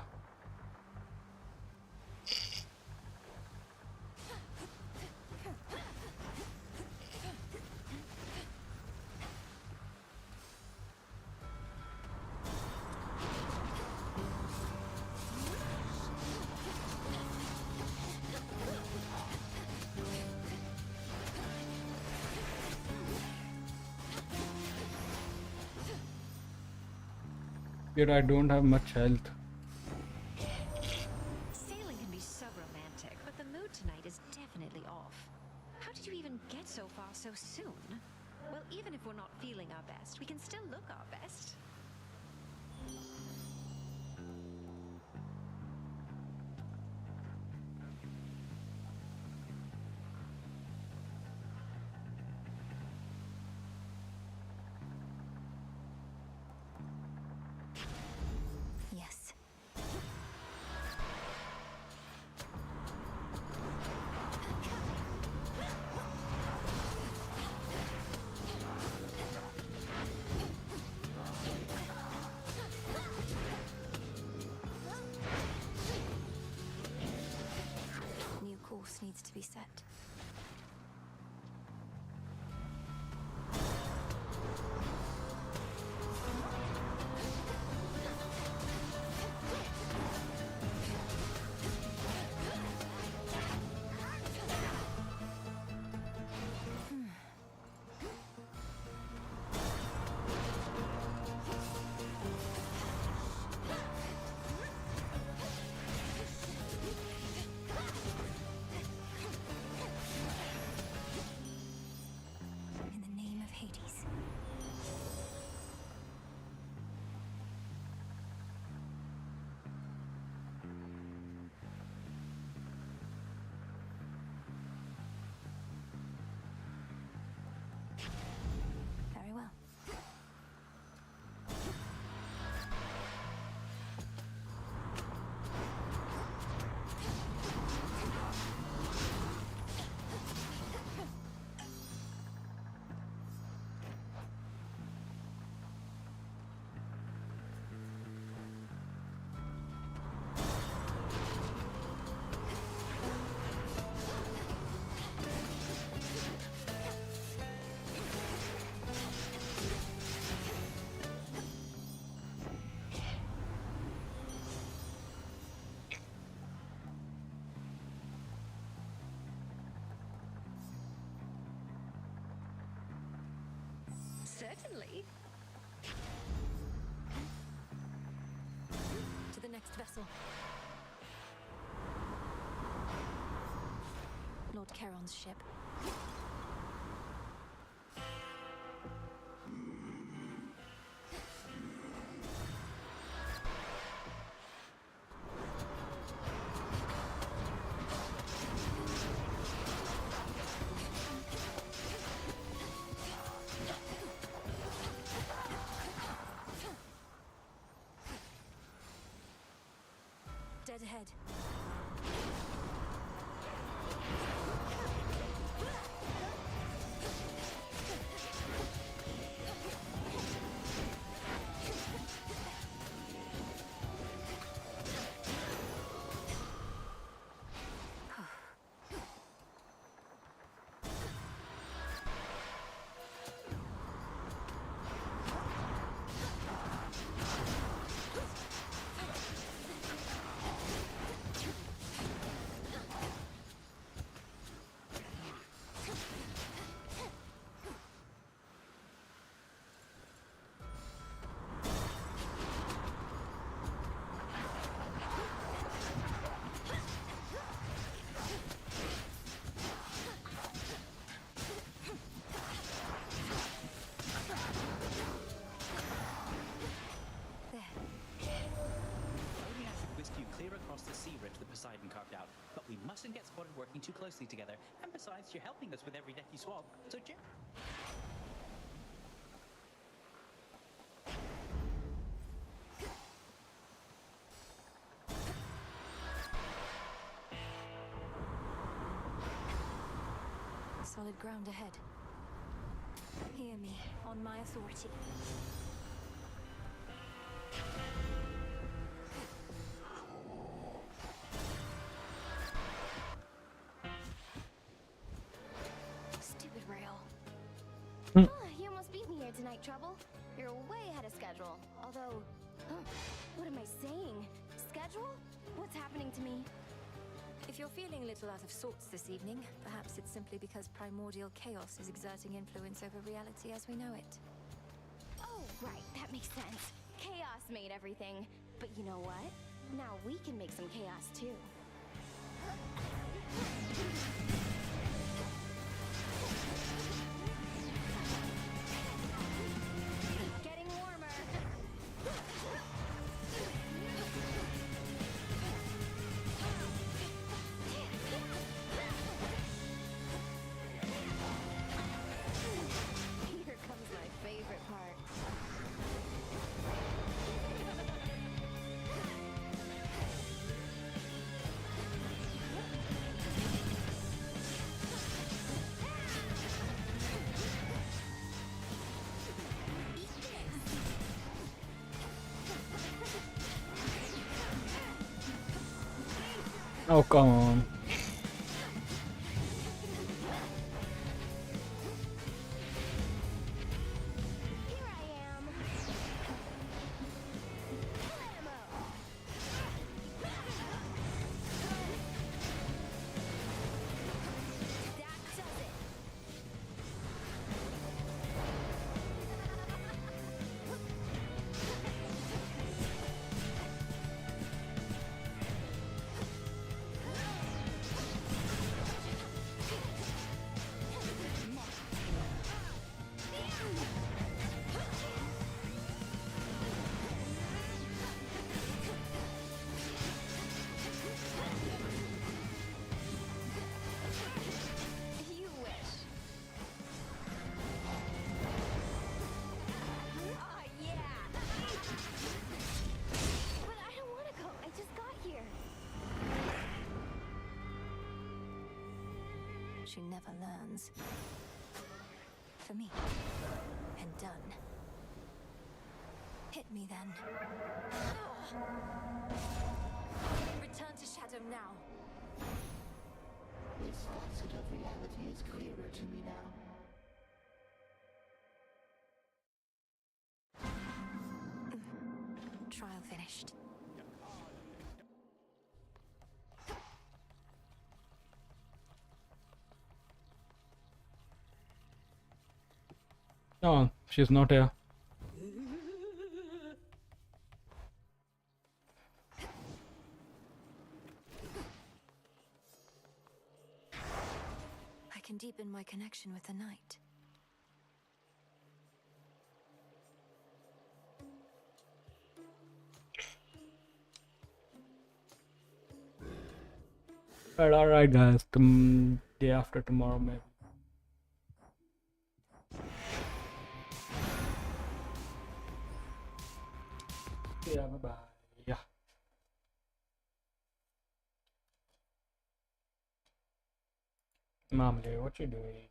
Yet I don't have much health. Sailing can be so romantic, but the mood tonight is definitely off. How did you even get so far so soon? Well, even if we're not feeling our best, we can still look our best. Yes. vessel. Lord Charon's ship. Dead ahead. Poseidon carved out, but we mustn't get spotted working too closely together. And besides, you're helping us with every deck you swap, so cheers. Solid ground ahead. Hear me, on my authority. Stupid rail. You almost beat me here tonight, Trouble. You're way ahead of schedule. Although, what am I saying? Schedule? What's happening to me? If you're feeling a little out of sorts this evening, perhaps it's simply because primordial chaos is exerting influence over reality as we know it. Oh, right, that makes sense. Chaos made everything. But you know what? Now we can make some chaos too. Getting warmer. Here comes my favorite part. Oh, come on. You wish. Oh, yeah. But I don't want to go. I just got here. She never learns. For me. And done. Hit me then. Return to shadow now. This facet of reality is clearer to me now. Trial finished. No, she's not here. deepen my connection with the night. But alright guys, day after tomorrow maybe. Yeah, bye bye. Yeah. Mom, dear, what you doing?